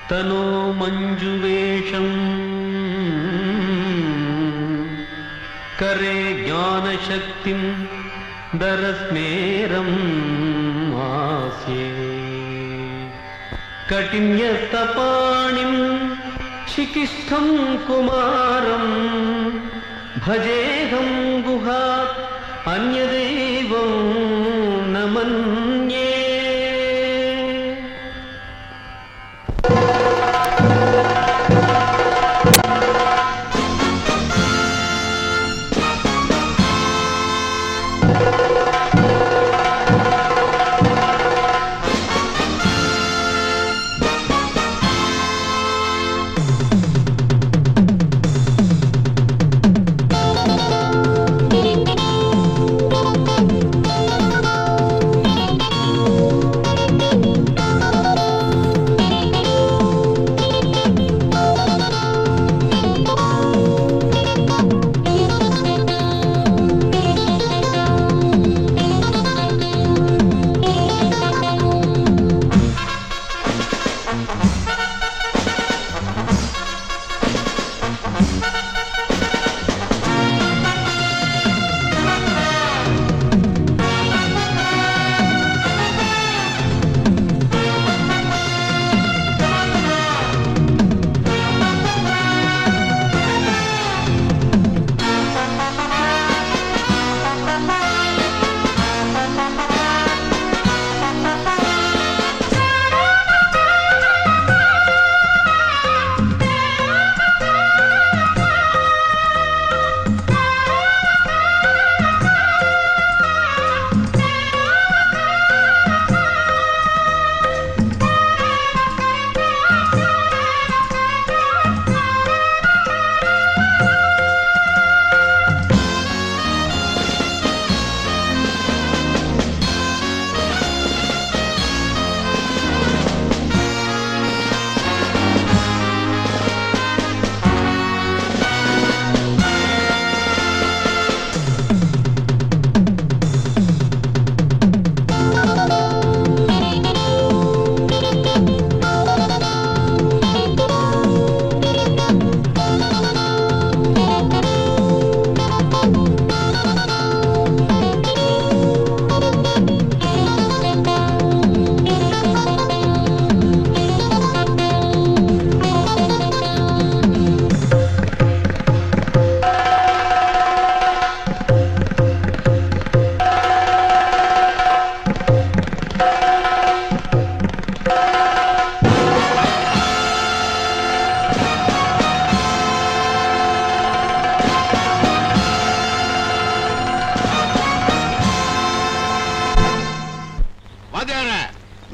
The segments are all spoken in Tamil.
तनो मंजुवेशम करे ज्ञानशक्तिं दरस्मेरं आस्ये कटिन्यस्तपाणिं शिकिष्ठं कुमारं भजेहं गुहात् अन्यदेवं न मन्ये।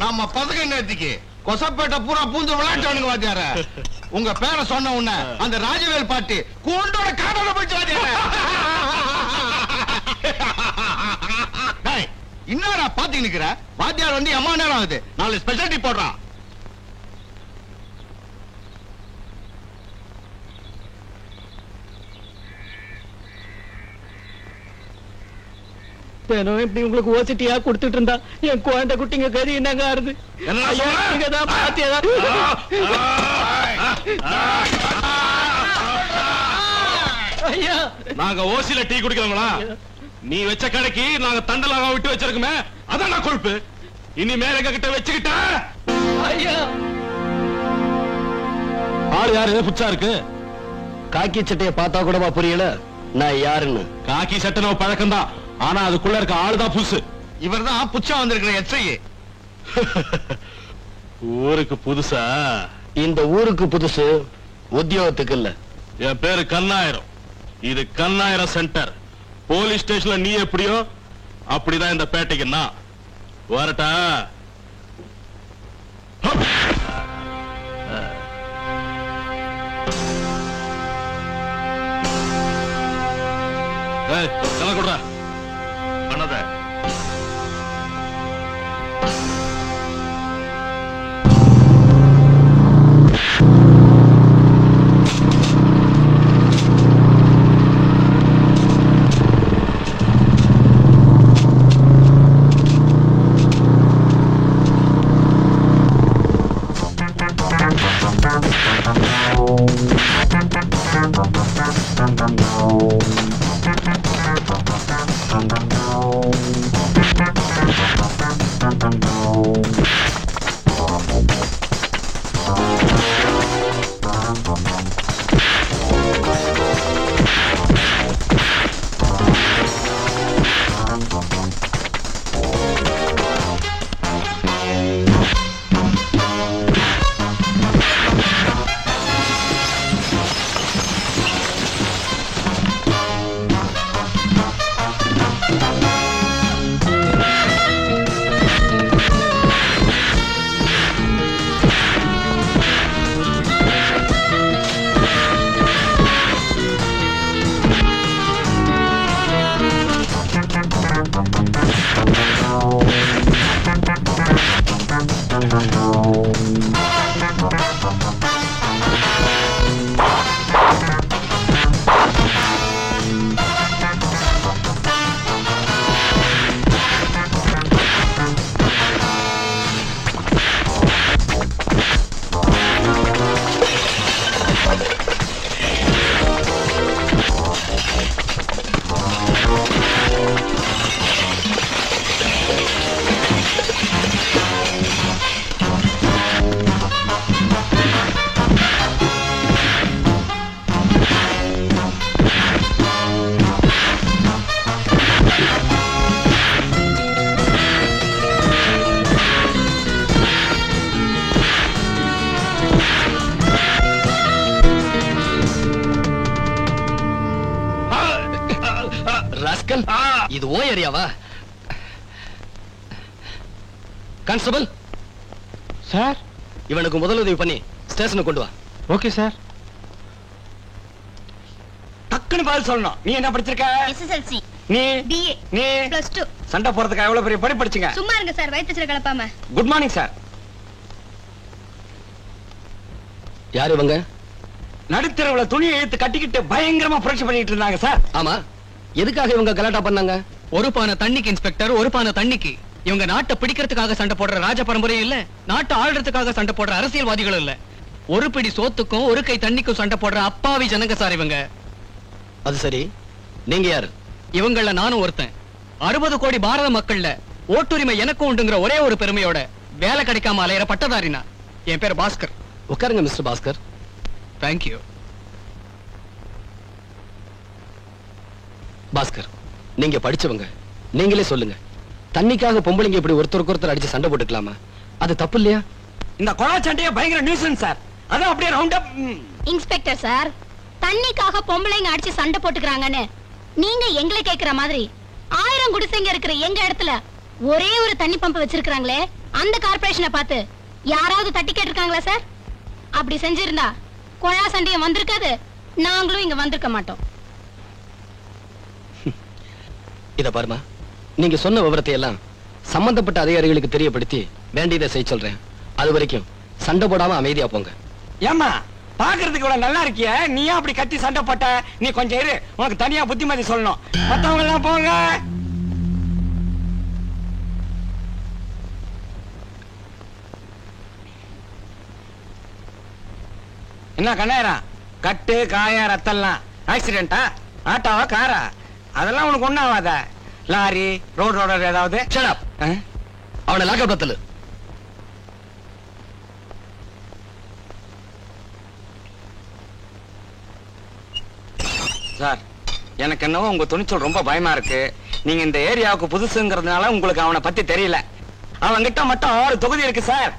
நம்ம பதக நேத்திக்கு கொசப்பேட்டை பூரா பூந்து விளையாட்டானுங்க வாத்தியார. உங்க பேரை சொன்ன உடனே அந்த ராஜவேல் பாட்டி கூண்டோட காடல போயிட்டு வாத்தியார. என்னடா பாத்து நிக்கிற? வாத்தியார் வந்து அம்மா நேரம் ஆகுது, நாலு ஸ்பெஷாலிட்டி போடுறான். இப்படி உங்களுக்கு ஓசிட்டியா கொடுத்துட்டு இருந்தா என் குழந்தை குட்டிங்க கறி என்னங்க ஆறுது? நாங்க ஓசில டீ குடிக்கிறோங்களா? நீ வச்ச கடைக்கு நாங்க தண்டலாக விட்டு வச்சிருக்கோமே, அதான் நான் கொழுப்பு. இனி மேல எங்க கிட்ட வச்சுக்கிட்ட ஆள் யாரு புச்சா இருக்கு? காக்கி சட்டையை பார்த்தா கூடவா புரியல நான் யாருன்னு? காக்கி சட்டை நம்ம பழக்கம் தான், ஆனா அதுக்குள்ள இருக்க ஆளுதான் புதுசு. இவர் தான் புச்சா வந்திருக்கிற எஸ்ஐ. ஊருக்கு புதுசா? இந்த ஊருக்கு புதுசு, உத்தியோகத்துக்கு இல்ல. என் பேரு கண்ணாயிரம். இது கண்ணாயிரம் சென்டர். போலீஸ் ஸ்டேஷன்ல நீ எப்படியோ அப்படிதான் இந்த பேட்டைக்கு நான். வரட்டா? கொடுறா பண்ணத. இது ஓ ஏரியாவா? கான்ஸ்டபிள் சார், இவனுக்கு முதலுதவி பண்ணி ஸ்டேஷனுக்கு கொண்டு வா. Okay sir. டக்குன்னு பதில் சொல்லணும். நீ என்ன படிச்சிருக்க? SSLC. நீ BA. நீ +2. சண்டை போறதுக்கு எவ்வளவு பெரிய படி படிச்சீங்க? சும்மா இருங்க சார், வயிற்றுல கலப்பாம. Good morning sir. யார் இவங்க? நடுத்தரவுல துணியை இழுத்து கட்டிக்கிட்டு பயங்கரமா புரட்சி பண்ணிட்டு இருந்தாங்க சார். ஆமா, எதுக்காக இவங்க கலாட்டா பண்ணாங்க? ஒரு பானை தண்ணிக்கு இன்ஸ்பெக்டர், ஒரு பானை தண்ணிக்கு. இவங்க நாட்டை பிடிக்கிறதுக்காக சண்டை போடுற ராஜ பரம்பரையும் இல்ல, நாட்டை ஆள்றதுக்காக சண்டை போடுற அரசியல்வாதிகளும் இல்ல. ஒரு பிடி சோத்துக்கும் ஒரு கை தண்ணிக்கும் சண்டை போடுற அப்பாவி ஜனங்க சார் இவங்க. அது சரி, நீங்க யாரு? இவங்கள நானும் ஒருத்தன். 60 கோடி பாரத மக்கள்ல ஓட்டுரிமை எனக்கும் உண்டுங்கிற ஒரே ஒரு பெருமையோட வேலை கிடைக்காம அலையிற பட்டதாரினா. என் பேர் பாஸ்கர். உட்காருங்க மிஸ்டர் பாஸ்கர். தேங்க்யூ. பாஸ்கர், நீங்க படிச்சவங்க, நீங்களே சொல்லுங்க, தண்ணிக்காக பொம்பளைங்க இப்படி ஒருத்தருக்கு ஒருத்தர் அடிச்சு சண்டை போட்டுக்கலாமா? அது தப்பு இல்லையா? இந்த கொலா சண்டையே பயங்கர நியூசன்ஸ் சார். அதான் அப்படியே ரவுண்ட் அப். இன்ஸ்பெக்டர் சார், தண்ணிக்காக பொம்பளைங்க அடிச்சு சண்டை போட்டுக்கறாங்கன்னு நீங்க எங்களை கேக்குற மாதிரி 1000 குடிசைங்க இருக்கிற எங்க இடத்துல ஒரே ஒரு தண்ணி பம்ப் வச்சிருக்காங்களே, அந்த கார்ப்பரேஷனை பார்த்து யாராவது தட்டி கேட்டிருக்காங்களா சார்? அப்படி செஞ்சிருந்தா கொழா சண்டையும் வந்திருக்காது, நாங்களும் இங்க வந்திருக்க மாட்டோம். இத பாருமா, நீங்க சொன்ன விவரத்தை எல்லாம் சம்பந்தப்பட்ட அதிகாரிகளுக்கு தெரியப்படுத்தி வேண்டியதை செய்ய சொல்றேன். அது வரைக்கும் சண்டை போடாம அமைதியா போங்க. ஏமா பாக்குறதுக்கு இவ்வளவு நல்லா இருக்கிய, நீ ஏன் அப்படி கத்தி சண்டை போட்ட? நீ கொஞ்சம் இரு, உனக்கு தனியா புத்திமதி சொல்லணும். மத்தவங்க எல்லாம் போங்க. என்ன கண்ணாயிரம், கட்டு காய ரத்தம்லாம் ஆக்சிடென்டா? ஆட்டோவா காரா? அதெல்லாம் உனக்கு ஒண்ணும் ஆகாத. லாரி ரோடு ஏதாவது? Shut up. அவனை லாக்கப் தள்ளு. சார், எனக்கு என்னவோ உங்க துணிச்சல் ரொம்ப பயமா இருக்கு. நீங்க இந்த ஏரியாவுக்கு புதுசுங்கிறதுனால உங்களுக்கு அவனை பத்தி தெரியல. அவன்கிட்ட மட்டும் 6 தொகுதி இருக்கு சார்.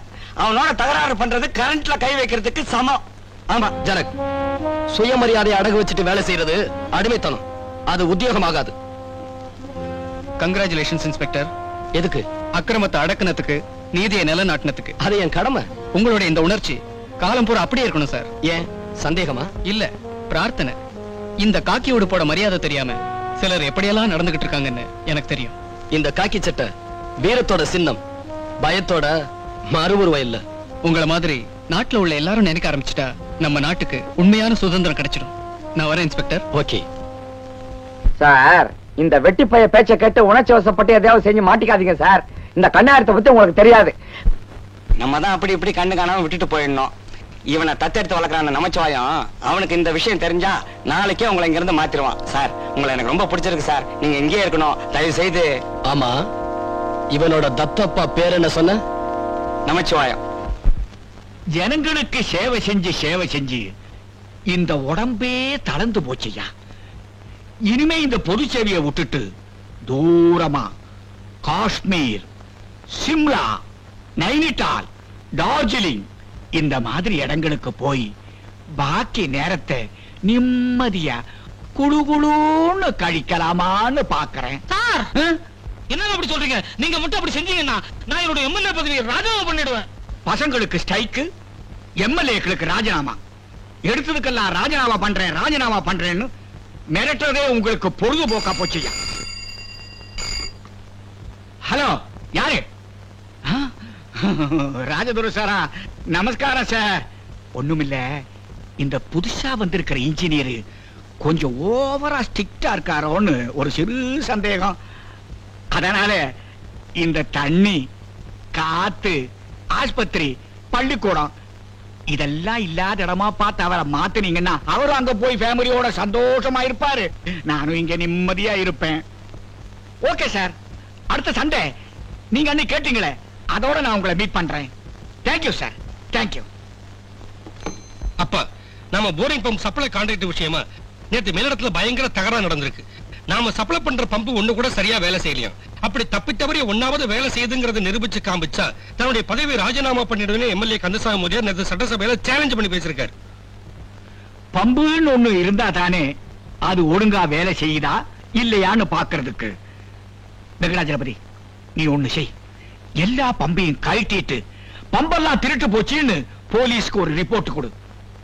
அவனோட தகராறு பண்றது கரண்ட்ல கை வைக்கிறதுக்கு சமம். ஆமா ஜனக், சுயமரியாதையை அடகு வச்சுட்டு வேலை செய்யறது அடிமைத்தனம். அது உத்தியோகமாகாது. Congratulations inspector. எதுக்கு? அக்கிரமத்தை அடக்குனதுக்கு, நீதியை நிலநாட்டினதுக்கு. அது என் கடமை. உங்களுடைய இந்த உணர்ச்சி காலம் பூரா அப்படியே இருக்கணும் சார். ஏன் சந்தேகமா? இல்ல, பிரார்த்தனை. இந்த காக்கி உடுப்போட மரியாதை தெரியாம சிலர் எப்படியெல்லாம் நடந்துகிட்டு இருக்காங்கன்னு எனக்கு தெரியும். இந்த காக்கி சட்டை வீரத்தோட சின்னம், பயத்தோட மறுவுருவம் இல்ல. உங்களை மாதிரி நாட்டுல உள்ள எல்லாரும் நினைக்க ஆரம்பிச்சுட்டா நம்ம நாட்டுக்கு உண்மையான சுதந்திரம் கிடைச்சிடும். நான் வரேன் இன்ஸ்பெக்டர். ஓகே சார், இந்த வெட்டி பைய பேச்ச கேட்டு உணர்ச்சி வசப்பட்டு எதையாவது செஞ்சு மாட்டிக்காதீங்க சார். இந்த கண்ணாயிரத்தை பத்தி உங்களுக்கு தெரியாது. நம்ம தான் அப்படி இப்படி கண்ணு காணாம விட்டுட்டு போயிடணும். இவனை தத்தெடுத்து வளர்க்கறான நமச்சிவாயம் அவனுக்கு இந்த விஷயம் தெரிஞ்சா நாளைக்கே உங்களை இங்க இருந்து மாத்திருவான். சார், உங்களை எனக்கு ரொம்ப பிடிச்சிருக்கு சார். நீங்க இங்கேயே இருக்கணும் தயவு செய்து. ஆமா, இவனோட தத்தப்பா பேர் என்ன சொன்ன? நமச்சிவாயம். ஜனங்களுக்கு சேவை செஞ்சு இந்த உடம்பே தளர்ந்து போச்சுயா. இனிமே இந்த பொது சேவையை விட்டுட்டு தூரமா காஷ்மீர், சிம்லா, நைனிடால், டார்ஜிலிங் இந்த மாதிரி இடங்களுக்கு போய் பாக்கி நேரத்தை நிம்மதியா குளுகுளுன்னு கழிக்கலாமான்னு பாக்குறேன். சார், என்ன அப்படி சொல்றீங்க? நீங்க மட்டும் அப்படி செஞ்சீங்கன்னா நான் என்னோட எம்எல்ஏ பதவியை ராஜினாமா பண்ணிடுவேன். பசங்களுக்கு ஸ்ட்ரைக்கு, எம்எல்ஏக்களுக்கு ராஜினாமா. எடுத்ததுக்கெல்லாம் ராஜினாமா பண்றேன்னு மிரட்டுறதே உங்களுக்கு பொழுதுபோக்கா போச்சுயா. ஹலோ, யாரு? ராஜதுரை சாரா? நமஸ்காரம் சார். ஒண்ணுமில்ல, இந்த புதுசா வந்திருக்கிற இன்ஜினியர் கொஞ்சம் ஓவரா ஸ்ட்ரிக்டா இருக்காரோன்னு ஒரு சிறு சந்தேகம். அதனால இந்த தண்ணி, காத்து, ஆஸ்பத்திரி, பள்ளிக்கூடம் இதெல்லாம் இல்லாத இடமா பார்த்து அவரை மாத்தினீங்கன்னா அவரும் அங்க போய் ஃபேமிலியோட சந்தோஷமா இருப்பாரு, நானும் இங்க நிம்மதியா இருப்பேன். ஓகே சார், அடுத்த சண்டே நீங்க அன்னைக்கு கேட்டீங்களே அதோட நான் உங்களை மீட் பண்றேன். Thank you sir, thank you. அப்பா, நாம போரிங் பம்ப் சப்ளை கான்ட்ராக்ட் விஷயமா நேத்து மேலிடத்துல பயங்கர தகராறு நடந்திருக்கு. நாம சப்ளை பண்ற பம்பு ஒண்ணு கூட சரியா வேலை செய்யலையாம். அப்படி தப்பித்தவரைய ஒன்னாவது வேலை செய்யுதுங்கறத நிரூபிச்சு காமிச்சா தன்னுடைய பதவியை ராஜினாமா பண்ணிடுவேன்னு எம்எல்ஏ கந்தசாமி முதலியார் நேத்து சட்டசபையில சேலஞ்ச் பண்ணி பேசியிருக்காரு. பம்புன்னு ஒண்ணு இருந்தா தானே அது ஒழுங்கா வேலை செய்யுதா இல்லையான்னு பாக்குறதுக்கு. வெங்கடாஜலபதி, நீ ஒண்ணு செய். எல்லா பம்பையும் கழட்டிட்டு பம்பெல்லாம் திருட்டு போச்சுன்னு போலீஸ்க்கு ஒரு ரிப்போர்ட் கொடு.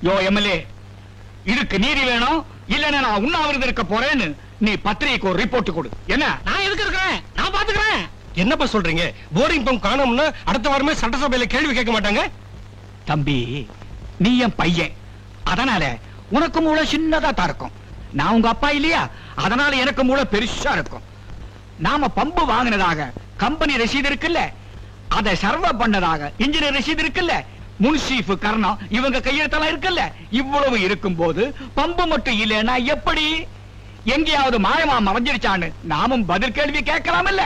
யோ எம்எல்ஏ, இதுக்கு நீதி வேணும், இல்லன்னா நான் உண்ணாவிரதம் இருக்க போறேன்னு நீ பத்திரிகைக்கு ஒரு ரிப்போர்ட் கொடு. என்ன? நான் எதுக்கு இருக்கிறேன்? நான் பாத்துக்கிறேன். என்னப்பா சொல்றீங்க? போரிங் பம்ப் காணோம்னா அடுத்த வாரமே சட்டசபையில கேள்வி கேட்க மாட்டாங்க? தம்பி, நீ என் பையன், அதனால உனக்கு மூளை சின்னதா தான் இருக்கும். நான் உங்க அப்பா இல்லையா, அதனால எனக்கு மூளை பெருசா இருக்கும். நாம பம்பு வாங்கினதாக கம்பெனி ரசீது இருக்குல்ல, அதை சர்வ பண்ணதாக இன்ஜினியர் ரசீது இருக்குல்ல, முன்சீஃப் கர்ணம் இவங்க கையெழுத்தெல்லாம் இருக்குல்ல, இவ்வளவு இருக்கும் போது பம்பு மட்டும் இல்லைன்னா எப்படி? எங்கேயாவது மாயமா மறைஞ்சிருச்சான்னு நாமும் பதில் கேள்வி கேட்கலாம் இல்ல?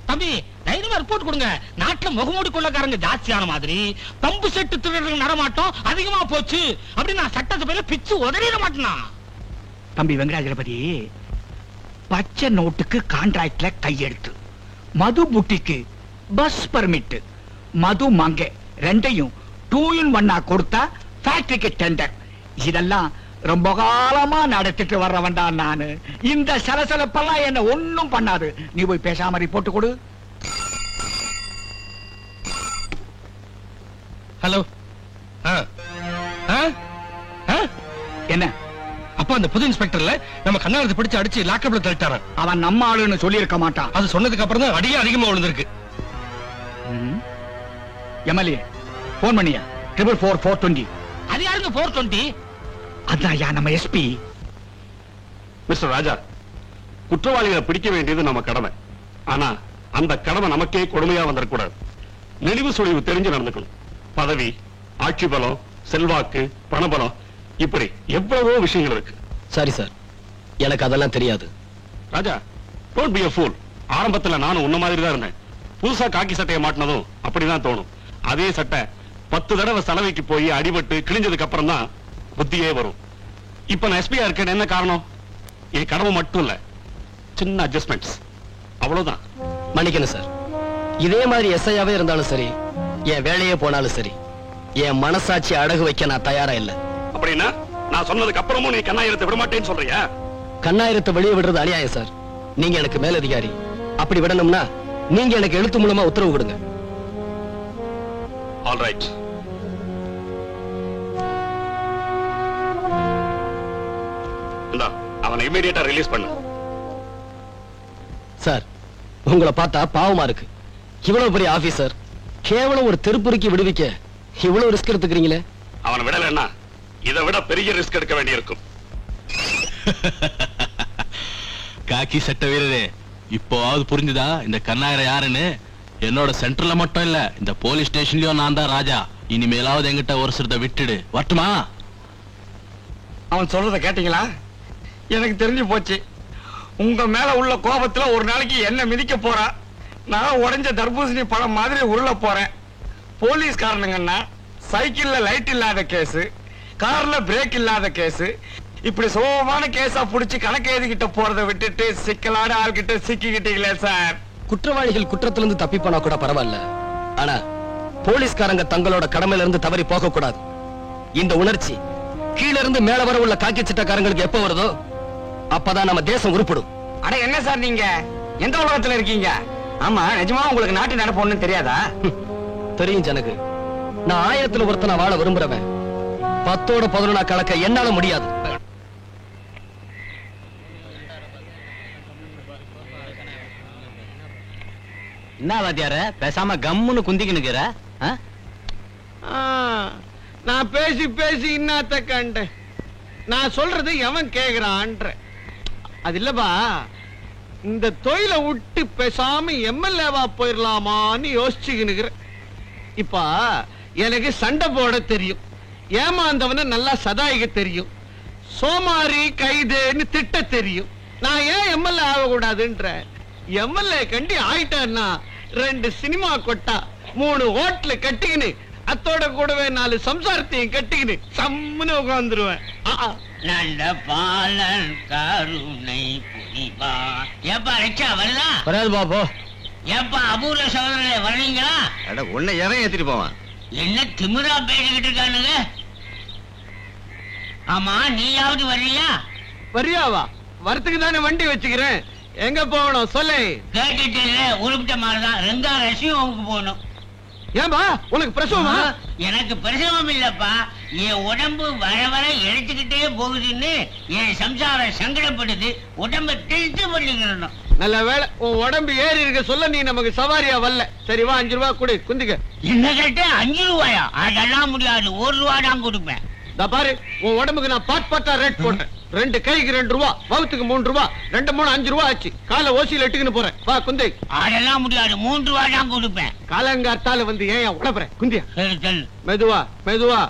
தம்பி, தைரியமா ரிப்போர்ட் கொடுங்க. நாட்டுல முகமூடி கொள்ளக்காரங்க ஜாஸ்தியான மாதிரி பம்பு செட்டு திருடுற நடமாட்டம் அதிகமா போச்சு அப்படி நான் சட்டசபையில பிச்சு உதறிட மாட்டேனா? தம்பி வெங்கடாஜலபதி, பச்சை நோட்டுக்கு கான்ட்ராக்ட்ல கையெழுத்து, மது புட்டிக்கு பஸ் பர்மிட், மது மங்கை ரெண்டையும் 2 in 1 கொடுத்தா ஃபேக்டரிக்கு டெண்டர். இதெல்லாம் ரொம்ப காலமா நடத்திட்டு வர்றவன்டா நானு. இந்த சலசலப்பெல்லாம் என்ன ஒண்ணும் பண்ணாது. நீ போய் பேசாம ரிப்போர்ட் கொடு. ஹலோ. என்ன? அப்ப அந்த புது இன்ஸ்பெக்டர்ல நம்ம கண்ணாரத்தை பிடிச்சு அடிச்சு லாக்கப்ல தள்ளிட்டாரான். அவன் நம்ம ஆளுன்னு சொல்லி இருக்க மாட்டான். அது சொன்னதுக்கு அப்புறம் தான் அடியே அதிகமா விழுந்திருக்கு. எம்எல்ஏ போன் பண்ணியா? 44420. அது யாருங்க 420? அதான் நம்ம எஸ்பி. மிஸ்டர் ராஜா, குற்றவாளிகளை பிடிக்க வேண்டியது நம்ம கடமை. ஆனா அந்த கடமை நமக்கே கொடுமையா வந்துடக்கூடாது. நெளிவு சுழிவு தெரிஞ்சு நடந்துக்கணும். பதவி, ஆட்சி பலம், செல்வாக்கு, பணபலம், இப்படி எவ்வளவோ விஷயங்கள் இருக்கு. சரி சார், எனக்கு அதெல்லாம் தெரியாது. ராஜா, டோன்ட் பி a fool. ஆரம்பத்துல நானும் உன்ன மாதிரி தான் இருந்தேன். புதுசா காக்கி சட்டையை மாட்டினதும் அப்படிதான் தோணும். அதே சட்டை 10 தடவை சலவைக்கு போய் அடிபட்டு கிழிஞ்சதுக்கு அப்புறம் தான் புத்தியே வரும். இப்ப நான் எஸ்பியா இருக்கேன். என்ன காரணம்? என் கடமை மட்டும் இல்ல, சின்ன அட்ஜஸ்ட்மெண்ட்ஸ், அவ்வளவுதான். மன்னிக்கணும் சார், இதே மாதிரி எஸ்ஐயாவே இருந்தாலும் சரி, என் வேலையே போனாலும் சரி, என் மனசாட்சி அடகு வைக்க நான் தயாரா இல்ல. அப்படின்னா நான் சொன்னதுக்கு அப்புறமும் நீ கண்ணாயிரத்தை விட மாட்டேன்னு சொல்றியா? கண்ணாயிரத்தை வெளியே விடுறது அநியாயம் சார். நீங்க எனக்கு மேலதிகாரி. அப்படி விடணும்னா நீங்க எனக்கு எழுத்து மூலமா உத்தரவு கொடுங்க. All right. இந்தா, அவனை இமிடியேட்டா ரிலீஸ் பண்ணு. சார், உங்களை பார்த்தா பாவமா இருக்கு. இவ்வளவு பெரிய ஆபீசர் கேவலம் ஒரு தெருப்புரிக்கு விடுவிக்க இவ்வளவு ரிஸ்க் எடுத்துக்கிறீங்களே. அவனை விடலன்னா இதை விட பெரிய ரிஸ்க் எடுக்க வேண்டியிருக்கும். காக்கி சட்ட வீரரே, இப்போவாவது புரிஞ்சுதா இந்த கண்ணாயிரம் யாருன்னு? என்னோட சென்டர்ல மட்டும் இல்ல, இந்த போலீஸ் ஸ்டேஷன்லயும் நான் தான் ராஜா. இனிமேலாவது எங்கிட்ட ஒரு சிறத விட்டுடு வரட்டுமா? அவன் சொல்றத கேட்டீங்களா? எனக்கு தெரிஞ்சு போச்சு. உங்க மேல உள்ள கோபத்துல ஒரு நாளைக்கு என்ன மிதிக்க போறா. நான் உடைஞ்ச தர்பூசணி பழம் மாதிரி உருள போறேன். போலீஸ்காரனுங்கன்னா சைக்கிள்ல லைட் இல்லாத கேஸ், கார்ல பிரேக் இல்லாத கேஸ், இப்படி சோகமான கேஸா புடிச்சு கணக்கு எழுதிக்கிட்ட போறதை விட்டுட்டு சிக்கலான ஆள்கிட்ட சிக்கிக்கிட்டீங்களே சார். குற்றவாளிகள் குற்றத்திலிருந்து தப்பி போனா கூட பரவாயில்ல, ஆனா போலீஸ்காரங்க தங்களோட கடமையில இருந்து தவறி போக கூடாது. இந்த உணர்ச்சி கீழ இருந்து மேல வர உள்ள காக்கி சட்டக்காரங்களுக்கு எப்ப வருதோ அப்பதான் நம்ம தேசம் உருப்படும். அட என்ன சார் நீங்க எந்த உலகத்துல இருக்கீங்க? ஆமா, நிஜமா உங்களுக்கு நாட்டு நடப்பு ஒண்ணும் தெரியாதா? தெரியும் ஜனகு. நான் 1000த்துல ஒருத்தனை வாழ விரும்புறவன். 10ஓட 11 கலக்க என்னால முடியாது. என்ன வாத்தியார பேசாம கம்முன்னு குந்திக்கினுக்கிற? நான் பேசி பேசி இன்னத்த கண்டேன். நான் சொல்றது எவன் கேக்குறான்ற அது இல்லப்பா. இந்த தொழிலை விட்டு பேசாம எம்எல்ஏவா போயிடலாமான்னு யோசிச்சுக்கினுக்கிற. இப்ப எனக்கு சண்டை போட தெரியும், ஏமாந்தவன நல்லா சதாயிக்க தெரியும், சோமாரி கைதுன்னு திட்ட தெரியும். நான் ஏன் எம்எல்ஏ ஆகக்கூடாதுன்ற? எம்எல்ஏ கண்டி ஆயிட்டான்னா 2 சினிமா கொட்டா, 3 ஹோட்டல் கட்டிக்கின்னு, அத்தோட கூடவே 4 சம்சாரத்தையும் கட்டிக்கின்னு சம்முன்னு உட்காந்துருவேன். நல்ல பாலன் கருணை புரிவா. ஏப்பா ரிக்ஷா வருதா? வராது பாபோ. ஏப்பா அபூர்வ சோதனை வர்றீங்களா? அட உன்னை எவன் ஏத்திட்டு போவான்? என்ன திமிரா பேசிக்கிட்டு இருக்கானுங்க? ஆமா, நீயாவது வர்றியா? வரியாவா? வரத்துக்கு தானே வண்டி வச்சுக்கிறேன். எங்க போகணும் சொல்லு. கேட்டுட்டு உருப்பிட்ட மாதிரிதான் ரெங்கா ரஷ்யாவுக்கு போகணும். ஏன்பா உனக்கு பிரசவமா? எனக்கு பிரசவம் இல்லப்பா, என் உடம்பு வர வர எடுத்துக்கிட்டே போகுதுன்னு என் சம்சாரம் சங்கடப்படுது. உடம்ப திருத்து பண்ணிக்கிறணும். நல்ல வேலை உன் உடம்பு ஏறி இருக்க சொல்ல நீ நமக்கு சவாரியா வரல. சரி வா, 5 ரூபா கொடு, குந்திக்க. என்ன கேட்ட 5 ரூபாயா? அதெல்லாம் முடியாது, 1 ரூபா தான் கொடுப்பேன். பாரு, உன் உடம்புக்கு நான் பாட்டா ரேட் போட்டேன். 2 கைக்கு 2 ரூபா, வவுத்துக்கு 3 ரூபா, 2 3 5 ரூபா ஆச்சு. காலை ஓசியில எட்டுக்குன்னு போறேன். வா குந்தி. அதெல்லாம் முடியாது, 3 ரூபா தான் கொடுப்பேன். காலங்காத்தால வந்து ஏன் உடப்புறேன்? குந்தியா. சரி சொல்லு. மெதுவா மெதுவா.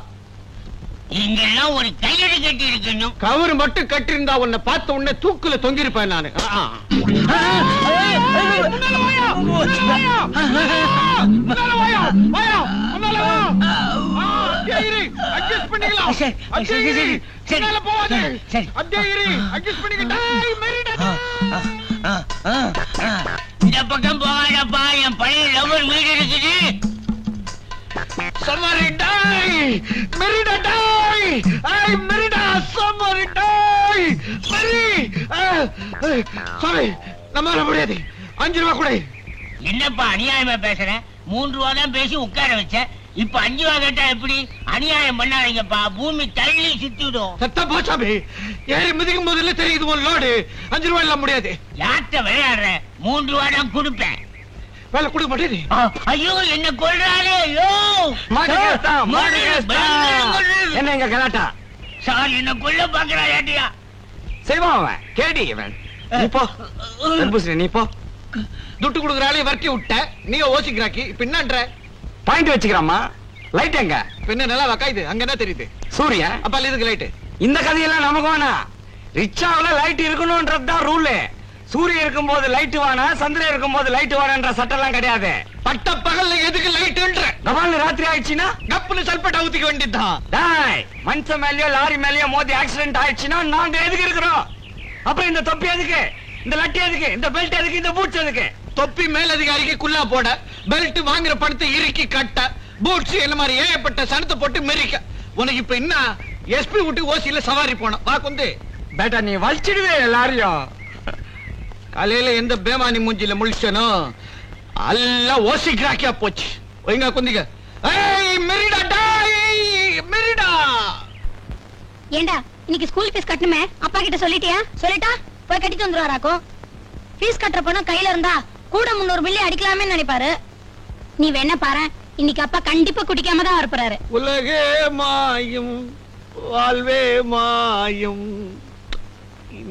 இங்கெல்லாம் ஒரு கையெழு கட்டி இருக்கணும். கவுரு மட்டும் கட்டி இருந்தா உன்னை பார்த்த உடனே தூக்குல தொங்கிருப்பேன் நானு. இந்த பக்கம் போகாதப்பா, என் பழைய லவர் வீடு இருக்குது. Somebody die! Merida die! Hey, Merida! Somebody die! Meri! Sorry, நம்மால முடியாது. 5 ரூபா கொடு. என்னப்பா அநியாயமா பேசுற? 3 ரூபா தான் பேசி உட்கார வச்ச. இப்ப 5 ரூபா கேட்டா எப்படி? அநியாயம் பண்ணாதீங்கப்பா, பூமி தள்ளி சுத்திடும். சத்தா போச்சாபி. ஏறி மிதிக்கும் போதுல தெரியுது உன் லோடு. 5 ரூபா எல்லாம் முடியாது. யார்கிட்ட விளையாடுற? 3 ரூபா தான் கொடுப்பேன். வேலை கொடுக்க மாட்டேது. ஐயோ, என்ன கொள்றாரு? ஐயோ, என்ன எங்க கலாட்டா? சார், என்ன கொல்ல பாக்குறா ஏட்டியா? செய்வான் அவன், கேடி இவன். நீ போ தர்பூசணி, நீ போ. துட்டு கொடுக்குறாலே வர்க்கி விட்ட, நீ ஓசிக்கிறாக்கி. இப்ப என்னன்ற? பாயிண்ட் வச்சுக்கிறாமா. லைட் எங்க? பின்ன நல்லா வக்காயுது, அங்க என்ன தெரியுது? சூரிய. அப்ப இதுக்கு லைட். இந்த கதையெல்லாம் நமக்கு வேணா. ரிக்ஷாவுல லைட் இருக்கணும்ன்றதுதான் ரூல். சூரியன் இருக்கும் போது லைட் வானா, சந்திரன் இருக்கும் போது லைட் வானன்ற சட்டம் எல்லாம் கிடையாது. பட்ட பகல்ல எதுக்கு லைட்ன்ற? கபால் ராத்திரி ஆயிடுச்சுன்னா கப்புன்னு சல்பேட் ஊத்திக்க வேண்டியதுதான். டேய், மனுஷ மேலயோ லாரி மேலயோ மோதி ஆக்சிடென்ட் ஆயிடுச்சுன்னா நாங்க எதுக்கு இருக்கிறோம்? அப்புறம் இந்த தொப்பி எதுக்கு? இந்த லட்டி எதுக்கு? இந்த பெல்ட் எதுக்கு? இந்த பூட்ஸ் எதுக்கு? தொப்பி மேலதிகாரிக்கு குல்லா போட, பெல்ட் வாங்குற பணத்தை இறுக்கி கட்ட, பூட்ஸ் என்ன மாதிரி ஏகப்பட்ட சனத்தை போட்டு மெரிக்க. உனக்கு இப்ப என்ன? எஸ்பி விட்டு ஓசியில சவாரி போனோம். வா குந்து. பேட்டா, நீ வலிச்சிடுவே எல்லாரையும். காலையில எந்த பேமானி மூஞ்சில முழிச்சனோ எல்லாம் ஓசிக்கிறாக்கியா போச்சு. ஒழுங்கா குந்திக்க. ஏய் மெரிடா டாய், மெரிடா. ஏண்டா இன்னைக்கு ஸ்கூல் ஃபீஸ் கட்டணுமே, அப்பா கிட்ட சொல்லிட்டியா? சொல்லிட்டா போய் கட்டிட்டு வந்துருவாராக்கும். ஃபீஸ் கட்டுற பணம் கையில இருந்தா கூட 300 மில்லி அடிக்கலாமே நினைப்பாரு. நீ வேணா பாரு, இன்னைக்கு அப்பா கண்டிப்பா குடிக்காம தான் வரப்போறாரு. உலகே மாயும் வாழ்வே மாயும்.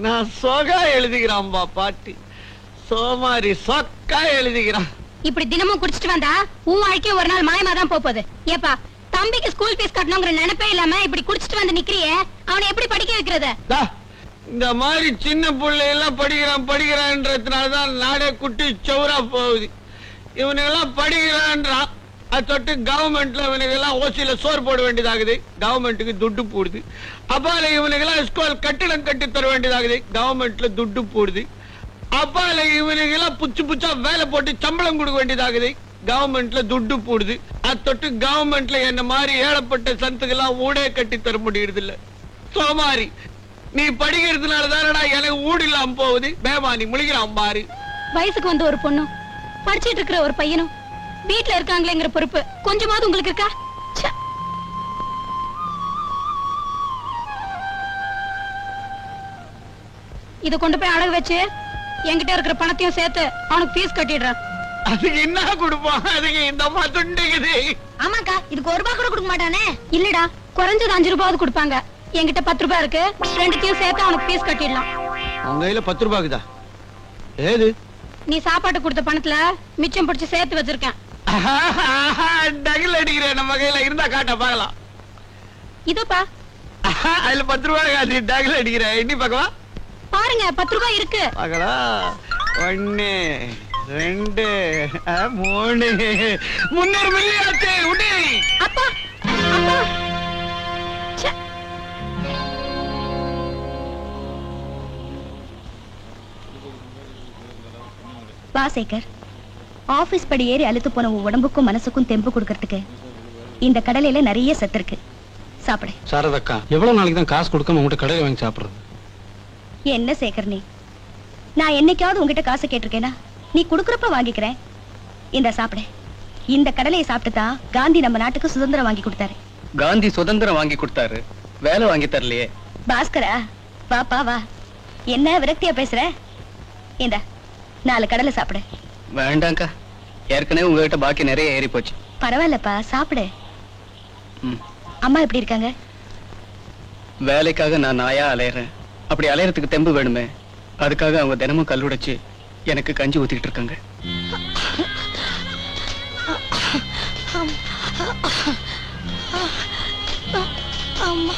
நான் சோகா எழுதுகிறான்பா பாட்டி. சோமாரி சொக்கா எழுதுகிறான். இப்படி தினமும் குடிச்சிட்டு வந்தா உன் வாழ்க்கையும் ஒரு நாள் மாயமா தான் போகுது. ஏப்பா தம்பிக்கு ஸ்கூல் ஃபீஸ் கட்டணுங்கிற நினைப்பே இல்லாம இப்படி குடிச்சிட்டு வந்து நிக்கிறியே, அவனை எப்படி படிக்க வைக்கிறது? இந்த மாதிரி சின்ன பிள்ளை எல்லாம் படிக்கிறான்றதுனாலதான் நாடே குட்டி சௌரா போகுது. இவனுங்கெல்லாம் படிக்கிறான்றான், அது தொட்டு கவர்மெண்ட்ல இவனுங்கெல்லாம் ஓசியில சோறு போட வேண்டியதாகுது, கவர்மெண்ட்டுக்கு துட்டு போடுது. அப்பால இவனுங்கெல்லாம் ஸ்கூல் கட்டிடம் கட்டி தர வேண்டியதாகுது, கவர்மெண்ட்ல துட்டு போடுது. அப்பால இவனுங்கெல்லாம் புச்சா வேலை போட்டு சம்பளம் கொடுக்க வேண்டியதாகுது, கவர்மெண்ட்ல துட்டு போடுது. அது தொட்டு கவர்மெண்ட்ல என்ன மாதிரி ஏழப்பட்ட சந்துக்கெல்லாம் ஊடே கட்டி தர முடியறது இல்ல. சோமாரி, நீ படிக்கிறதுனால தானடா எனக்கு ஊடு இல்லாம போகுது. பேமானி முழிக்கிறான் பாரு. வயசுக்கு வந்த ஒரு பொண்ணும் படிச்சிட்டு இருக்கிற ஒரு பையனும் வீட்டுல இருக்காங்களேங்கிற பொறுப்பு கொஞ்சமாவது உங்களுக்கு இருக்கா? இத கொண்டு போய் அழகு வச்சு என்கிட்ட இருக்கிற பணத்தையும் சேர்த்து அவனுக்கு ஃபீஸ் கட்டிடுறேன். அதுக்கு என்ன கொடுப்பான்? அதுக்கு இந்த அம்மா துண்டிக்குது. ஆமாக்கா, இதுக்கு 1 ரூபாய் கூட கொடுக்க மாட்டானே. இல்லடா, குறைஞ்சது 5 ரூபாய் கொடுப்பாங்க. என்கிட்ட 10 ரூபாய் இருக்கு, ரெண்டுத்தையும் சேர்த்து அவனுக்கு ஃபீஸ் கட்டிடலாம். அவங்க கையில 10 ரூபாய்க்குதா? ஏது நீ சாப்பாட்டு கொடுத்த பணத்துல மிச்சம் பிடிச்சு சேர்த்து வச்சிருக்கேன். டகில் அடிக்கிறேன், நம்ம கையில இருந்தா காட்ட பாக்கலாம். இதோப்பா, அதுல 10 ரூபாய் காசு டகில் அடிக்கிறேன். இன்னி பாக்கவா? பாருங்க, 10 ரூபாய் இருக்கு. பாக்கலாம். 1 2 3 300 மில்லியாச்சு. உடனே அப்பா அப்பா, ச்சே. வா சேகர், ஆபீஸ் படி ஏறி அழுத்து போன உன் உடம்புக்கும் மனசுக்கும் தெம்பு கொடுக்கறதுக்கு இந்த கடலையில நிறைய சத்து இருக்கு. சாப்பிடு. சாரதக்கா, எவ்வளவு நாளைக்கு தான் காசு கொடுக்காம உங்ககிட்ட கடையில வாங்கி சாப்பிடுறது? என்ன சேகர் நீ, நான் என்னைக்காவது உங்ககிட்ட காசு கேட்டிருக்கேனா? நீ குடுக்கறப்ப வாங்கிக்கிறேன். இந்த சாப்பிடு. இந்த கடலையை சாப்பிட்டுதான் காந்தி நம்ம நாட்டுக்கு சுதந்திரம் வாங்கி கொடுத்தாரு. காந்தி சுதந்திரம் வாங்கி கொடுத்தாரு, வேலை வாங்கி தரலையே. பாஸ்கரா, வாப்பா வா. என்ன விரக்தியா பேசுற? இந்த 4 கடலை சாப்பிடு. வேண்டாங்க்கா, ஏற்கனவே உங்ககிட்ட பாக்கி நிறைய ஏறி போச்சு. பரவாயில்லப்பா, சாப்பிடு. அம்மா எப்படி இருக்காங்க? வேலைக்காக நான் நாயா அலையறேன். அப்படி அலையறதுக்கு தெம்பு வேணுமே, அதுக்காக அவங்க தினமும் கல்லுடைச்சு எனக்கு கஞ்சி ஊத்திட்டு இருக்காங்க. அம்மா,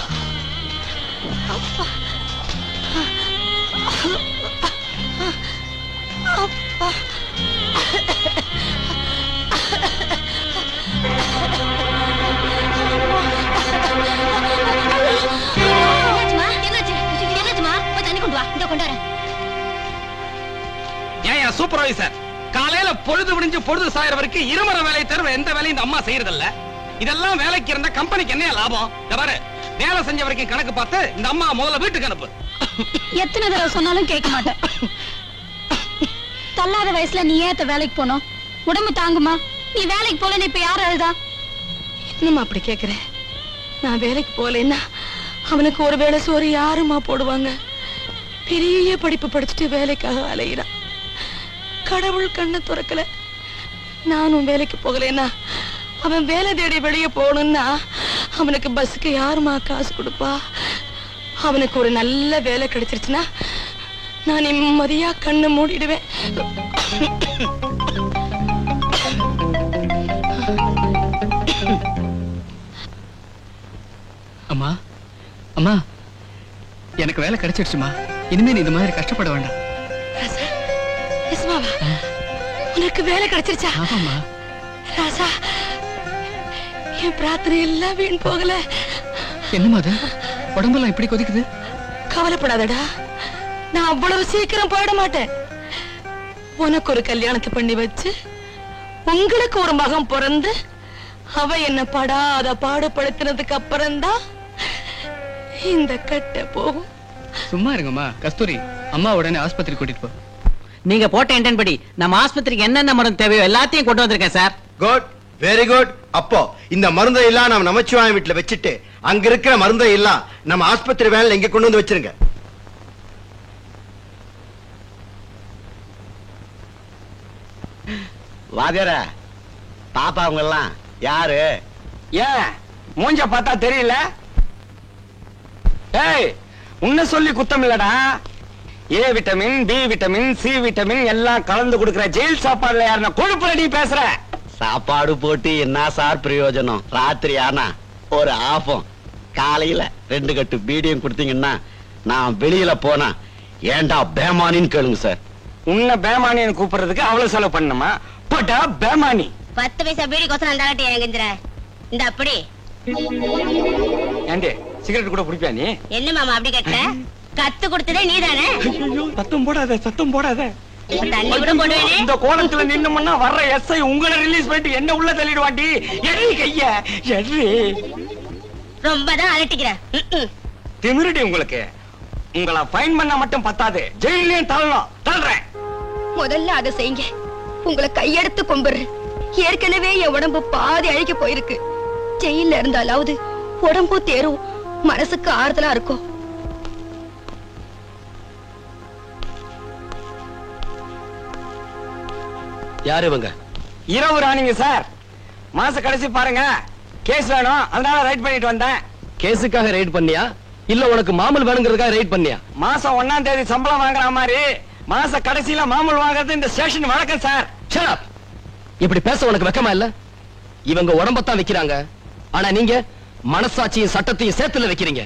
அப்பா, அப்பா. சூப்பர்வைசர், காலையில பொழுது விடிஞ்சு பொழுது சாயற வரைக்கும் இருமர வேலையை தவிர எந்த வேலையும் இந்த அம்மா செய்யறதில்ல. இதெல்லாம் வேலைக்கு இருந்த கம்பெனிக்கு என்ன லாபம்? பாரு, வேலை செஞ்ச வரைக்கும் கணக்கு பார்த்து இந்த அம்மா முதல்ல வீட்டுக்கு அனுப்பு. எத்தனை தடவை சொன்னாலும் கேட்க மாட்டேன். தள்ளாத வயசுல நீ ஏத்த வேலைக்கு போனோம்? உடம்பு தாங்குமா? நீ வேலைக்கு போலன்னு இப்ப யார் அழுதா? என்னம்மா அப்படி கேக்குறேன்? நான் வேலைக்கு போலேன்னா அவனுக்கு ஒரு வேளை சோறு யாருமா போடுவாங்க? பெரிய படிப்பு படிச்சுட்டு வேலைக்காக அலையிறான். கடவுள் கண்ணை துறக்கல. நானும் வேலைக்கு போகலன்னா அவன் வேலை தேடி வெளியே போகணும்னா அவனுக்கு பஸ்ஸுக்கு யாருமா காசு கொடுப்பா? அவனுக்கு ஒரு நல்ல வேலை கிடைச்சிருச்சுன்னா நான் நிம்மதியா கண்ணை மூடிடுவேன். அம்மா, அம்மா, எனக்கு வேலை கிடைச்சிடுச்சுமா. இனிமே நீ இந்த மாதிரி கஷ்டப்பட வேண்டாம். உனக்கு வேலை கிடைச்சிருச்சா? ஆமாம்மா. ராசா, என் பிரார்த்தனை எல்லாம் வீண் போகல. என்னம்மா அது, உடம்பெல்லாம் இப்படி கொதிக்குது? கவலைப்படாதடா, நான் அவ்வளவு சீக்கிரம் போயிட மாட்டேன். உனக்கு ஒரு கல்யாணத்தை பண்ணி வச்சு உங்களுக்கு ஒரு மகன் பிறந்து அவ என்ன படாத பாடுபடுத்தினதுக்கு அப்புறம்தான் இந்த கட்ட போகும். சும்மா இருங்கம்மா. கஸ்தூரி, அம்மா உடனே ஆஸ்பத்திரி கூட்டிட்டு போ. நீங்க போட்ட இன்டென்ட் படி நம்ம ஆஸ்பத்திரிக்கு என்னென்ன மருந்து தேவையோ எல்லாத்தையும் கொண்டு வந்திருக்கேன் சார். Good, very good. அப்போ இந்த மருந்தை எல்லாம் நம்ம நமச்சிவாயம் வீட்டுல வச்சுட்டு அங்க இருக்கிற மருந்தை எல்லாம் நம்ம ஆஸ்பத்திரி வேலை இங்க கொண்டு வந்து வச்சிருங்க. வாதியார, பாப்பா அவங்க எல்லாம் யாரு? ஏன் மூஞ்ச பார்த்தா தெரியல? ஏய், உன்ன சொல்லி குத்தம் இல்லடா. A vitamin, B vitamin, C vitamin எல்லாம் கலந்து கொடுக்கிற ஜெயில் சாப்பாடுல யாருன்னா கொழுப்பு நீ பேசுற? சாப்பாடு போட்டு என்ன சார் பிரயோஜனம்? ராத்திரி ஆனா ஒரு ஆஃபம், காலையில 2 கட்டு பீடியம் கொடுத்தீங்கன்னா நான் வெளியில போனா ஏண்டா பேமானின்னு கேளுங்க சார். உன்னை பேமானின்னு கூப்பிடுறதுக்கு அவ்வளவு செலவு பண்ணுமா? போட்டா பேமானி. 10 பைசா பீடி கொசனம் தாராட்டி என்கிற இந்த அப்படி ஏண்டே சிகரெட் கூட குடிப்பியா நீ? என்ன மாமா அப்படி கேட்ட? கத்து கொடுத்ததே நீதானே? சத்தம் போடாத, சத்தம் போடாத. தண்ணி கூட போடுவேனே. இந்த கோலத்துல நின்னும்னா வர்ற எஸ்ஐ உங்களை ரிலீஸ் பண்ணிட்டு என்ன உள்ள தள்ளிடுவாண்டி. எறி கைய எறி. ரொம்பதான் அலட்டிக்கிற. திமிருடி உங்களுக்கு. உங்களை ஃபைன் பண்ண மட்டும் பத்தாது, ஜெயிலையும் தள்ளணும். தள்ளுறேன். முதல்ல அதை செய்யுங்க. உங்களை கையெடுத்து கும்பிடுறேன். ஏற்கனவே என் உடம்பு பாதி அழுகி போயிருக்கு. ஜெயில இருந்தாலாவது உடம்பு தேரும், மனசுக்கு ஆறுதலா இருக்கும். யாரு இவங்க? இரவு ராணிங்க சார். மாச கடைசி பாருங்க, கேஸ் வேணும், அதனால ரைட் பண்ணிட்டு வந்தேன். கேஸுக்காக ரைட் பண்ணியா இல்ல உனக்கு மாமூல் வேணுங்கிறதுக்காக ரைட் பண்ணியா? மாசம் 1ஆம் தேதி சம்பளம் வாங்குற மாதிரி மாச கடைசியில மாமூல் வாங்குறது இந்த ஸ்டேஷன் வழக்கம் சார். Shut up. இப்படி பேச உனக்கு வெக்கமா இல்ல? இவங்க உடம்பத்தான் வைக்கிறாங்க, ஆனா நீங்க மனசாட்சியும் சட்டத்தையும் சேர்த்துல வைக்கிறீங்க.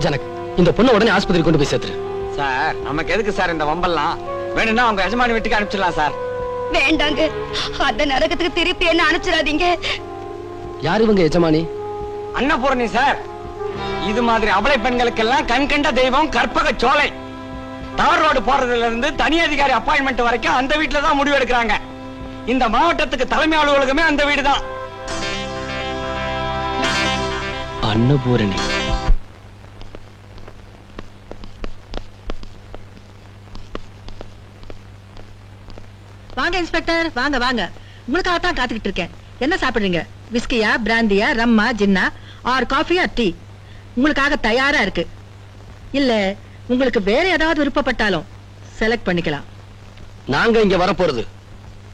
ஜனக், இந்த பொண்ணு உடனே ஆஸ்பத்திரி கொண்டு போய் சேர்த்துரு. சார் நமக்கு எதுக்கு சார் இந்த வம்பெல்லாம்? வேணும்னா அவங்க எஜமானி வீட்டுக்கு அனுப்பிச்சிடலாம் சார். வேண்டாங்க, அந்த நரகத்துக்கு திருப்பி என்ன அனுப்பிச்சிடாதீங்க. யார் இவங்க எஜமானி? அன்னபூரணி சார். இது மாதிரி அபலை பெண்களுக்கெல்லாம் கண் கண்ட தெய்வம் கற்பக சோலை. தார் ரோடு போறதுல இருந்து தனி அதிகாரி அப்பாயின்மெண்ட் வரைக்கும் அந்த வீட்டுல தான் முடிவு எடுக்கிறாங்க. இந்த மாவட்டத்துக்கு தலைமை அலுவலகமே அந்த வீடு தான். அன்னபூரணி. வாங்க இன்ஸ்பெக்டர், வாங்க வாங்க. உங்களுக்காக தான் காத்துக்கிட்டு இருக்கேன். என்ன சாப்பிடுறீங்க? விஸ்கியா, பிராந்தியா, ரம்மா, ஜின்னா, ஆர் காஃபியா, டீ? உங்களுக்காக தயாரா இருக்கு. இல்ல உங்களுக்கு வேற ஏதாவது விருப்பப்பட்டாலும் செலக்ட் பண்ணிக்கலாம். நாங்க இங்க வர போறது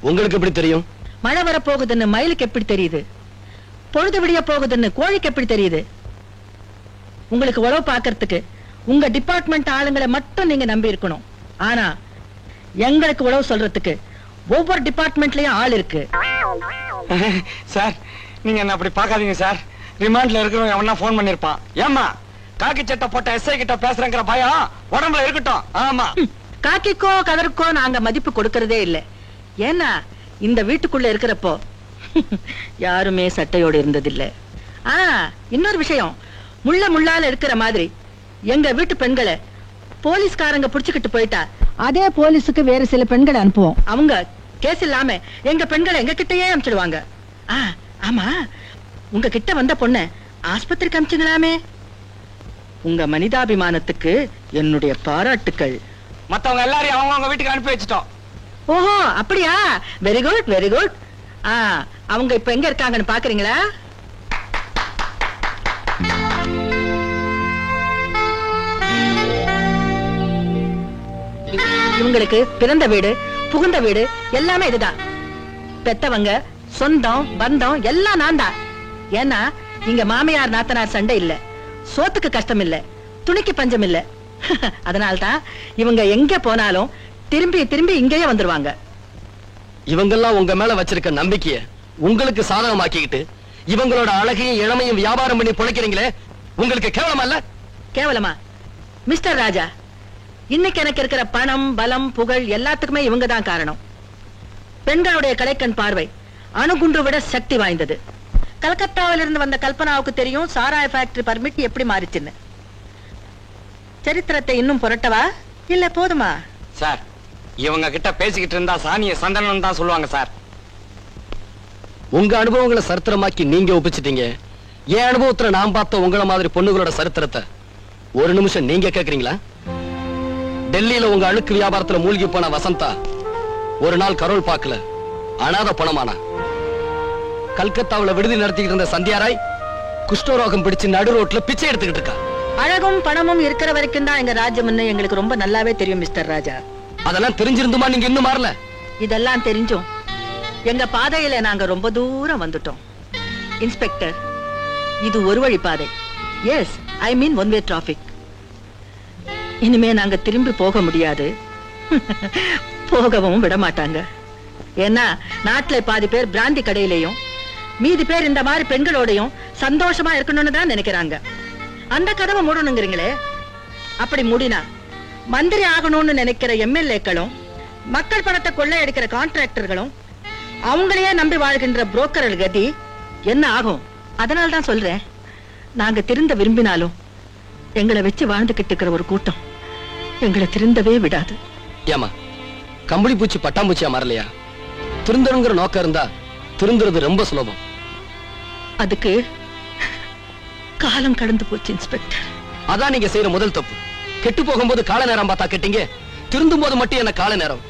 உங்களுக்கு எப்படி தெரியும்? மழை வர போகுதுன்னு மயிலுக்கு எப்படி தெரியுது? பொழுது விடிய போகுதுன்னு கோழிக்கு எப்படி தெரியுது? உங்களுக்கு உழவு பார்க்கறதுக்கு உங்க டிபார்ட்மெண்ட் ஆளுங்களை மட்டும் நீங்க நம்பி இருக்கணும். ஆனா எங்களுக்கு உழவு சொல்றதுக்கு ஒவ்வொரு டிபார்ட்மெண்ட்லயும் ஆள் இருக்கு. சார் நீங்க என்ன அப்படி பாக்காதீங்க சார். ரிமாண்ட்ல இருக்கிறவங்க அவனா போன் பண்ணிருப்பான். ஏமா காக்கி சட்டை போட்ட எஸ்ஐ கிட்ட பேசுறேங்கிற பயம் உடம்புல இருக்கட்டும். ஆமா, காக்கிக்கோ கதருக்கோ நாங்க மதிப்பு கொடுக்கறதே இல்ல. ஏன்னா இந்த வீட்டுக்குள்ள இருக்கிறப்போ யாருமே சட்டையோடு இருந்ததில்லை. இன்னொரு விஷயம், முள்ள முள்ளால இருக்கிற மாதிரி எங்க வீட்டு பெண்களை போலீஸ்காரங்க புடிச்சுக்கிட்டு போயிட்டா அதே போலீஸுக்கு வேற சில பெண்களை அனுப்புவோம். அவங்க கேஸ் இல்லாம எங்க பெண்களை எங்க கிட்டயே அனுப்பிச்சிடுவாங்க. ஆமா, உங்க கிட்ட வந்த பொண்ணு ஆஸ்பத்திரிக்கு அனுப்பிச்சுங்களாமே. உங்க மனிதாபிமானத்துக்கு என்னுடைய பாராட்டுக்கள். மத்தவங்க எல்லாரையும் அவங்க வீட்டுக்கு அனுப்பி வச்சுட்டோம். ஓஹோ, அப்படியா? Very good, very good. அவங்க இப்ப எங்க இருக்காங்கன்னு பாக்குறீங்களா? இவங்களுக்கு பிறந்த வீடு, புகுந்த வீடு எல்லாமே இதுதான். பெத்தவங்க, சொந்தம், பந்தம் எல்லாம் நான் தான். ஏன்னா இங்க மாமியார் நாத்தனார் சண்டை இல்ல, சோத்துக்கு கஷ்டம் இல்ல, துணிக்கு பஞ்சம் இல்ல. அதனால்தான் இவங்க எங்க போனாலும் திரும்பி திரும்பி இங்கேயே வந்துருவாங்க. இவங்கெல்லாம் உங்க மேல வச்சிருக்க நம்பிக்கைய உங்களுக்கு சாதகமாக்கிக்கிட்டு இவங்களோட அழகையும் இளமையும் வியாபாரம் பண்ணி பொழைக்கிறீங்களே, உங்களுக்கு கேவலமா இல்ல? கேவலமா? மிஸ்டர் ராஜா, இன்னைக்கு எனக்கு இருக்கிற பணம், பலம், புகழ் எல்லாத்துக்குமே இவங்க தான் காரணம். பெண்களுடைய கலைக்கண் பார்வை அணுகுண்டு விட சக்தி வாய்ந்தது. கல்கத்தாவில இருந்து வந்த கல்பனாவுக்கு தெரியும் சாராய ஃபேக்டரி பர்மிட் எப்படி மாறிச்சுன்னு. சரித்திரத்தை இன்னும் புரட்டவா இல்ல போதுமா? சார் இவங்க கிட்ட பேசிக்கிட்டு இருந்தா சாணிய சந்தனம் தான் சொல்லுவாங்க சார். உங்க அனுபவங்களை சரித்திரமாக்கி நீங்க ஒப்பிச்சிட்டீங்க. என் அனுபவத்துல நான் பார்த்த உங்கள மாதிரி பொண்ணுகளோட சரித்திரத்தை ஒரு நிமிஷம் நீங்க கேக்குறீங்களா? டெல்லியில உங்க அழுக்கு வியாபாரத்துல மூழ்கி போன வசந்தா ஒரு நாள் கரோல் பாக்கல அனாத பணமானா. கல்கத்தாவுல விடுதி நடத்திக்கிட்டு இருந்த சந்தியாராய் குஷ்டரோகம் பிடிச்சு நடு ரோட்ல பிச்சை எடுத்துக்கிட்டு இருக்கா. அழகும் பணமும் இருக்கிற வரைக்கும் தான் எங்க ராஜ்யம்னு எங்களுக்கு ரொம்ப நல்லாவே தெரியும் மிஸ்டர் ராஜா. அதெல்லாம் தெரிஞ்சிருந்துமா நீங்க இன்னும் மாறல? இதெல்லாம் தெரிஞ்சும் எங்க பாதையில நாங்க ரொம்ப தூரம் வந்துட்டோம். இன்ஸ்பெக்டர், இது ஒரு வழி பாதை. எஸ், ஐ மீன் ஒன் வே டிராபிக். இனிமே நாங்க திரும்பி போக முடியாது. போகவும் விட மாட்டாங்க. ஏன்னா நாட்டுல பாதி பேர் பிராந்தி கடையிலையும் மீதி பேர் இந்த மாதிரி பெண்களோடையும் சந்தோஷமா இருக்கணும்னு தான் நினைக்கிறாங்க. அந்த கதவை மூடணுங்கிறீங்களே, அப்படி மூடினா மந்திரி ஆகணும்னு நினைக்கிற எம்எல்ஏக்களும் மக்கள் பணத்தை கொள்ளையடிக்கிற கான்ட்ராக்டர்களும் அவங்களையே நம்பி வாழ்கின்ற புரோக்கர்கள் கதி என்ன ஆகும்? அதனால தான் சொல்றேன், நாங்க திருந்த விரும்பினாலும் எங்களை வச்சு வாழ்ந்துகிட்டு இருக்கிற ஒரு கூட்டம் எங்களை திருந்தவே விடாது. ஏமா கம்பளி பூச்சி பட்டாம்பூச்சியா மாறலையா? திருந்தணுங்கிற நோக்கம் இருந்தா திருந்துறது ரொம்ப சுலபம். அதுக்கு காலம் கடந்து போச்சு இன்ஸ்பெக்டர். அதான் நீங்க செய்யற முதல் தப்பு. கெட்டு போகும்போது கால நேரம் பார்த்தா கெட்டீங்க, திருந்தும் போது மட்டும் என்ன கால நேரம்.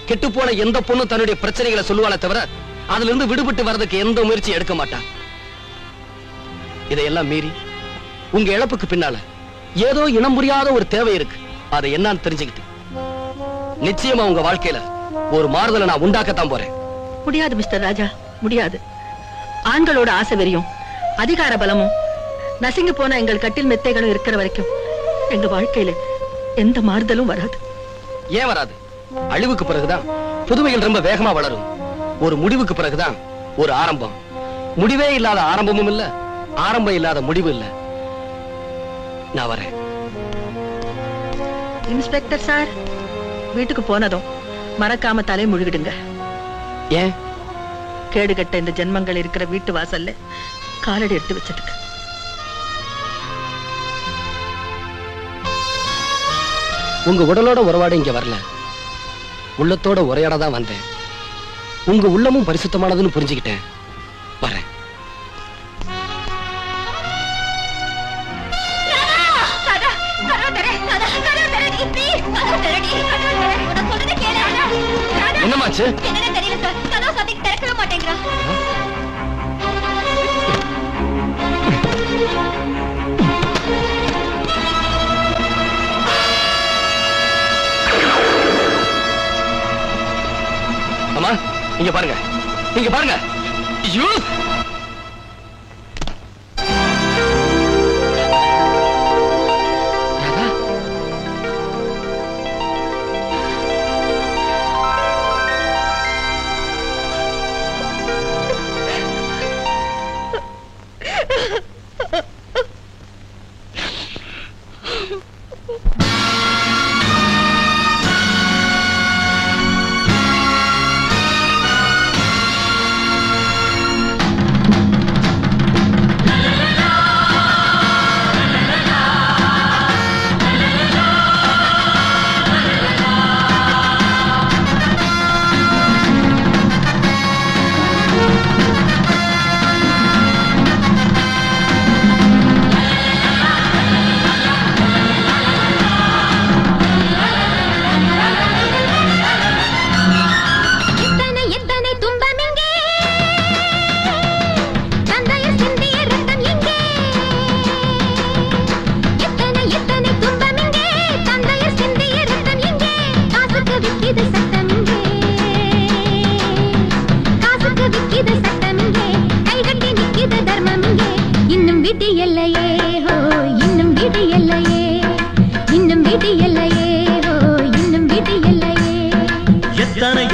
கெட்டு போன எந்த பொண்ணும் தன்னுடைய பிரச்சனைகளை சொல்லுவாளே தவிர அதுல இருந்து விடுபட்டு வர்றதுக்கு எந்த முயற்சி எடுக்க மாட்டா. இதையெல்லாம் மீறி உங்க இழப்புக்கு பின்னால ஏதோ இனம் புரியாத ஒரு தேவை இருக்கு. அதை என்னன்னு தெரிஞ்சுக்கிட்டு நிச்சயமா உங்க வாழ்க்கையில ஒரு மாறுதலை நான் உண்டாக்கத்தான் போறேன். முடியாது மிஸ்டர் ராஜா, முடியாது. ஆண்களோட ஆசை வெறியும் அதிகார பலமும் நசுங்கி போன எங்கள் கட்டில் மெத்தைகளும் இருக்கிற வரைக்கும் எங்க வாழ்க்கையில எந்த மாறுதலும் வராது. ஏன் வராது? அழிவுக்கு பிறகுதான் புதுமைகள் ரொம்ப வேகமா வளரும். ஒரு முடிவுக்கு பிறகுதான் ஒரு ஆரம்பம். முடிவே இல்லாத ஆரம்பமும் இல்ல, ஆரம்பம் இல்லாத முடிவு இல்ல. நான் வரேன். இன்ஸ்பெக்டர் சார், வீட்டுக்கு போனதும் மறக்காம தலை முழுகிடுங்க. ஏன்? கேடுகட்ட இந்த ஜென்மங்கள் இருக்கிற வீட்டு வாசல்ல காலடி எடுத்து வச்சதுக்கு. உங்க உடலோட உறவாட இங்க வரல, உள்ளத்தோட உரையாட தான் வந்தேன். உங்க உள்ளமும் பரிசுத்தமானதுன்னு புரிஞ்சுக்கிட்டேன். வரேன். என்னமாச்சு? தெரியல சார், கதவு சாத்திட்டு திறக்கவே மாட்டேங்கிறான். அம்மா இங்க பாருங்க, இங்க பாருங்க. ஐயோ!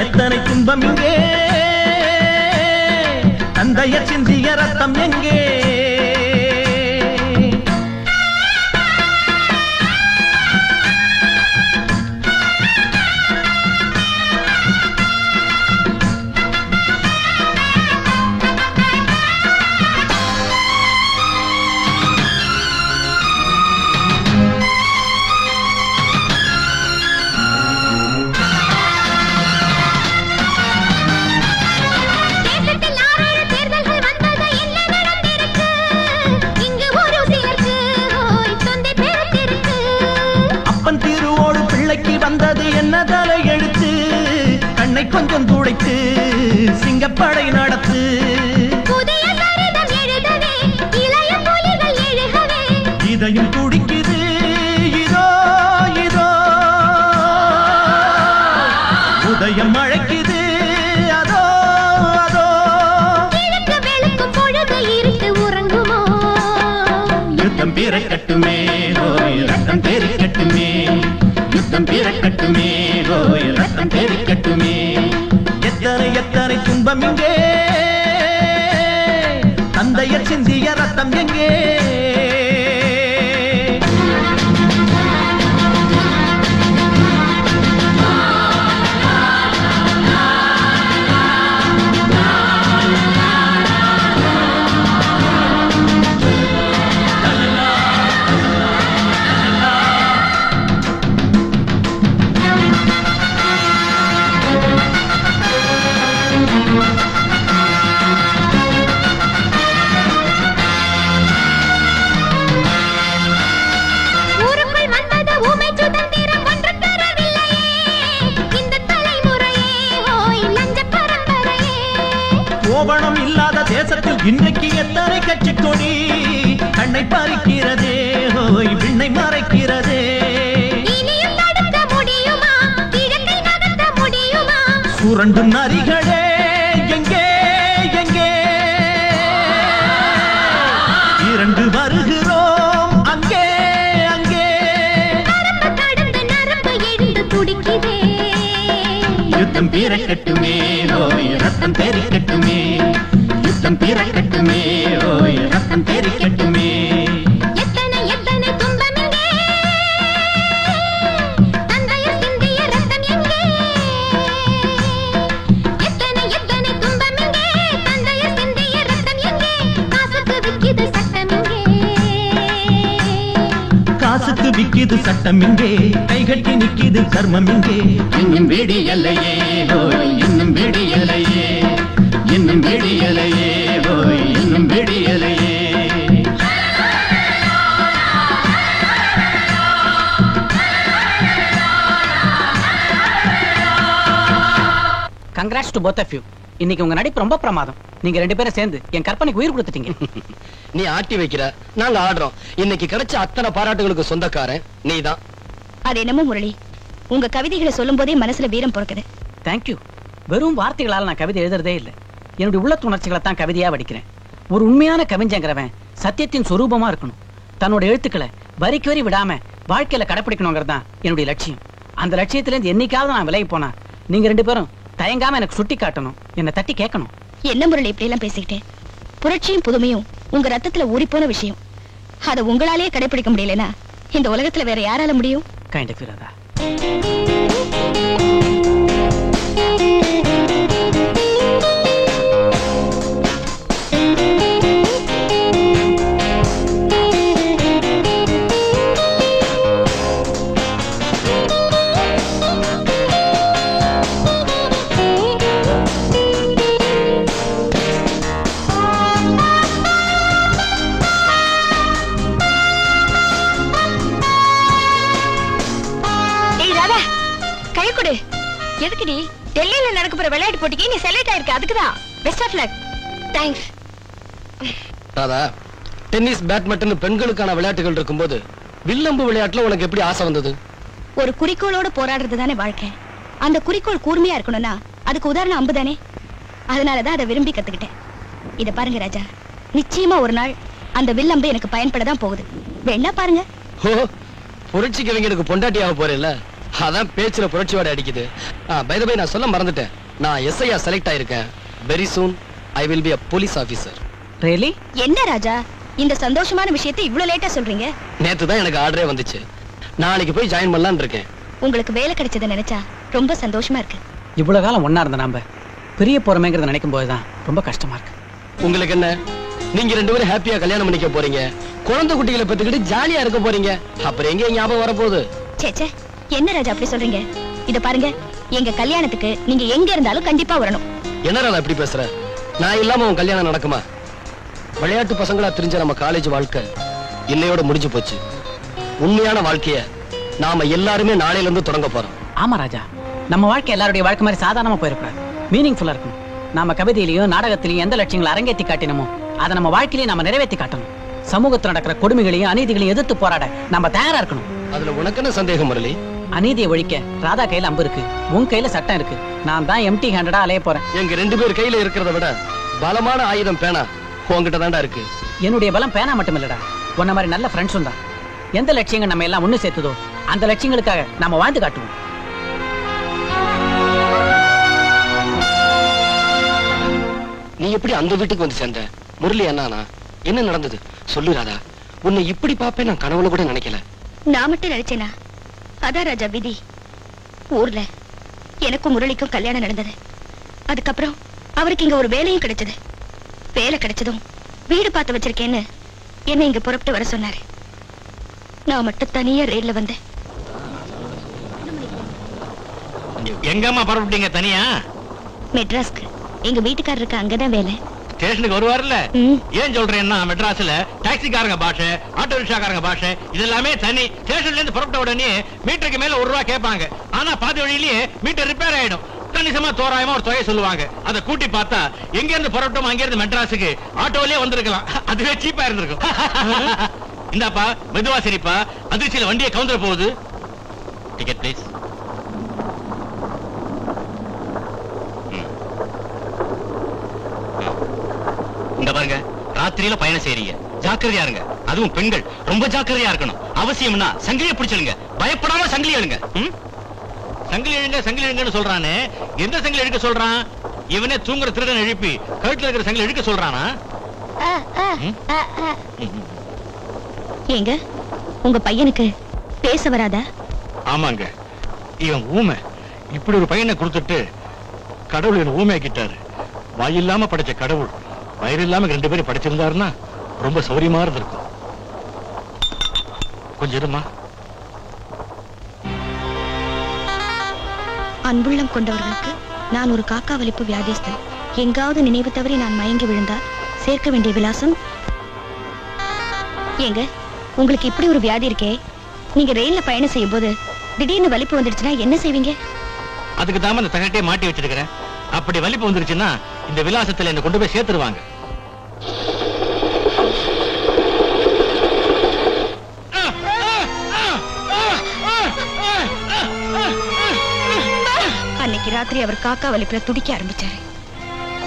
எத்தனை துன்பம் இங்கே, தந்தையர் சிந்திய ரத்தம் எங்கே? வந்தது என்ன தலை எழுத்து, கண்ணை கொஞ்சம் துடைத்து சிங்கப்படை நடத்து. இதயம் துடிக்குது இதோ இதோ, உதயம் அழைக்குது அதோ அதோ. யுத்தம் பிறக்கட்டுமே, ரத்தம் பெருக்கட்டுமே. துன்பம் எங்கே தந்தையர் சிந்திய ரத்தம் எங்கே கோபணம் இல்லாத தேசத்தில் இன்றைக்கு எத்தனை கட்சி கொடி கண்ணை பறிக்கிறதே ஹோய் விண்ணை மறைக்கிறதே சுரண்டும் நரிகளே எங்கே எங்கே இரண்டு வருகிறோம் அங்கே அங்கே யுத்தம் பிறக்கட்டுமே ஓய் ரத்தம் தெரிக்கட்டுமே யுத்தம் பிறக்கட்டுமே ஓய் ரத்தம் தெரிக்கட்டுமே காசுக்கு விக்கிது சட்டம் இங்கே கைகட்டி நிக்கிது கர்மம் இங்கே இன்னும் விடியலையே ஓய் இன்னும் விடியலையே இன்னும் விடியலையே ஓய் இன்னும் விடியலையே Congrats to both of you. இன்னைக்கு உங்க நடிப்பு ரொம்ப பிரமாதம். நீங்க ரெண்டு பேரும் சேர்ந்து என் கற்பனைக்கு உயிர் கொடுத்துட்டீங்க. நீ ஆட்டி வைக்கிற, நாங்க ஆடுறோம். இன்னைக்கு கிடைச்ச அத்தனை பாராட்டுகளுக்கு சொந்தக்காரன் நீதான். அது என்னமோ முரளி, உங்க கவிதைகளை சொல்லும் போதே மனசுல வீரம் பிறக்குது. Thank you. வெறும் வார்த்தைகளால நான் கவிதை எழுதுறதே இல்லை. என்னுடைய உள்ளத்து உணர்ச்சிகளை தான் கவிதையா வடிக்கிறேன். ஒரு உண்மையான கவிஞங்கிறவன் சத்தியத்தின் சொரூபமா இருக்கணும். தன்னோட எழுத்துக்களை வரிக்கு வரி விடாம வாழ்க்கையில கடைப்பிடிக்கணுங்கிறது தான் என்னுடைய லட்சியம். அந்த லட்சியத்திலேருந்து என்னைக்காவது நான் விலகி போனா நீங்க ரெண்டு பேரும் தயங்காம எனக்கு சுட்டி காட்டணும், என்ன தட்டி கேட்கணும். என்ன முரளி இப்படி எல்லாம் பேசிக்கிட்டேன்? புரட்சியும் புதுமையும் உங்க ரத்தத்துல ஊறி போன விஷயம். அதை உங்களாலேயே கடைபிடிக்க முடியலனா இந்த உலகத்துல வேற யாரால முடியும்? Kind of Radha. எதுக்குடி டெல்லியில நடக்க போற விளையாட்டு போட்டிக்கு நீ செலக்ட் ஆயிருக்க? அதுக்குதான். Best of luck. Thanks. Radha, tennis badminton பெண்களுக்கான விளையாட்டுகள் இருக்கும்போது வில்லம்பு விளையாட்டுல உனக்கு எப்படி ஆசை வந்தது? ஒரு குறிக்கோளோட போராடுறது தானே வாழ்க்கை. அந்த குறிக்கோள் கூர்மையா இருக்கணும்னா அதுக்கு உதாரணம் அம்பு தானே. அதனாலதான் அதை விரும்பி கத்துக்கிட்டேன். இத பாருங்க ராஜா, நிச்சயமா ஒரு நாள் அந்த வில்லம்பு எனக்கு பயன்படதான் போகுது. வேணா பாருங்க. ஓ, புரட்சி கவிஞருக்கு பொண்டாட்டியாக போறேன்ல, அதான் பேச்சுல புரட்சியோட அடிக்குது. பை தி வே, நான் சொல்ல மறந்துட்டேன். நான் எஸ்ஐயா செலக்ட் ஆயிருக்கேன். Very soon I will be a police officer. Really? என்ன ராஜா, இந்த சந்தோஷமான விஷயத்தை இவ்வளவு லேட்டா சொல்றீங்க? நேத்து தான் எனக்கு ஆர்டரே வந்துச்சு. நாளைக்கு போய் ஜாயின் பண்ணலாம்னு இருக்கேன். உங்களுக்கு வேலை கிடைச்சதை நினைச்சா ரொம்ப சந்தோஷமா இருக்கு. இவ்வளவு காலம் ஒண்ணா இருந்த நாம பெரிய போறமேங்கறத நினைக்கும் போதுதான் ரொம்ப கஷ்டமா இருக்கு. உங்களுக்கு என்ன, நீங்க ரெண்டு பேரும் ஹாப்பியா கல்யாணம் பண்ணிக்க போறீங்க, குழந்தை குட்டிகளை பெத்துக்கிட்டு ஜாலியா இருக்க போறீங்க. அப்புறம் எங்க ஞாபகம் வரப்போகுது? சேச்சே, என்ன ராஜா அப்படி சொல்றீங்க? இத பாருங்க, எங்க கல்யாணத்துக்கு நீங்க எங்க இருந்தாலும் கண்டிப்பா வரணும். என்ன ராதா இப்படி பேசுற? நான் இல்லாம உன் கல்யாணம் நடக்குமா? விளையாட்டு பசங்களா தெரிஞ்ச நம்ம காலேஜ் வாழ்க்கை இன்னையோட முடிஞ்சு போச்சு. உண்மையான வாழ்க்கைய நாம எல்லாருமே நாளையில இருந்து தொடங்க போறோம். ஆமா ராஜா, நம்ம வாழ்க்கை எல்லாருடைய வாழ்க்கை மாதிரி சாதாரணமா போயிருக்கூடாது. மீனிங்ஃபுல்லா இருக்கணும். நாம கவிதையிலையும் நாடகத்திலையும் எந்த லட்சியங்களை அரங்கேற்றி காட்டினமோ அதை நம்ம வாழ்க்கையிலேயே நாம நிறைவேற்றி காட்டணும். சமூகத்தில் நடக்கிற கொடுமைகளையும் அநீதிகளையும் எதிர்த்து போராட நம்ம தயாரா இருக்கணும். அதுல உனக்கு என்ன சந்தேகம் முரளி? அநீதியை ஒழிக்க ராதா கையில அம்பு இருக்கு, உன் கையில சட்டம் இருக்கு. நான் தான் எம்டி ஹேண்டடா அலைய போறேன். எங்க ரெண்டு பேர் கையில இருக்கிறத விட பலமான ஆயுதம் பேனா உன்கிட்ட தான்டா இருக்கு. என்னுடைய பலம் பேனா மட்டும் இல்லடா, உன்ன மாதிரி நல்ல ஃப்ரெண்ட்ஸும் தான். எந்த லட்சியங்கள் நம்ம எல்லாம் ஒண்ணு சேர்த்துதோ அந்த லட்சியங்களுக்காக நாம வாழ்ந்து காட்டுவோம். எப்படி அந்த வீட்டுக்கு வந்து சேர்ந்த? முரளி அண்ணானா? என்ன நடந்தது சொல்லு ராதா. உன்னை இப்படி பாப்பேன் நான் கனவுல கூட நினைக்கல. நான் மட்டும் நினைச்சேனா? அதான் ராஜா விதி. ஊர்ல எனக்கும் முரளிக்கும் கல்யாணம் நடந்தது. அதுக்கப்புறம் அவருக்கு இங்க ஒரு வேலையும் கிடைச்சது. வேலை கிடைச்சதும் வீடு பார்த்து வச்சிருக்கேன்னு என்ன இங்க புறப்பட்டு வர சொன்னாரு. நான் மட்டும் தனியா ரயில்ல வந்தேன். எங்கம்மா புறப்பட்டீங்க தனியா? மெட்ராஸ்க்கு. எங்க வீட்டுக்காரருக்கு அங்கதான் வேலை. ஸ்டேஷனுக்கு வருவார்ல? ஏன் சொல்றேன்னா மெட்ராஸ்ல டாக்ஸிக்காரங்க பாஷை, ஆட்டோ ரிக்ஷாக்காரங்க பாஷை இதெல்லாமே தனி. ஸ்டேஷன்ல இருந்து புறப்பட்ட உடனே மீட்டருக்கு மேல ₹1 கேட்பாங்க. ஆனா பாதி வழியிலேயே மீட்டர் ரிப்பேர் ஆயிடும். கணிசமா தோராயமா ஒரு தொகை சொல்லுவாங்க. அதை கூட்டி பார்த்தா எங்க இருந்து புறப்பட்டோம் அங்க இருந்து மெட்ராஸுக்கு ஆட்டோலயே வந்திருக்கலாம். அதுவே சீப்பா இருந்திருக்கும். இந்தாப்பா மெதுவா சரிப்பா, அதிர்ச்சியில வண்டியை கவுந்தர போகுது. Ticket please. இந்த பாருங்க, ராத்திரியில பயணம் செய்றீங்க, ஜாக்கிரதையா இருங்க. அதுவும் பெண்கள் ரொம்ப ஜாக்கிரதையா இருக்கணும். அவசியம்னா சங்கிலியை பிடிச்சிடுங்க, பயப்படாம சங்கிலி எழுங்க. சங்கிலி எழுங்க சங்கிலி எழுங்கன்னு சொல்றானே, எந்த சங்கிலி எழுக்க சொல்றான்? இவனே தூங்குற திருடன் எழுப்பி கழுத்துல இருக்கிற சங்கிலி எழுக்க சொல்றானா? ஏங்க உங்க பையனுக்கு பேச வராதா? ஆமாங்க, இவன் ஊமை. இப்படி ஒரு பையனை கொடுத்துட்டு கடவுள் இவன் ஊமையாக்கிட்டாரு. வாயில்லாம படைச்ச கடவுள் வயிறு இல்லாம 2 பேரும் படைச்சிருந்தாருன்னா ரொம்ப சௌரியமா இருந்திருக்கும். கொஞ்சம் இருமா. அன்புள்ளம் கொண்டவர்களுக்கு நான் ஒரு காக்கா வலிப்பு வியாதிஸ்தன். எங்காவது நினைவு தவறி நான் மயங்கி விழுந்தால் சேர்க்க வேண்டிய விலாசம். ஏங்க உங்களுக்கு இப்படி ஒரு வியாதி இருக்கே, நீங்க ரயில்ல பயணம் செய்யும் போது திடீர்னு வலிப்பு வந்துடுச்சுன்னா என்ன செய்வீங்க? அதுக்கு தான் இந்த தகட்டே மாட்டி வச்சிருக்கிறேன். அப்படி வலிப்பு வந்துருச்சுன்னா இந்த விலாசத்துல என்ன கொண்டு போய் சேர்த்துருவாங்க. அன்னைக்கு ராத்திரி அவர் காக்கா வலிப்புல துடிக்க ஆரம்பிச்சாரு.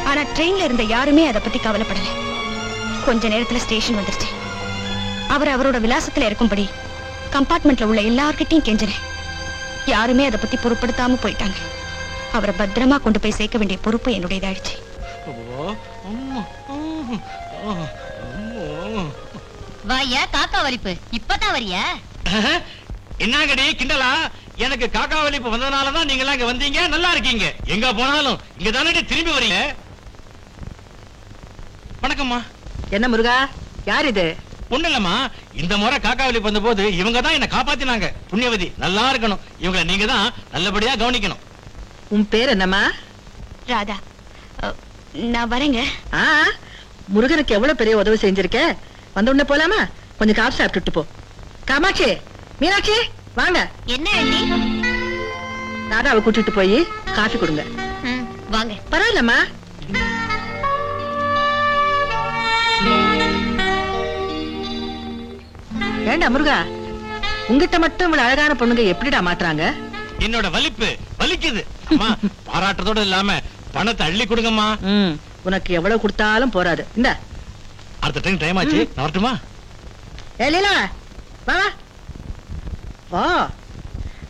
ஆனா ட்ரெயின்ல இருந்த யாருமே அதை பத்தி கவலைப்படல. கொஞ்ச நேரத்துல ஸ்டேஷன் வந்துருச்சு. அவர் அவரோட விலாசத்துல இருக்கும்படி கம்பார்ட்மெண்ட்ல உள்ள எல்லார்கிட்டையும் கெஞ்சினேன். யாருமே அதை பத்தி பொருட்படுத்தாம போயிட்டாங்க. அவரை பத்திரமா கொண்டு போய் சேர்க்க வேண்டிய பொறுப்பு என்னுடையதாயிடுச்சு. வாயா காக்கா வலிப்பு, இப்பதான் வரியா? என்னங்கடி கிண்டலா? எனக்கு காக்கா வலிப்பு வந்ததுனாலதான் நீங்க எல்லாம் இங்க வந்தீங்க. நல்லா இருக்கீங்க. எங்க போனாலும் இங்க தானே திரும்பி வரீங்க. வணக்கம்மா. என்ன முருகா, யார் இது? ஒண்ணு இல்லம்மா, இந்த முறை காக்கா வலிப்பு வந்த போது இவங்க தான் என்ன காப்பாத்தினாங்க. புண்ணியவதி, நல்லா இருக்கணும். இவங்களை நீங்க தான் நல்லபடியா கவனிக்கணும். உன் பேர் என்னம்மா? ராதா. நான் வரேங்க. முருகனுக்கு எவ்வளவு பெரிய உதவி செஞ்சிருக்க. வந்த உடனே போலாமா? கொஞ்சம் காஃபி சாப்பிட்டுட்டு போ. காமாட்சி, மீனாட்சி வாங்க. என்ன அண்ணி? ராதாவை கூட்டிட்டு போய் காஃபி கொடுங்க. வாங்க. பரவாயில்லம்மா. ஏண்டா முருகா, உங்கிட்ட மட்டும் இவ்வளவு அழகான பொண்ணுங்க எப்படிடா மாத்துறாங்க? என்னோட வலிப்பு வலிக்குது. அம்மா பாராட்டுறதோட இல்லாம பணத்தை அள்ளி கொடுங்கம்மா. உனக்கு எவ்வளவு கொடுத்தாலும் போராது. இந்த அடுத்த ட்ரெயின் டைம் ஆச்சு, நான் வரட்டுமா? லீலா வா வா.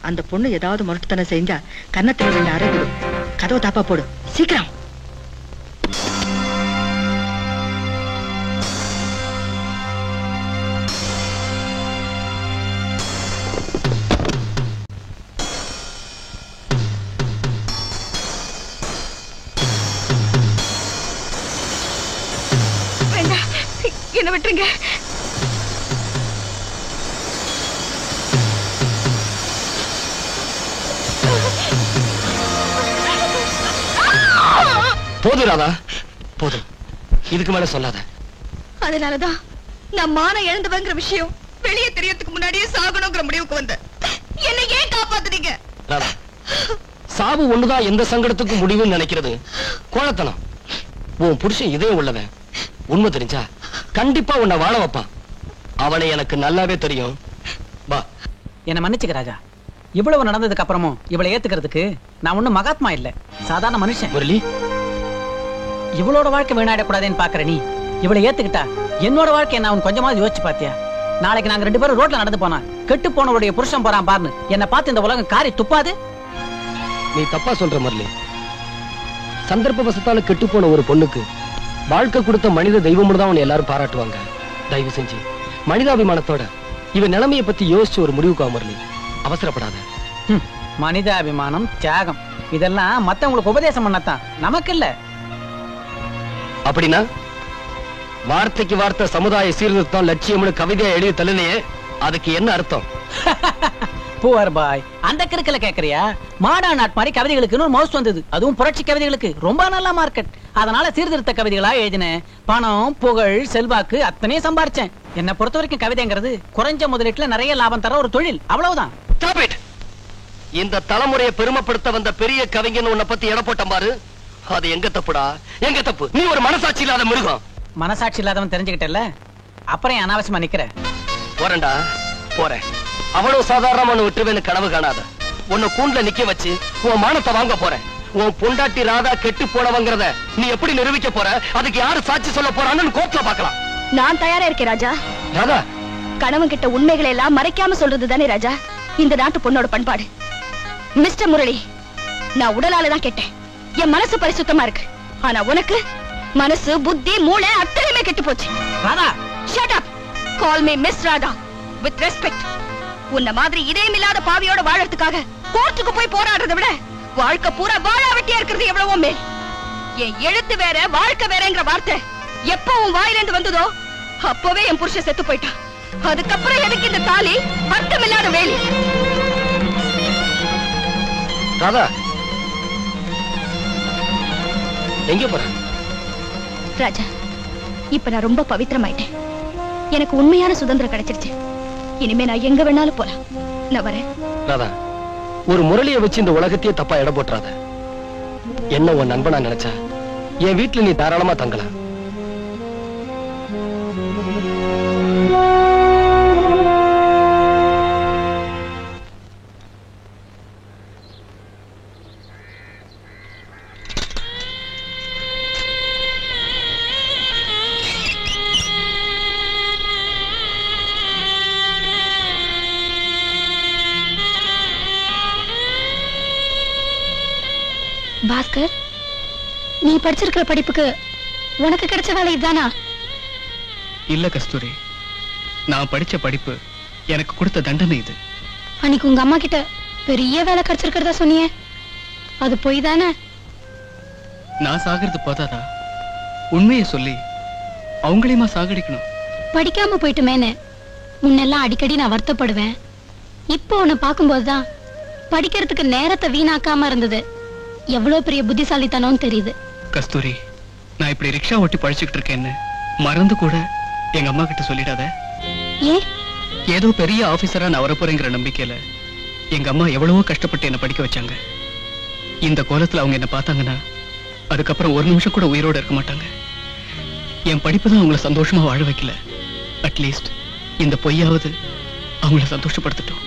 அந்த பொண்ணு ஏதாவது முரட்டுத்தனம் செஞ்சா கன்னத்துல 2 அறை கொடு. கதவை தாப்பா போடு சீக்கிரம். என்ன விட்டுருங்க. போதும் ராதா, போதும். இதுக்கு மேல சொல்லாத. அதனாலதான் நான் மானம் இழந்தவங்கிற விஷயம் வெளியே தெரியறதுக்கு முன்னாடியே சாகணுங்கிற முடிவுக்கு வந்தேன். என்னை ஏன் காப்பாத்துறீங்க? ராதா, சாவு ஒண்ணுதான் எந்த சங்கடத்துக்கும் முடிவுன்னு நினைக்கிறது கோழத்தனம். உன் புருஷன் இதயம் உள்ளவன். உண்மை தெரிஞ்சா கண்டிப்பா உன்னை வாழ வைப்பான். அவனை எனக்கு நல்லாவே தெரியும். வா. என்ன மன்னிச்சுக்க ராஜா. இவ்வளவு நடந்ததுக்கு அப்புறமும் இவளை ஏத்துக்கிறதுக்கு நான் ஒண்ணும் மகாத்மா இல்ல, சாதாரண மனுஷன். முரளி, இவளோட வாழ்க்கை வீணாயிடக்கூடாதுன்னு பாக்குற நீ இவளை ஏத்துக்கிட்டா என்னோட வாழ்க்கையை நான் கொஞ்சமாவது யோசிச்சு பாத்தியா? நாளைக்கு நாங்க 2 பேரும் ரோட்ல நடந்து போனா கெட்டு போனவருடைய புருஷன் போறான் பாருன்னு என்ன பார்த்து இந்த உலகம் காரி துப்பாது? நீ தப்பா சொல்ற முரளி. சந்தர்ப்ப வசத்தால கெட்டு போன ஒரு பொண்ணுக்கு வாழ்க்கை கொடுத்த மனித தெய்வம்னு தான் உன்னை எல்லாரும் பாராட்டுவாங்க. தயவு செஞ்சு மனிதாபிமானத்தோட இவன் நிலைமையை பத்தி யோசிச்சு ஒரு முடிவுக்கு அமர்லி. அவசரப்படாத. மனிதாபிமானம், தியாகம் இதெல்லாம் மத்தவங்களுக்கு உபதேசம் பண்ணத்தான், நமக்கு இல்ல. அப்படின்னா வார்த்தைக்கு வார்த்தை சமுதாய சீர்திருத்தம் லட்சியம்னு கவிதையை எழுதி தள்ளினையே, அதுக்கு என்ன அர்த்தம்? புவர் பாய், அந்த கிறுக்கல கேக்குறியா? மாடா நாட் மாதிரி கவிதைகளுக்கு மவுஸ் வந்தது, அதுவும் புரட்சி கவிதைகளுக்கு ரொம்ப நல்ல மார்க்கெட். அதனால சீர்திருத்த கவிதைகளா எழுதினேன். பணம், புகழ், செல்வாக்கு அத்தனையும் சம்பாரிச்சேன். என்ன பொறுத்த வரைக்கும் கவிதைங்கிறது குறைஞ்ச முதலீட்டுல நிறைய லாபம் தர ஒரு தொழில், அவ்வளவுதான். இந்த தலைமுறையை பெருமைப்படுத்த வந்த பெரிய கவிஞன் உன்னை பத்தி எடை போட்ட பாரு, அது எங்க தப்புடா? எங்க தப்பு? நீ ஒரு மனசாட்சி இல்லாத மிருகம். மனசாட்சி இல்லாதவன் தெரிஞ்சுக்கிட்டல, அப்புறம் அனாவசியமா நிக்கிற. போறேன்டா, போறேன். அவ்வளவு சாதாரணமா விட்டுருவேன்னு கனவு காணாத. உன்னை கூண்டுல நிக்க வச்சு உன் மானத்தை வாங்க போறேன். உன் பொண்டாட்டி ராதா கெட்டு போனவங்கிறத நீ எப்படி நிரூபிக்க போற? அதுக்கு யாரு சாட்சி சொல்ல போறான்னு கோர்ட்ல பார்க்கலாம். நான் தயாரா இருக்கேன் ராஜா. ராதா, கணவன் கிட்ட உண்மைகளை எல்லாம் மறைக்காம சொல்றது தானே ராஜா இந்த நாட்டு பொண்ணோட பண்பாடு. மிஸ்டர் முரளி, நான் உடலால தான் கேட்டேன், என் மனசு பரிசுத்தமா இருக்கு. ஆனா உனக்கு மனசு, புத்தி, மூளை அத்தனையுமே கெட்டு போச்சு. Radha, shut up. Call me miss Radha with respect. உன்ன மாதிரி இதயம் இல்லாத பாவியோட வாழறதுக்காக கோர்ட்டுக்கு போய் போராடுறதை விட வாழ்க்கை பூரா வாழா வெட்டியா இருக்கிறது எவ்வளவோ மேல். என் எழுத்து வேற, வாழ்க்கை வேறங்கிற வார்த்தை எப்ப உன் வாயிலிருந்து வந்ததோ அப்பவே என் புருஷன் செத்து போயிட்டான். அதுக்கப்புறம் எதுக்கு இந்த தாலி? அர்த்தம் இல்லாத வேலி. ராதா, எங்க போற? ராஜா, இப்ப நான் ரொம்ப பவித்திரமாயிட்டேன். எனக்கு உண்மையான சுதந்திரம் கிடைச்சிருச்சு. இனிமே நான் எங்க வேணாலும் போலாம். நான் வரேன். ராதா, ஒரு முரளியை வச்சு இந்த உலகத்தையே தப்பா எடை போட்டுறாத. என்ன உன் நண்பனா நினைச்சா என் வீட்டுல நீ தாராளமா தங்கலாம். பாஸ்கர், நீ படிச்சிருக்கிற படிப்புக்கு உனக்கு கிடைச்ச வேலை இதுதானா? இல்ல கஸ்தூரி, நான் படிச்ச படிப்பு எனக்கு கொடுத்த தண்டனை இது. அன்னைக்கு உங்க அம்மா கிட்ட பெரிய வேலை கிடைச்சிருக்கிறதா சொன்னியே, அது போய் தானே? நான் சாகிறது போதாதா? உண்மையை சொல்லி அவங்களையுமா சாகடிக்கணும்? படிக்காம போயிட்டுமேன்னு முன்னெல்லாம் அடிக்கடி நான் வருத்தப்படுவேன். இப்போ உன்னை பார்க்கும்போதுதான் படிக்கிறதுக்கு நேரத்தை வீணாக்காம இருந்தது எவ்வளவு பெரிய புத்திசாலித்தனம் தெரியுது. கஸ்தூரி, நான் இப்படி ரிக்ஷா ஓட்டி பழிச்சுக்கிட்டு இருக்கேன்னு மறந்து கூட எங்க அம்மா கிட்ட சொல்லிடாத. ஏன்? ஏதோ பெரிய ஆபீசரா நான் வரப்போறேங்கிற நம்பிக்கையில எங்க அம்மா எவ்வளவோ கஷ்டப்பட்டு என்ன படிக்க வச்சாங்க. இந்த கோலத்துல அவங்க என்ன பார்த்தாங்கன்னா அதுக்கப்புறம் ஒரு நிமிஷம் கூட உயிரோட இருக்க மாட்டாங்க. என் படிப்பு தான் அவங்கள சந்தோஷமா வாழ வைக்கல. அட்லீஸ்ட் இந்த பொய்யாவது அவங்கள சந்தோஷப்படுத்தட்டும்.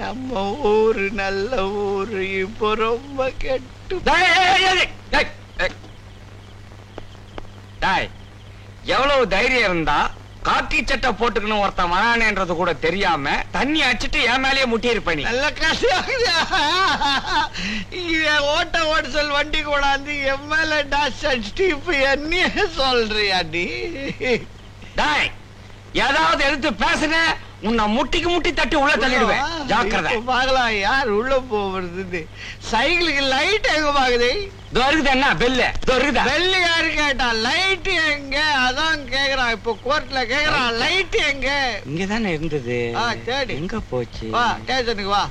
நம்ம ஊரு நல்ல ஊரு இப்போ ரொம்ப கெட்டு. எவ்வளவு தைரியம் இருந்தா காக்கி சட்டை போட்டுக்கணும் ஒருத்தன் வரானேன்றது கூட தெரியாம தண்ணி அடிச்சிட்டு என் மேலேயே முட்டி இருப்ப. நீ நல்ல ஓட்ட ஓட்டல் வண்டி கூடாந்து என் மேல டாஸ் அடிச்சுட்டு இப்ப என்ன சொல்றியா நீ? டாய், ஏதாவது எடுத்து பேசுன உன்னை முட்டிக்கு முட்டி தட்டி உள்ள தள்ளிடுவேன். ஜாக்கிரதை. பாக்கலாம் யார் உள்ள போறது? சைக்கிளுக்கு லைட் எங்க பாக்குது? என்ன பெல்லு பெல்லு யாரு கேட்டா? லைட் எங்க? அதான் கேக்குறான். இப்ப கோர்ட்ல கேக்குறான் லைட் எங்க? இங்கதானே இருந்தது. தேடி எங்க போச்சு? வா ஸ்டேஷனுக்கு வா.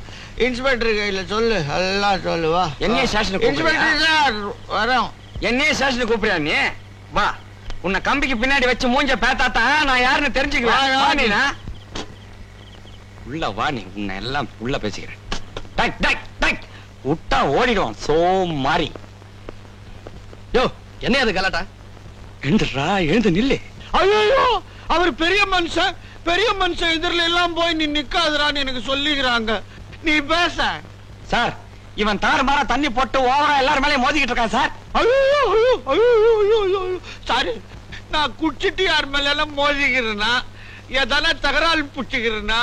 இன்ஸ்பெக்டர் கையில சொல்லு, எல்லாம் சொல்லு. வா. என்ன ஸ்டேஷனுக்கு? இன்ஸ்பெக்டர் வரோம். என்ன ஸ்டேஷனுக்கு கூப்பிடுறியா நீ? வா. உன்னை கம்பிக்கு பின்னாடி வச்சு மூஞ்ச பேத்தாத்தான் நான் யாருன்னு தெரிஞ்சுக்குவேன். உள்ள வா. நீ உன்னை எல்லாம் உள்ள பேசிக்கிறேன். விட்டா ஓடிடுவான் சோ மாறி. யோ, என்ன அது கலாட்டா? எழுந்துடுறா, எழுந்து நில்லு. ஐயோ, அவர் பெரிய மனுஷன், பெரிய மனுஷன் எதிரில எல்லாம் போய் நீ நிக்காதரான்னு எனக்கு சொல்லிக்கிறாங்க. நீ பேச. சார், இவன் தாறுமாறா தண்ணி போட்டு ஓவரா எல்லாரும் மேலே மோதிக்கிட்டு இருக்கான் சார். ஐயோ ஐயோ ஐயோ ஐயோ. சாரி, நான் குடிச்சிட்டு யார் மேல எல்லாம் மோதிக்கிறேன்னா எதனா தகராறு புடிச்சுக்கிறேன்னா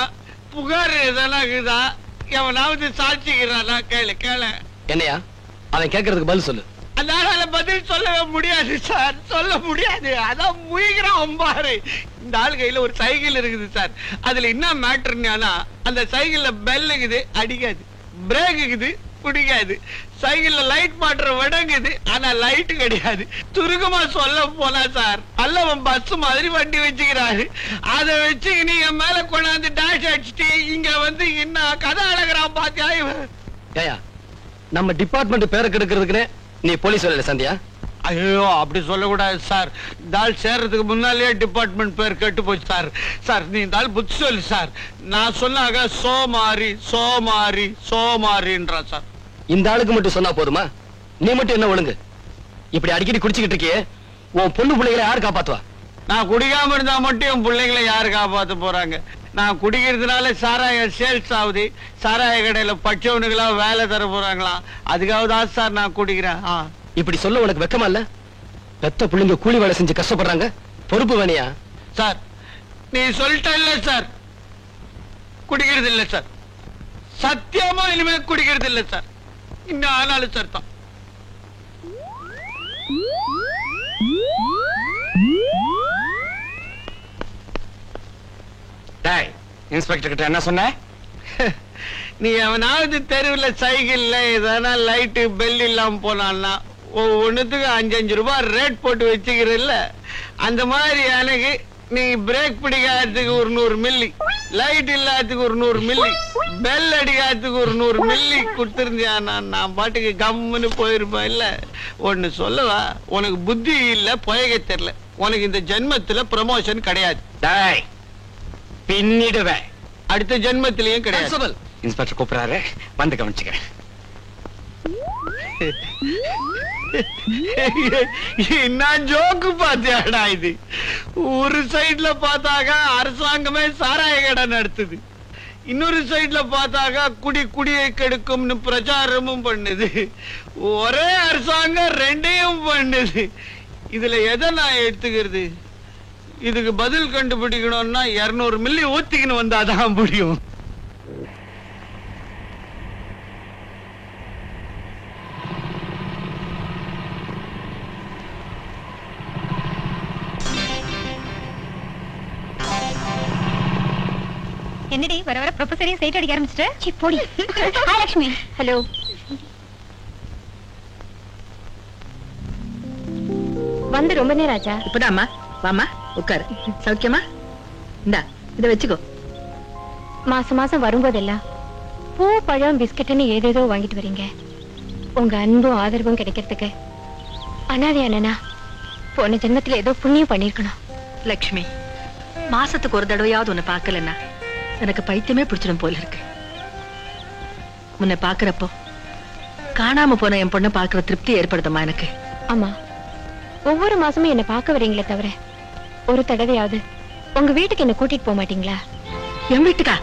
புகார் எதனா இருக்குதா எவனாவது சாட்சிக்கிறானா கேளு கேளு. என்னையா அவன் கேட்கறதுக்கு பதில் சொல்லு. அதனால பதில் சொல்லவே முடியாது சார், சொல்ல முடியாது. அதான் முயகிறான் பாரு. இந்த ஆள் கையில ஒரு சைக்கிள் இருக்குது சார். அதுல என்ன மேட்டர்னா அந்த சைக்கிள்ல பெல் இருக்குது அடிக்காது, பிரேக் இருக்குது பிடிக்காது, சைக்கிள்ல லைட் மாட்டுற விடங்குது ஆனா லைட் கிடையாது. துருக்கமா சொல்ல போனா சார் அல்லவன் பஸ் மாதிரி வண்டி வச்சுக்கிறாரு. அதை வச்சு நீங்க மேல கொண்டாந்து டாஷ் அடிச்சுட்டு இங்க வந்து என்ன கதை அழகிறான் பாத்தியா இவன். ஏயா நம்ம டிபார்ட்மெண்ட் பேரை கெடுக்கிறதுக்குன்னு நீ போலீஸ் வேலையில சந்தியா? ஐயோ அப்படி சொல்லக்கூடாது சார். தால் சேர்றதுக்கு முன்னாலேயே டிபார்ட்மெண்ட் பேர் கெட்டு போச்சு சார். சார் நீ தால் புத்தி சொல்லு சார். நான் சொன்னாக சோமாரி சோமாரி சோமாரின்றா சார். இந்த ஆளுக்கு மட்டும் சொன்னா போதுமா? நீ மட்டும் என்ன ஒழுங்கு? இப்படி அடிக்கடி குடிச்சுக்கிட்டு இருக்கியே, உன் பொண்ணு பிள்ளைகளை யாரு காப்பாத்துவா? நான் குடிக்காம இருந்தா மட்டும் என் பிள்ளைங்களை யாரு காப்பாத்த போறாங்க? நான் குடிக்கிறதுனால சாராய சேல்ஸ் ஆகுது, சாராய கடையில பச்சவனுங்களா வேலை தர போறாங்களா, அதுக்காகதான் சார் நான் குடிக்கிறேன். இப்படி சொல்ல உனக்கு வெக்கமா இல்ல? பெத்த பிள்ளைங்க கூலி வேலை செஞ்சு கஷ்டப்படுறாங்க, பொறுப்பு வேணியா? சார் நீ சொல்லிட்ட இல்ல சார், குடிக்கிறது இல்ல சார், சத்தியமா இனிமே குடிக்கிறது இல்ல சார். இன்னும் ஆனாலும் சார் தான். இன்ஸ்பெக்டர் கிட்ட என்ன சொன்ன? நீ அவனாவது தெருவில் சைக்கிள்ல எதனா லைட்டு பெல் இல்லாம போனான்னா ஒவ்வொன்னுத்துக்கு 5-5 ரூபாய் ரேட் போட்டு வச்சுக்கிறல்ல, அந்த மாதிரி எனக்கு நீ பிரேக் பிடிக்காததுக்கு ஒரு 100 மில்லி, லைட் இல்லாததுக்கு ஒரு 100 மில்லி, பெல் அடிக்காததுக்கு ஒரு 100 மில்லி கொடுத்திருந்தியா நான் பாட்டுக்கு கம்முன்னு போயிருப்பேன். இல்ல ஒன்னு சொல்லவா, உனக்கு புத்தி இல்ல, பொயக தெரியல. உனக்கு இந்த ஜென்மத்துல ப்ரமோஷன் கிடையாது. பின்னிடுவேன். அடுத்த ஜென்மத்திலையும் கிடையாது. இன்ஸ்பெக்டர் கூப்பிடுறாரு, வந்து கவனிச்சுக்கிறேன். என்ன ஜோக்கு பாத்தியாடா இது? ஒரு சைட்ல பார்த்தாக்க அரசாங்கமே சாராய கடை நடத்துது, இன்னொரு சைட்ல பார்த்தாக்க குடியை கெடுக்கும்னு பிரச்சாரமும் பண்ணுது. ஒரே அரசாங்கம் ரெண்டையும் பண்ணுது. இதுல எதை நான் எடுத்துக்கிறது? இதுக்கு பதில் கண்டுபிடிக்கணும்னா 200 மில்லி ஊத்திக்கணும் வந்தாதான் முடியும். என்னடி வர வர ப்ரொஃபஸரையும் சைட் அடிக்க ஆரம்பிச்சிட்ட? சி போடி. ஹாய் லட்சுமி. ஹலோ. வந்து ரொம்ப நேரம் ஆச்சா? இப்பதாம்மா. வாமா உட்காரு. சௌக்கியமா? இந்தா இத வச்சுக்கோ. மாசம் மாசம் வரும்போதெல்லாம் பூ பழம் பிஸ்கட்னு ஏதேதோ வாங்கிட்டு வரீங்க. உங்க அன்பும் ஆதரவும் கிடைக்கிறதுக்கு அனாதை அண்ணனா போன ஜென்மத்துல ஏதோ புண்ணியம் பண்ணிருக்கணும். லட்சுமி, மாசத்துக்கு ஒரு தடவையாவது உன்னை பார்க்கலன்னா எனக்கு பைத்தியமே பிடிச்சிடும் போல இருக்கு. உன்னை பாக்குறப்போ காணாம போன என் பொண்ணை பாக்குற திருப்தி ஏற்படுதமா எனக்கு. ஆமா, ஒவ்வொரு மாசமும் என்ன பார்க்க வரீங்களே தவிர ஒரு தடவையாவது உங்க வீட்டுக்கு என்ன கூட்டிட்டு போக மாட்டீங்களா? என் வீட்டுக்கா?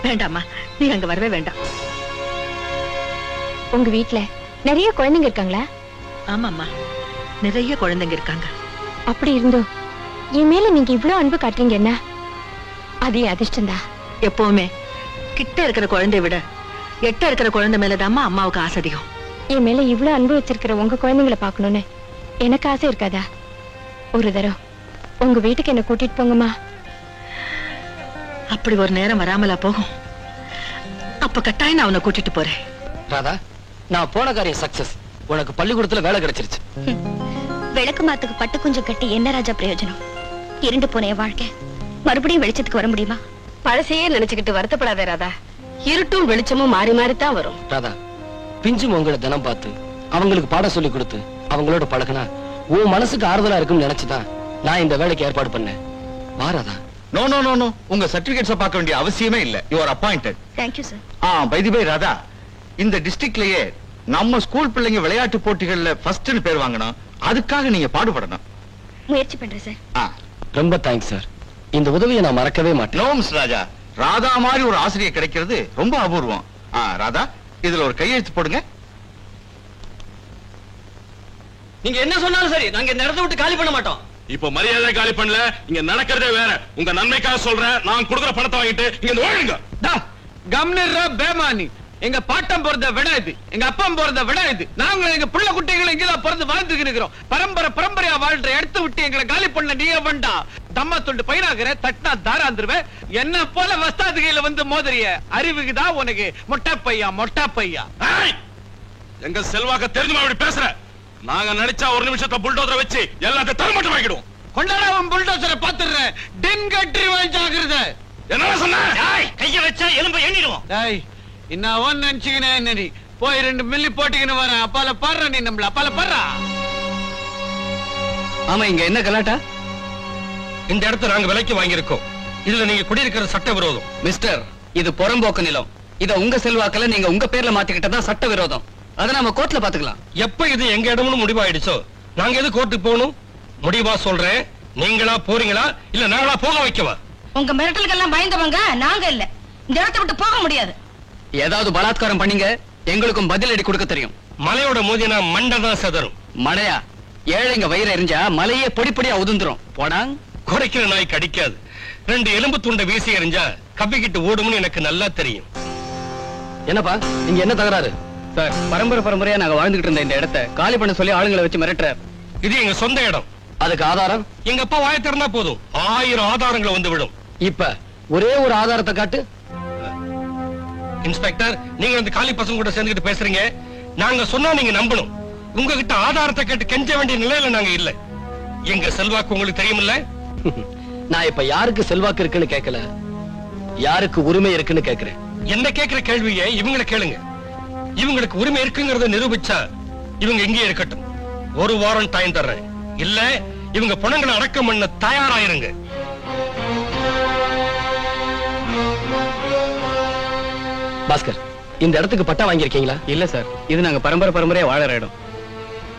வேண்டாமா, நீ அங்க வரவே வேண்டாம். உங்க வீட்டுல நிறைய குழந்தைங்க இருக்காங்களா? ஆமாம்மா, நிறைய குழந்தைங்க இருக்காங்க. அப்படி இருந்தோம் என் மேல நீங்க இவ்வளவு அன்பு காட்டுறீங்க, என்ன அதே அதிர்ஷ்டம்தான். எப்பவுமே கிட்ட இருக்கிற குழந்தைய விட எட்ட இருக்கிற குழந்தை மேலதாம்மா அம்மாவுக்கு ஆசை அதிகம். என் மேல இவ்வளவு அன்பு வச்சிருக்கிற உங்க குழந்தைங்களை பார்க்கணும்னு எனக்கு ஆசை இருக்காதா? ஒரு தரம் உங்க வீட்டுக்கு என்ன கூட்டிட்டு போங்கம்மா. அப்படி ஒரு நேரம் வராமலா போகும்? அப்ப கட்டாயம் நான் உன்னை கூட்டிட்டு போறேன். ராதா, நான் போன காரியம் சக்சஸ். உனக்கு பள்ளிக்கூடத்துல வேலை கிடைச்சிருச்சு. விளக்கு மாத்துக்கு பட்டு கொஞ்சம் கட்டி என்ன ராஜா பிரயோஜனம்? இருண்டு போன வாழ்க்கை மறுபடியும் வெளிச்சத்துக்கு வர முடியுமா? பழசையே நினைச்சுக்கிட்டு வருத்தப்படாத ராதா. இருட்டும் வெளிச்சமும் மாறி மாறித்தான் வரும். ராதா, பிஞ்சும் உங்களை தினம் பார்த்து அவங்களுக்கு பாடம் சொல்லி கொடுத்து அவங்களோட பழகுனா உன் மனசுக்கு ஆறுதலா இருக்கும்னு நினைச்சுதான் நான் இந்த வேலைக்கு ஏற்பாடு பண்ணேன். வா Radha. No no no no, உங்க சர்டிபிகேட்ஸ் பார்க்க வேண்டிய அவசியமே இல்ல. You are appointed. Thank you sir. By the by Radha, இந்த டிஸ்ட்ரிக்ட்லயே நம்ம ஸ்கூல் பிள்ளைங்க விளையாட்டு போட்டிகள்ல ஃபர்ஸ்ட்னு பேர் வாங்கணும். அதுக்காக நீங்க பாடுபடணும். முயற்சி பண்றேன் சார். ரொம்ப தேங்க்ஸ் சார். இந்த உதவியை நான் மறக்கவே மாட்டேன். நோ மிஸ் ராஜா, ராதா மாதிரி ஒரு ஆசிரியர் கிடைக்கிறது ரொம்ப அபூர்வம். ராதா, இதுல ஒரு கையெழுத்து போடுங்க. நீங்க என்ன சொன்னாலும் சரி, நாங்க இந்த இடத்தை விட்டு காலி பண்ண மாட்டோம். இப்ப மரியாதை காலி பண்ணல, இங்க நடக்கிறதே வேற. உங்க நன்மைக்காக சொல்றேன், நான் கொடுக்குற பணத்தை வாங்கிட்டு இங்க ஓடுங்க. கம்னிற பேமானி, எங்க பாட்டம் போறத விட இது, எங்க அப்பம் போறத விட இது. நாங்க எங்க புள்ள குட்டிகளை இங்கதான் பிறந்து வாழ்ந்துட்டு இருக்கிறோம். பரம்பரையா வாழ்ற எடுத்து விட்டு எங்களை காலி பண்ண நீ வேண்டா. தம்மா தொண்டு பயிராகிற தட்டினா தாராந்துருவேன். என்ன போல வஸ்தாதுகையில வந்து மோதறிய அறிவுக்குதான் உனக்கு மொட்டா பையா. எங்க செல்வாக்க தெரிஞ்சுமா அப்படி பேசுற? நாங்க நினைச்சா ஒரு நிமிஷத்தை புல்டோசரை வச்சு எல்லாத்தையும் தரமட்டம் வாங்கிடுவோம். கொண்டாடாம புல்டோசரை பாத்துறேன். டின் கட்டி வாங்கிக்கிறது என்ன சொன்ன? கைய வச்சா எலும்ப எண்ணிடுவோம். இன்னும் நினைச்சுக்கினே நீ போய் 2 மில்லி போட்டுக்கின்னு வரேன். அப்பால பாடுற நீ நம்மள அப்பால பாடுறா. ஆமா, இங்க என்ன கலாட்டா? இந்த இடத்தை நாங்க விலைக்கு வாங்கியிருக்கோம். இதுல நீங்க குடியிருக்கிற சட்ட விரோதம். மிஸ்டர், இது புறம்போக்கு நிலம். இத உங்க செல்வாக்கல நீங்க உங்க பேர்ல மாத்திக்கிட்டதா சட்ட விரோதம். அத நாம கோர்ட்ல பாத்துக்கலாம். எப்ப இது எங்க இடம்னு முடிவாயிடுச்சோ நாங்க எது கோர்ட்டுக்கு போகணும்? முடிவா சொல்றேன். நீங்களா போறீங்களா இல்ல நாங்களா போக வைக்கவா? உங்க மிரட்டலுக்கெல்லாம் பயந்தவங்க நாங்க இல்ல. இந்த இடத்தை விட்டு போக முடியாது. ஏதாவது பலாத்காரம் பண்ணீங்க, எங்களுக்கும் பதிலடி கொடுக்க தெரியும். மலையோட மோதினா மண்டை தான் செதறும். மழையா? ஏழைங்க வயிறு எரிஞ்சா மலையே பொடிப்படியா உதிர்ந்துரும். போடாங். குறைக்கிற நாய் கடிக்காது. 2 எலும்பு துண்டை வீசி எறிஞ்சா கப்பிக்கிட்டு ஓடும்னு எனக்கு நல்லா தெரியும். என்னப்பா, நீங்க என்ன தகராறு? சார், பரம்பரையா நாங்க வாழ்ந்துகிட்டு இருந்த இந்த இடத்தை காலி பண்ண சொல்லி ஆளுங்களை வச்சு மிரட்டுறார். இது எங்க சொந்த இடம். அதுக்கு ஆதாரம்? எங்க அப்பா வாய திறந்தா போதும் 1000 ஆதாரங்களை வந்து விடும். இப்ப ஒரே ஒரு ஆதாரத்தை காட்டு. இன்ஸ்பெக்டர், நீங்க அந்த காலி பசங்க கூட சேர்ந்துட்டு பேசுறீங்க. நாங்க சொன்னா நீங்க நம்பணும். உங்ககிட்ட ஆதாரத்தை கேட்டு கெஞ்ச வேண்டிய நிலையில நாங்க இல்ல. எங்க செல்வாக்கு உங்களுக்கு தெரியுமில்ல? நான் இப்ப யாருக்கு செல்வாக்கு இருக்குன்னு கேட்கல, யாருக்கு உரிமை இருக்குன்னு கேட்கிறேன். என்ன கேட்கிற கேள்வியை இவங்களை கேளுங்க. இவங்களுக்கு உரிமை இருக்குங்கிறத நிரூபிச்சா இவங்க இங்கே இருக்கட்டும். 1 வாரம் டைம் தர்றேன். இல்ல இவங்க பணங்களை அடக்கம் பண்ண தயாராயிருங்க. பாஸ்கர், இந்த இடத்துக்கு பட்டா வாங்கியிருக்கீங்களா? இல்ல சார், இது நாங்க பரம்பரையா வாழற இடம்.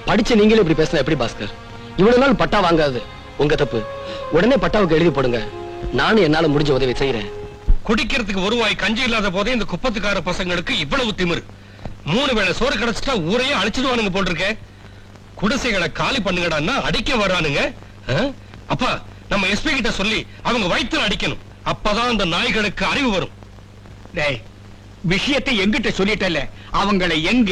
படிச்ச நீங்களே இப்படி பேசினா எப்படி பாஸ்கர்? இவ்வளவு நாள் பட்டா வாங்காது உங்க தப்பு. உடனே பட்டாவுக்கு எழுதி போடுங்க. நானும் என்னால முடிஞ்ச உதவி செய்யறேன். குடிக்கிறதுக்கு 1 வாய் கஞ்சி இல்லாத போதே இந்த குப்பத்துக்கார பசங்களுக்கு இவ்வளவு திமிரு. 3 வேளை சோறு கிடைச்சிட்டா ஊரையே அழிச்சிடுவானுங்க போட்டிருக்க. குடிசைகளை காலி பண்ணுங்கடான்னா அடிக்க வரானுங்க. அப்பா, நம்ம எஸ்பி கிட்ட சொல்லி அவங்க வயித்துல அடிக்கணும். அப்பதான் அந்த நாய்களுக்கு அறிவு வரும். விஷயத்தை எங்கிட்ட சொல்லிட்டல, அவங்களை எங்க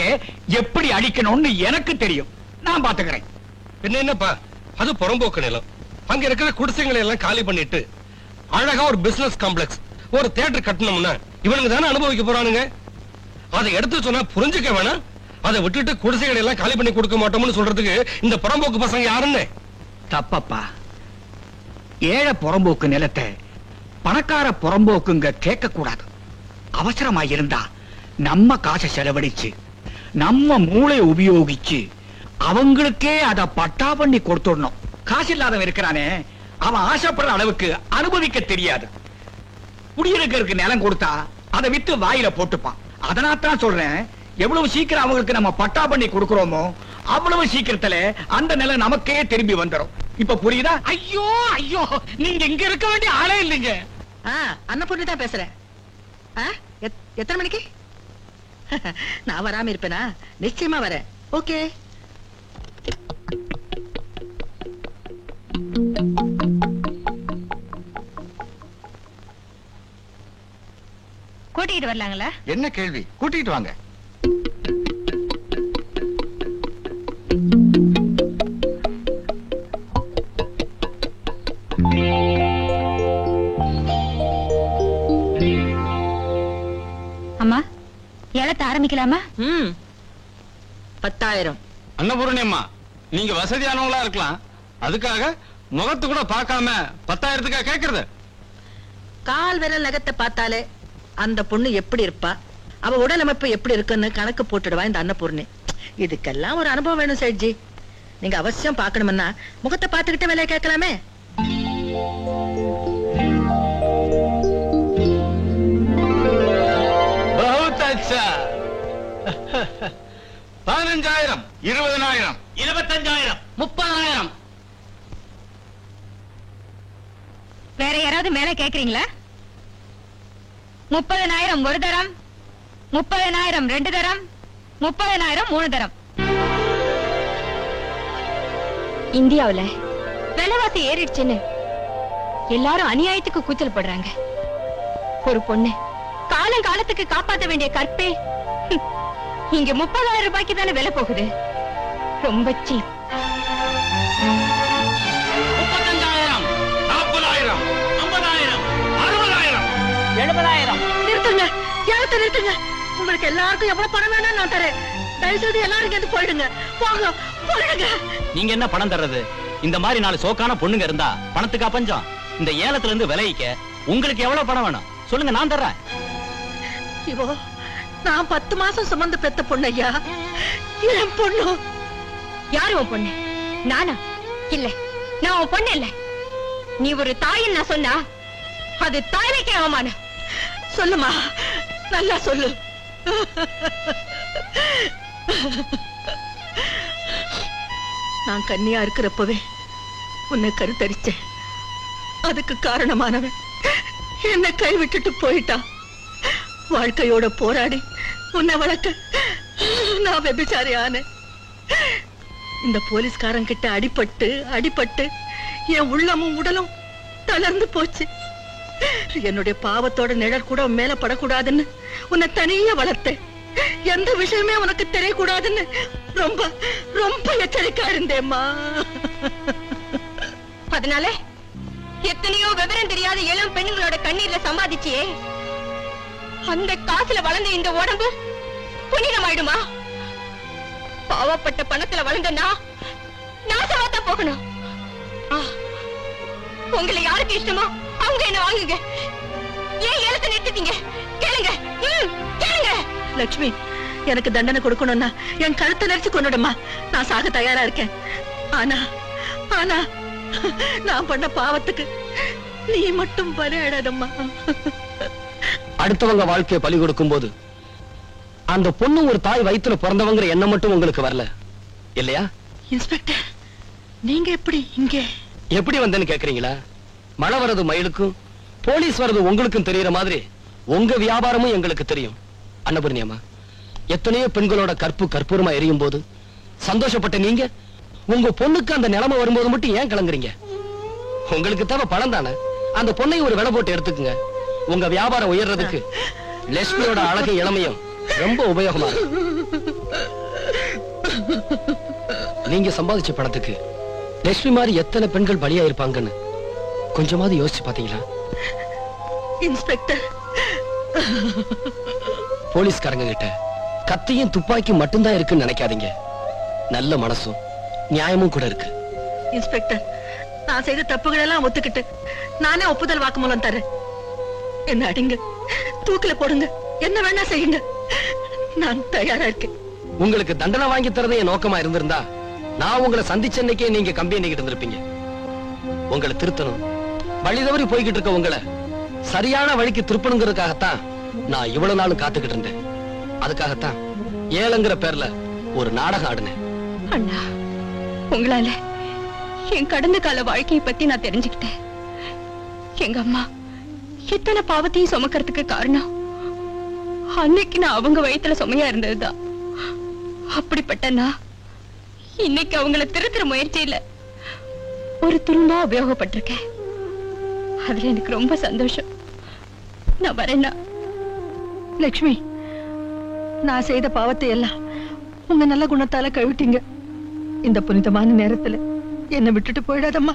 எப்படி அடிக்கணும்னு எனக்கு தெரியும். நான் பாத்துக்கிறேன். என்ன என்னப்பா, அது புறம்போக்கு நிலம். அங்க இருக்கிற குடிசைகளை எல்லாம் காலி பண்ணிட்டு அழகா ஒரு பிசினஸ் காம்ப்ளெக்ஸ், ஒரு தியேட்டர் கட்டணும்னா இவனுங்க தானே அனுபவிக்க போறானுங்க. அதை எடுத்து சொன்னா புரிஞ்சுக்க வேணாம். அதை விட்டுட்டு குடிசைகளை எல்லாம் காலி பண்ணி கொடுக்க மாட்டோம்னு சொல்றதுக்கு இந்த புறம்போக்கு பசங்க யாருன்னு? தப்பப்பா. ஏழை புறம்போக்கு நிலத்தை பணக்கார புறம்போக்குங்க கேட்க கூடாது. அவசரமா இருந்தா நம்ம காசை செலவழிச்சு நம்ம மூளை உபயோகிச்சு அவங்களுக்கே அத பட்டா பண்ணி கொடுத்துடணும். காசு இல்லாதவன் இருக்கிறானே, அவன் ஆசைப்படுற அளவுக்கு அனுபவிக்க தெரியாது. குடியிருக்கிறதுக்கு நிலம் கொடுத்தா அதை வித்து வாயில போட்டுப்பான். அதனால்தான் சொல்றேன், எவ்வளவு சீக்கிரம் அவங்களுக்கு நம்ம பட்டா பண்ணி கொடுக்கிறோமோ அவ்வளவு சீக்கிரத்துல அந்த நிலம் நமக்கே திரும்பி வந்துடும். இப்ப புரியுதா? ஐயோ ஐயோ, நீங்க இங்க இருக்க வேண்டிய ஆளே இல்லைங்க. அன்னபூர்ணி தான் பேசுறேன். எத்தனை மணிக்கு? நான் வராம இருப்பேனா? நிச்சயமா வரேன். ஓகே. கூட்டிட்டு வரலாங்களா? என்ன கேள்வி? கூட்டிட்டு வாங்க. அம்மா, ஏலத்தை ஆரம்பிக்கலாமா? 10,000. அன்னபூரணி அம்மா, நீங்க வசதியானவங்களா இருக்கலாம். அதுக்காக முகத்து கூட பார்க்காம 10,000க்கா கேக்குறது? கால் விரல் நகத்தை பார்த்தாலே அந்த பொண்ணு எப்படி இருப்பா, அவ உடல் அமைப்பு எப்படி இருக்குன்னு கணக்கு போட்டுடுவா இந்த அன்னபூர்ணி. இதுக்கெல்லாம் ஒரு அனுபவம் வேணும் சேட்ஜி. நீங்க அவசியம் பார்க்கணும்னா முகத்தை பார்த்துக்கிட்ட வேலையை கேட்கலாமே. बहुत अच्छा. 15,000, 20,000, 25,000, 30,000. வேற யாராவது மேல கேக்குறீங்களா? 30,000 ஒரு தரம், 30,000 2 தரம், 30,000 3 தரம். இந்தியாவுல விலைவாசி ஏறிடுச்சுன்னு எல்லாரும் அநியாயத்துக்கு கூச்சல் படுறாங்க. ஒரு பொண்ணு காலம் காலத்துக்கு காப்பாற்ற வேண்டிய கற்பே இங்க 30,000 ரூபாய்க்கு தானே விலை போகுது. ரொம்ப சீப். 35,000, 40,000, 50,000, 60,000, 70,000. நிறுத்துங்க, ஏலத்தை நிறுத்துங்க. உங்களுக்கு எல்லாருக்கும் எவ்வளவு பணம் வேணும் நான் தரேன். தயவு செய்து எல்லாரும் இங்க இருந்து போயிடுங்க. போங்க, போயிடுங்க. நீங்க என்ன பணம் தர்றது? இந்த மாதிரி 4 சோக்கான பொண்ணுங்க இருந்தா பணத்துக்கா பஞ்சம்? இந்த ஏலத்துல இருந்து விளைவிக்க உங்களுக்கு எவ்வளவு பணம் வேணும் சொல்லுங்க, நான் தர்றேன். இவோ நான் 10 மாசம் சுமந்து பெத்த பொண்ணு ஐயா. என் பொண்ணு. யாரு உன் பொண்ணு? நானா? இல்ல, நான் உன் பொண்ணு இல்ல. நீ ஒரு தாயின்னு நான் சொன்னா அது தாய்மைக்கே அவமானம். சொல்லுமா, நல்லா சொல்லு. நான் கன்னியா இருக்கிறப்பவே உன்னை கருத்தரிச்சேன். அதுக்கு காரணமானவன் என்னை கைவிட்டுட்டு போயிட்டான். வாழ்க்கையோட போராடி உன்னை வளர்க்க நான் வெபிச்சாரி ஆனேன். இந்த போலீஸ்காரன் கிட்ட அடிபட்டு என் உள்ளமும் உடலும் தளர்ந்து போச்சு. என்னுடைய பாவத்தோட நிழல் கூட உன் மேல படக்கூடாதுன்னு உன்னை தனியா வளர்த்தேன். எந்த விஷயமே உனக்கு தெரியக்கூடாதுன்னு ரொம்ப ரொம்ப எச்சரிக்கா இருந்தேம்மா. அதனால எத்தனையோ விவரம் தெரியாத இளம் பெண்களோட கண்ணீர்ல சம்பாதிச்சியே, அந்த காசுல வளர்ந்த இந்த உடம்பு புனிதமாயிடுமா? பாவப்பட்ட பணத்துல வளர்ந்தனா நாசமாத்தா போகணும். உங்களை யாருக்கு இஷ்டமோ அவங்க என்ன வாங்குங்க. ஏன் ஏலத்தை நிறுத்திட்டீங்க? கேளுங்க, கேளுங்க. லட்சுமி, எனக்கு தண்டனை கொடுக்கணும்னா என் கழுத்தை நெரிச்சு கொண்டுடுமா. நான் சாக தயாரா இருக்கேன். ஆனா ஆனா நான் பண்ண பாவத்துக்கு நீ மட்டும் பலியாடாதம்மா. அடுத்தவங்க வாழ்க்கையை பலி கொடுக்கும் போது அந்த பொண்ணு ஒரு தாய் வயித்துல பிறந்தவங்கிற எண்ணம் மட்டும் உங்களுக்கு வரல இல்லையா? இன்ஸ்பெக்டர், நீங்க எப்படி இங்க? எப்படி வந்தேன்னு கேக்குறீங்களா? மழை வர்றது மயிலுக்கும் போலீஸ் வர்றது உங்களுக்கும் தெரியற மாதிரி உங்க வியாபாரமும் எங்களுக்கு தெரியும். அன்னபூர்ணி அம்மா, எத்தனையோ பெண்களோட கற்பூரமா எரியும் போது சந்தோஷப்பட்ட நீங்க உங்க பொண்ணுக்கு அந்த நிலைமை வரும்போது மட்டும் ஏன் கலங்குறீங்க? உங்களுக்கு தேவை பணம் தானே? அந்த பொண்ணை ஒரு விலை போட்டு எடுத்துக்குங்க. உங்க வியாபாரம் உயர்றதுக்கு லட்சுமியோட அழகு இளமையும் ரொம்ப உபயோகமா நீங்க சம்பாதிச்ச பணத்துக்கு லட்சுமி மாதிரி எத்தனை பெண்கள் பலியா இருப்பாங்கன்னு கொஞ்சமாவது யோசிச்சு பாத்தீங்களா? இன்ஸ்பெக்டர், போலீஸ்காரங்க கிட்ட கத்தியும் துப்பாக்கியும் மட்டும்தான் இருக்குன்னு நினைக்காதீங்க. நல்ல மனசும் நியாயமும் கூட இருக்கு. இன்ஸ்பெக்டர், நான் செய்த தப்புகள் எல்லாம் ஒத்துக்கிட்டு நானே ஒப்புதல் வாக்குமூலம் தரேன். என்ன அடிங்க, தூக்கில போடுங்க, என்ன வேணா செய்யுங்க, நான் தயாரா இருக்கேன். உங்களுக்கு தண்டனை வாங்கி தரதே என் நோக்கமா இருந்திருந்தா நான் உங்களை சந்திச்ச அன்னைக்கே நீங்க கம்பி எண்ணிக்கிட்டு இருந்திருப்பீங்க. உங்களை திருத்தணும், வழி தவறி போய்கிட்டு இருக்க உங்களை சரியான வழிக்கு திருப்பணுங்கிறதுக்காகத்தான் நான் இவ்வளவு நாளும் காத்துக்கிட்டு இருந்தேன். அதுக்காகத்தான் ஏலங்கிற பேர்ல ஒரு நாடகம் ஆடுனேன். அண்ணா, உங்களால என் கடந்த கால வாழ்க்கையை பத்தி நான் தெரிஞ்சுக்கிட்டேன். எங்க அம்மா எத்தனை பாவத்தையும் சுமக்கிறதுக்கு காரணம் அன்னைக்கு நான் அவங்க வயித்துல சுமையா இருந்ததுதான். அப்படிப்பட்ட நான் இன்னைக்கு அவங்கள திருத்துற முயற்சியில ஒரு துரும்பா உபயோகப்பட்டிருக்கேன். அதுல எனக்கு ரொம்ப சந்தோஷம். நான் வரேன்னா. லட்சுமி, நான் செய்த பாவத்தை எல்லாம் உங்க நல்ல குணத்தால கழுவிட்டீங்க. இந்த புனிதமான நேரத்துல என்னை விட்டுட்டு போயிடாதம்மா.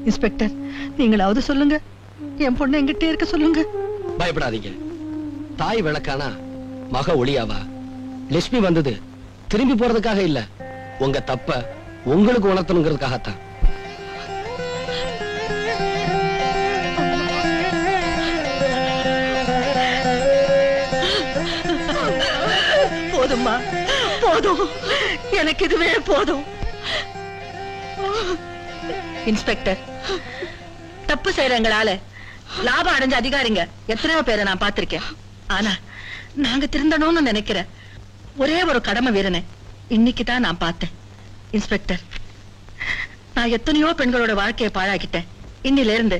இன்ஸ்பெக்டர், நீங்களாவது சொல்லுங்க, என் பொண்ணு என்கிட்ட இருக்க சொல்லுங்க. பயப்படாதீங்க. தாய் விளக்கானா மக ஒளியாவா? லட்சுமி வந்தது திரும்பி போறதுக்காக இல்ல, உங்க தப்ப உங்களுக்கு உணர்த்தணுங்கிறதுக்காகத்தான். போதும்மா, போதும், எனக்கு இதுவே போதும். இன்ஸ்பெக்டர், தப்பு செய்யறவங்களால லாபம் அடைஞ்ச அதிகாரிங்க எத்தனையோ பேரை நான் பார்த்திருக்கேன். ஆனா நாங்க திருந்தணும்னு நினைக்கிற ஒரே ஒரு கடமை வீரனை இன்னைக்குதான் நான் பார்த்தேன். இன்ஸ்பெக்டர், நான் எத்தனையோ பெண்களோட வாழ்க்கையை பாழாக்கிட்டேன். இன்னில இருந்து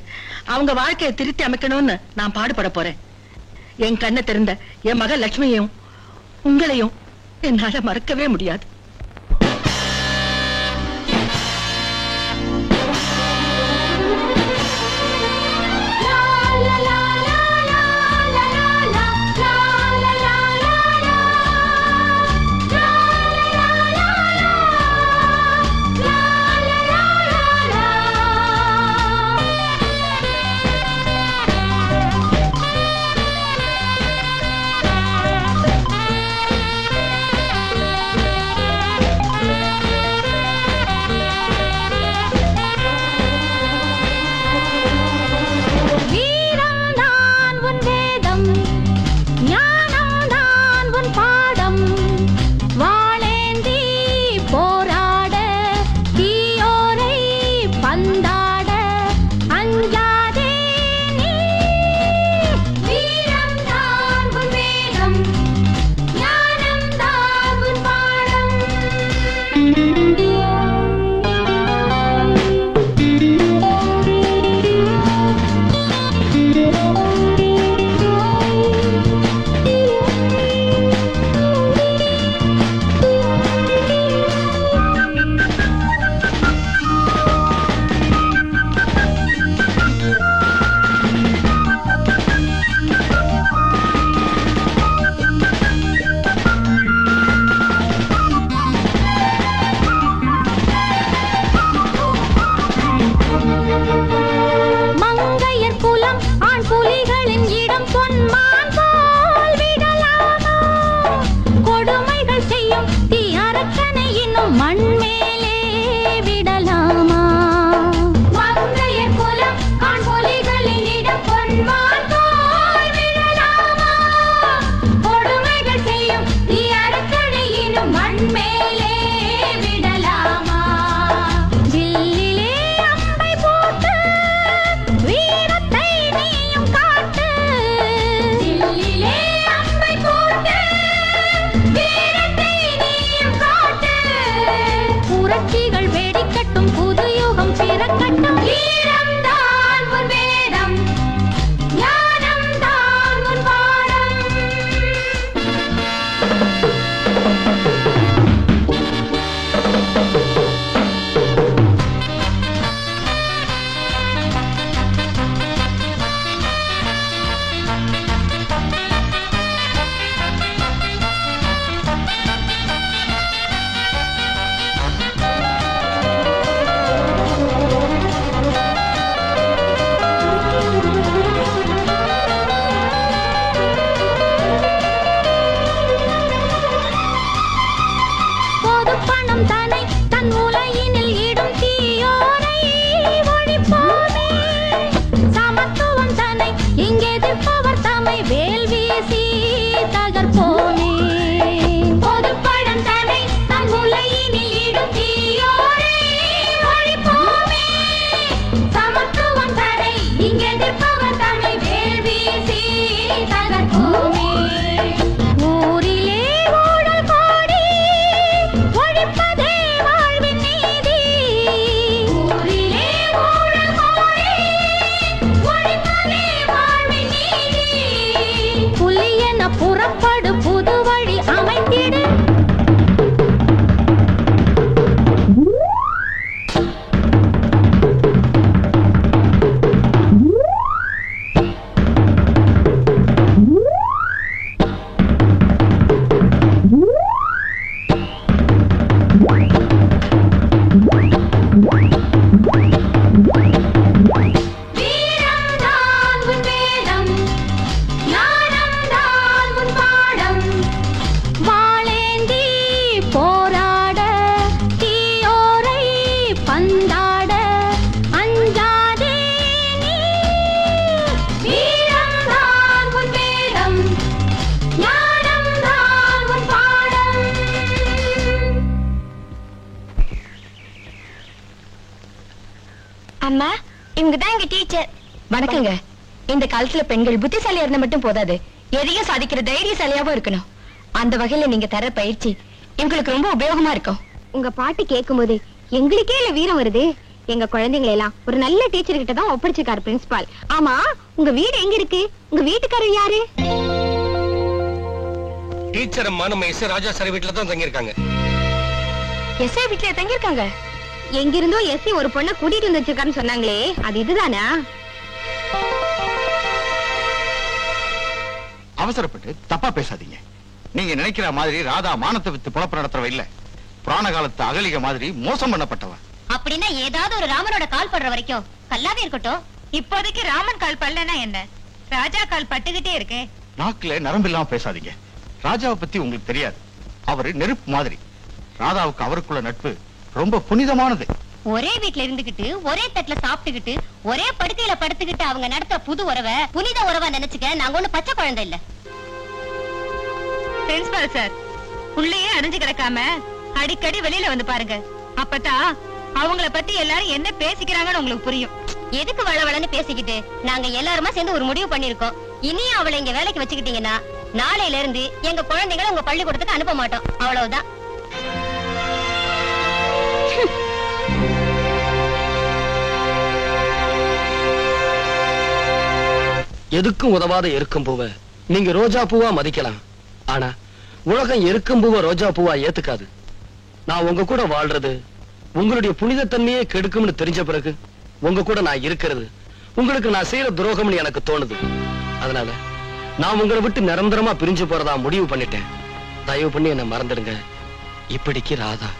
அவங்க வாழ்க்கையை திருத்தி அமைக்கணும்னு நான் பாடுபட போறேன். என் கண்ணை திறந்த என் மகள் லட்சுமியையும் உங்களையும் என்னால மறக்கவே முடியாது. பந்தாட அஞ்சாதே நீ வீரம் தான் உன் வேதம் ஞானம் தான் உன் பாடம் மங்கையர் குலம் ஆண் புலிகளின் இடம் பொன்மான் போல் விடலாமா கொடுமைகள் செய்யும் தீ அரக்கனை இன்னும் மண் மேலே விடலாமா மங்கையர் குலம் ஆண் புலிகளின் இடம் பொன்மான் போல் விடலாமா கொடுமைகள் செய்யும் தீ அரக்கனை இன்னும் மண் மேலே விடலாமா ஜில்லிலே அம்பை போட்டு வீரத்தை நீயும் காட்டு ஜில்லிலே அம்பை போட்டு வீரத்தை நீயும் காட்டு புரட்சிகள் வெடிக்கட்டும் புது யுகம் பிறக்கட்டும் வீரம் தான் உன் வேதம் ஞானம் தான் உன் பாடம் பொது பணம் தன்னை தன் உலையினில் இடும் தீயோரை ஒழிப்போமே சமத்துவம் தன்னை இங்கே எதிர்ப்பவர் தம்மை வேல் வீசி தகர்ப்போமே பொது பணம் தன்னை தன் உலையினில் இடும் தீயோரை ஒழிப்போமே சமத்துவம் தன்னை இங்கே எதிர்ப்பவர் தம்மை வேல் வீசி தகர்ப்போமே ஊரிலே ஊழல் கோடி ஒழிப்பதே வாழ்வின் நீதி ஊரிலே ஊழல் கோடி ஒழிப்பதே வாழ்வின் நீதி புலி என புறப்படு புது வழி அமைத்திடு வீரம் தான் உன் வேதம் ஞானம் தான் உன் பாடம் வாளேந்தி போராட தீயோரை பந்தாட அஞ்சாதே நீ வீரம் தான் உன் வேதம் ஞானம் தான் உன் பாடம் அம்மா இவங்க தான் எங்க டீச்சர் வணக்கங்க இந்த காலத்துல பெண்கள் புத்திசாலியா இருந்தா மட்டும் போதாது எதையும் சாதிக்கிற தைரியசாலியாவும் இருக்கணும் அந்த வகையில நீங்க தர பயிற்சி எங்களுக்கு ரொம்ப உபயோகமா இருக்கும் உங்க பாட்டு கேட்கும் போது எங்களுக்கே இல்ல வீரம் வருது எங்க குழந்தைங்களை எல்லாம் ஒரு நல்ல டீச்சர் கிட்ட தான் ஒப்படைச்சிருக்காரு பிரின்சிபால் ஆமா உங்க வீடு எங்க இருக்கு உங்க வீட்டுக்காரர் யாரு டீச்சர் அம்மா நம்ம எஸ் ராஜா சார் வீட்டுல தான் தங்கியிருக்காங்க. எஸ்ஐ வீட்டுல தங்கியிருக்காங்க? எங்கிருந்தோ எஸ்ஐ ஒரு பொண்ணை கூட்டிட்டு வந்து வச்சிருக்காருன்னு சொன்னாங்களே, அது இதுதானா? அவசரப்பட்டு தப்பா பேசாதீங்க. நீங்க நினைக்கிற மாதிரி ராதா மானத்தை வித்து பொழப்பு நடத்துறவ இல்ல. புராண காலத்து அகலிக மாதிரி மோசம் பண்ணப்பட்டவ. அப்படின்னா ஏதாவது ஒரு ராமனோட கால் படுற வரைக்கும் கல்லாவே இருக்கட்டும். இப்போதைக்கு ராமன் கால் படலனா என்ன, ராஜா கால் பட்டுக்கிட்டே இருக்கே. நாக்குல நரம்பு இல்லாம பேசாதீங்க. ராஜாவை பத்தி உங்களுக்கு தெரியாது. அவரு நெருப்பு மாதிரி. ராதாவுக்கு அவருக்குள்ள நட்பு ரொம்ப புனிதமானது. ஒரே வீட்டுல இருந்துகிட்டு ஒரே தட்டுல சாப்பிட்டுக்கிட்டு ஒரே படுக்கையில படுத்துக்கிட்டு அவங்க நடத்த புது உறவை புனித உறவா நினைச்சுக்க நாங்க ஒண்ணு பச்சை குழந்தை இல்ல. பிரின்சிபால் சார், உள்ளேயே அணிஞ்சு கிடக்காம அடிக்கடி வெளியில வந்து பாருங்க. அப்பதான் அவங்கள பத்தி எல்லாரும் என்ன பேசிக்கிறாங்கன்னு உங்களுக்கு புரியும். எதுக்கு வளவளன்னு பேசிக்கிட்டு நாங்க எல்லாருமா சேர்ந்து ஒரு முடிவு பண்ணிருக்கோம். இனியும் அவளை இங்க வேலைக்கு வச்சுக்கிட்டீங்கன்னா நாளையில இருந்து எங்க குழந்தைகளை உங்க பள்ளிக்கூடத்துக்கு அனுப்ப மாட்டோம். அவ்வளவுதான். எதுக்கும் உதவாத எருக்கும் பூவை நீங்க ரோஜா பூவா மதிக்கலாம். ஆனா உலகம் எருக்கும் பூவை ரோஜா பூவா ஏத்துக்காது. நான் உங்க கூட வாழ்றது உங்களுடைய புனிதத்தன்மையே கெடுக்கும்னு தெரிஞ்ச பிறகு உங்க கூட நான் இருக்கிறது உங்களுக்கு நான் செய்யற துரோகம்னு எனக்கு தோணுது. அதனால நான் உங்களை விட்டு நிரந்தரமா பிரிஞ்சு போறதா முடிவு பண்ணிட்டேன். தயவு பண்ணி என்ன மறந்துடுங்க. இப்படிக்கு ராதா.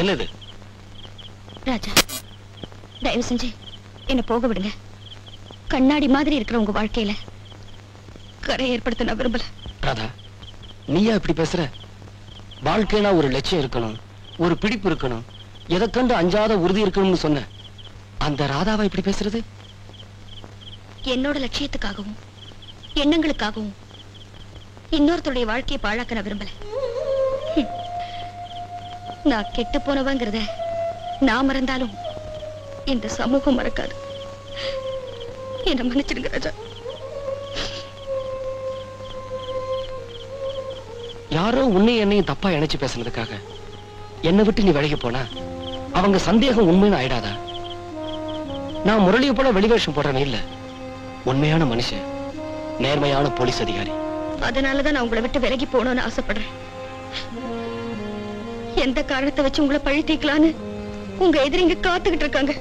என்னது ராஜா, தயவு செஞ்சு என்ன போக விடுங்க. கண்ணாடி மாதிரி இருக்கிற உங்க வாழ்க்கையில கரை ஏற்படுத்த நான் விரும்பல. ராதா, நீயா இப்படி பேசுற? வாழ்க்கைனா ஒரு லட்சியம் இருக்கணும், ஒரு பிடிப்பு இருக்கணும், எதை கண்டு அஞ்சாத உறுதி இருக்கணும்னு சொன்ன அந்த ராதாவா இப்படி பேசுறது? என்னோட லட்சியத்துக்காகவும் எண்ணங்களுக்காகவும் இன்னொருத்தருடைய வாழ்க்கையை பாழாக்க நான் விரும்பல. நான் கெட்டு போனவங்கிறத நான் மறந்தாலும் இந்த சமூகம் மறக்காது. என்ன மன்னிச்சிடுங்க ராஜா. யாரோ உன்னை என்னையும் தப்பா இணைச்சு பேசுனதுக்காக என்னை விட்டு நீ விலகி போனா அவங்க சந்தேகம் உண்மைன்னு ஆயிடாதா? நான் முரளியை போல வெளிவேஷம் போடுறேன் இல்ல, உண்மையான மனுஷன், நேர்மையான போலீஸ் அதிகாரி. அதனாலதான் நான் உங்களை விட்டு விலகி போகணும்னு ஆசைப்படுறேன். எந்த காரணத்தை வச்சு உங்களை பழி தீக்கலான்னு உங்க எதிரிங்க காத்துக்கிட்டு இருக்காங்க.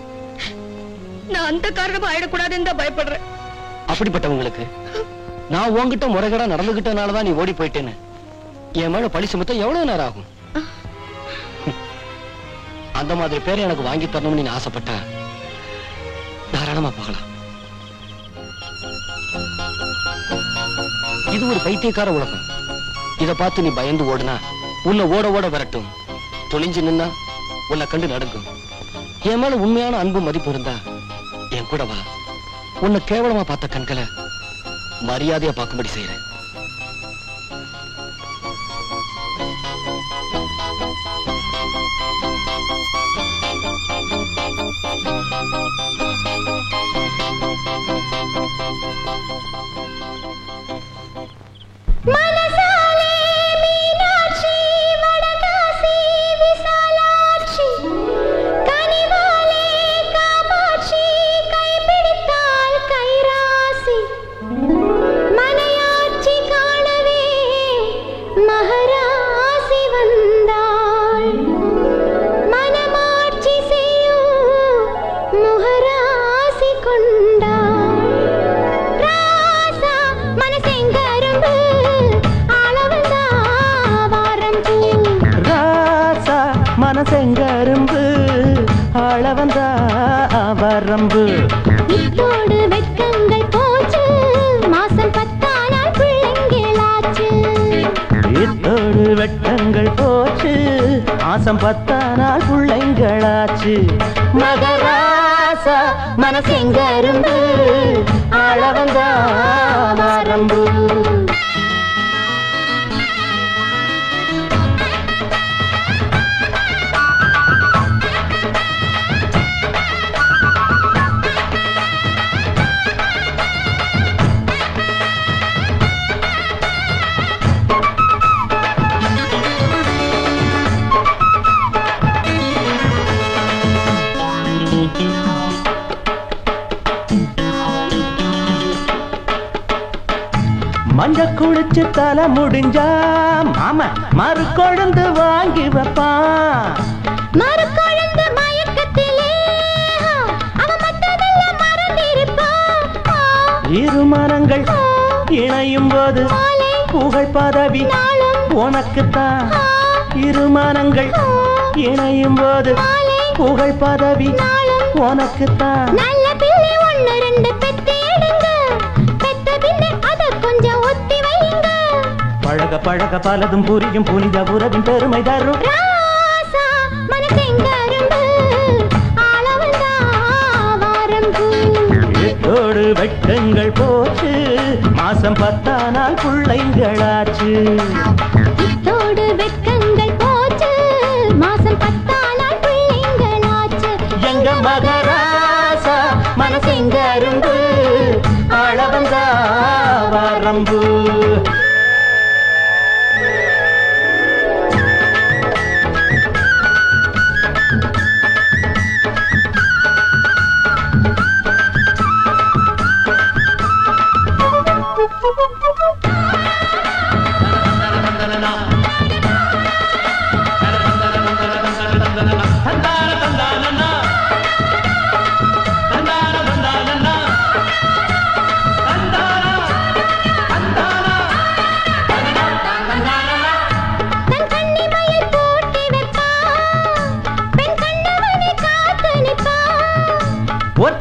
நான் அந்த காரணமா ஆயிடக்கூடாதுன்னு தான் பயப்படுறேன். அப்படிப்பட்டவங்களுக்கு நான் உன்கிட்ட முறைகேடா நடந்துகிட்டனாலதான் நீ ஓடி போயிட்டேன்னு என் மேல பழி சுமத்த எவ்வளவு நேரம் ஆகும்? அந்த மாதிரி பேரை எனக்கு வாங்கி தரணும்னு நீ ஆசைப்பட்ட தாராளமா போகலாம். இது ஒரு பைத்தியக்கார உலகம். இத பார்த்து நீ பயந்து ஓடுனா உன்னை ஓட ஓட வரட்டும். துணிஞ்சு நின்னா உன்னை கண்டு நடுங்கும். என் மேல உண்மையான அன்பு மதிப்பு இருந்தா என் கூட வா. உன்னை கேவலமா பார்த்த கண்களை மரியாதையா பார்க்கும்படி செய்யறேன். செங்கரும்பு ஆளவந்தா வரம்பு இத்தோடு வெட்கங்கள் போச்சு, மாசம் 10 நாள் பிள்ளைங்களாச்சு. இத்தோடு வெட்கங்கள் போச்சு, மாசம் 10 நாள் பிள்ளைங்களாச்சு. மகராசா மனசெங்கரும்பு ஆளவந்தா வரம்பு. மஞ்ச குளிச்சு தலை முடிஞ்சா மாமா மறு கொழுந்து வாங்கி வைப்பான். மறு கொழுந்து மயக்கத்திலே அவன் மற்றதெல்லாம் மறந்திருப்பான். இரு மரங்கள் இணையும் போது புகழ் பதவி உனக்குத்தான் இருமானங்கள் இணையும் போது புகழ் பதவி உனக்குத்தான் நல்ல பிள்ளை ஒண்ணு ரெண்டு பெத்து எடுங்க பெத்த பின்ன அத கொஞ்சம் ஒத்தி வைங்க பழக பழக பலதும் புரியும் புனித உறவின் பெருமை தரும் ராசா மனசெங்கரும்பு ஆளவந்தா வாரம்பு ஏத்தோடு வெட்டங்கள் போச்சு மாசம் 10 நாள் பிள்ளைங்களாச்சு இத்தோடு வெட்கங்கள் போச்சு மாசம் 10 நாள் பிள்ளைங்களாச்சு எங்க மகராசா மனசெங்கரும்பு ஆளவந்தா வாரம்பு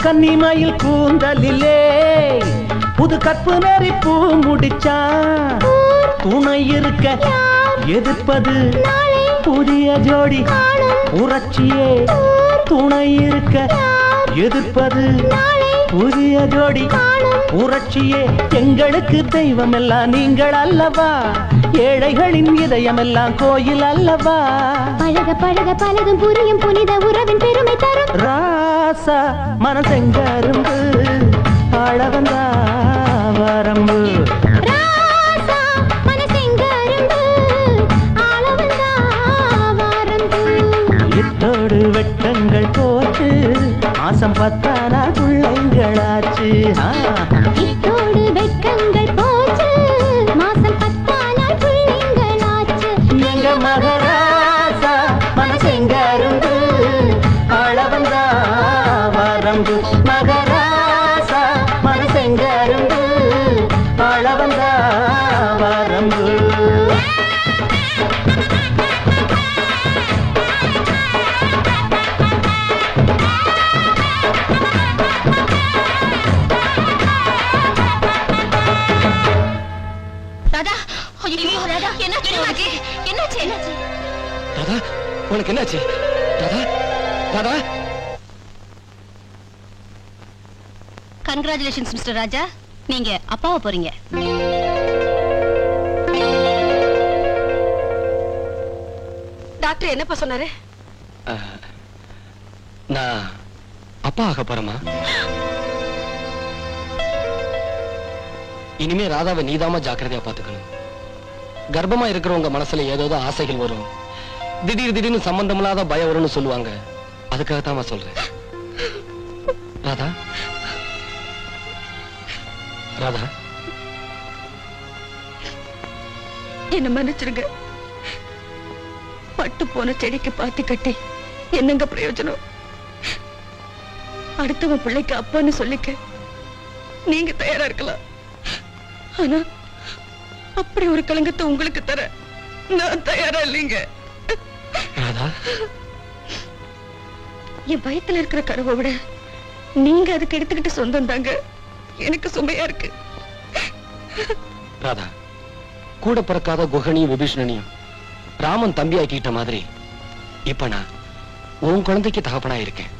கன்னிமயில் கூந்தலிலே புது கற்பு நெறி பூ முடிச்சான் துணை இருக்க எதிர்ப்பது புதிய ஜோடி புரட்சியே துணை இருக்க எதிர்ப்பது புதிய ஜோடி புரட்சியே எங்களுக்கு தெய்வம் எல்லாம் நீங்கள் அல்லவா ஏழைகளின் இதயம் எல்லாம் கோயில் அல்லவா பழக பழக பலதும் புரியும் புனித உறவின் பெருமை தரும் ராசா மனசெங்கரும்பு ஆளவந்தா வரம்பு ராசா மனசெங்கரும்பு ஆளவந்தா வாரம்பு இத்தோடு வெட்டங்கள் போச்சு மாசம் 10 நாள் பிள்ளைங்களாச்சு இத்தோடு வெட்கங்கள் போச்சு மாசம் 10 நாள் பிள்ளைங்களாச்சு எங்க மகராசா மனசெங்கரும்பு ஆளவந்தா வரம்பு மகராசா மனசெங்கரும்பு ஆளவந்தா வரம்பு ராதா ஐயோ ராதா என்னாச்சு என்னாச்சு ராதா உனக்கு என்னாச்சு ராதா ராதா கங்க்ராச்சுலேஷன்ஸ் மிஸ்டர் ராஜா நீங்க அப்பாவை போறீங்க டாக்டர் என்னப்பா சொன்னாரு நான் அப்பா ஆக போறேமா இனிமே ராதாவை நீதாமா ஜாக்கிரதையா பாத்துக்கணும் கர்ப்பமா இருக்கிறவங்க மனசுல ஏதோ ஆசைகள் வரும் திடீர்னு சம்பந்தமில்லாத பயம் வரும்னு சொல்லுவாங்க அதுக்காகத்தான் சொல்றேன் ராதா ராதா என்ன மன்னிச்சிருங்க பட்டு போன செடிக்கு பாத்தி கட்டி என்னங்க பிரயோஜனம் அடுத்தவன் பிள்ளைக்கு அப்பான்னு சொல்லிக்க நீங்க தயாரா இருக்கலாம் ஆனா அப்படி ஒரு கலங்கத்தை உங்களுக்கு தர நான் தயாரா இல்லைங்க என் வயித்துல இருக்கிற கருவை விட நீங்க அதுக்கு எடுத்துக்கிட்டு சொந்தம் தாங்க எனக்கு சுமையா இருக்கு ராதா கூட பிறக்காத குஹனியும் விபீஷணனையும் ராமன் தம்பி ஆக்கிட்ட மாதிரி இப்ப நான் உன் குழந்தைக்கு தகப்பனா இருக்கேன்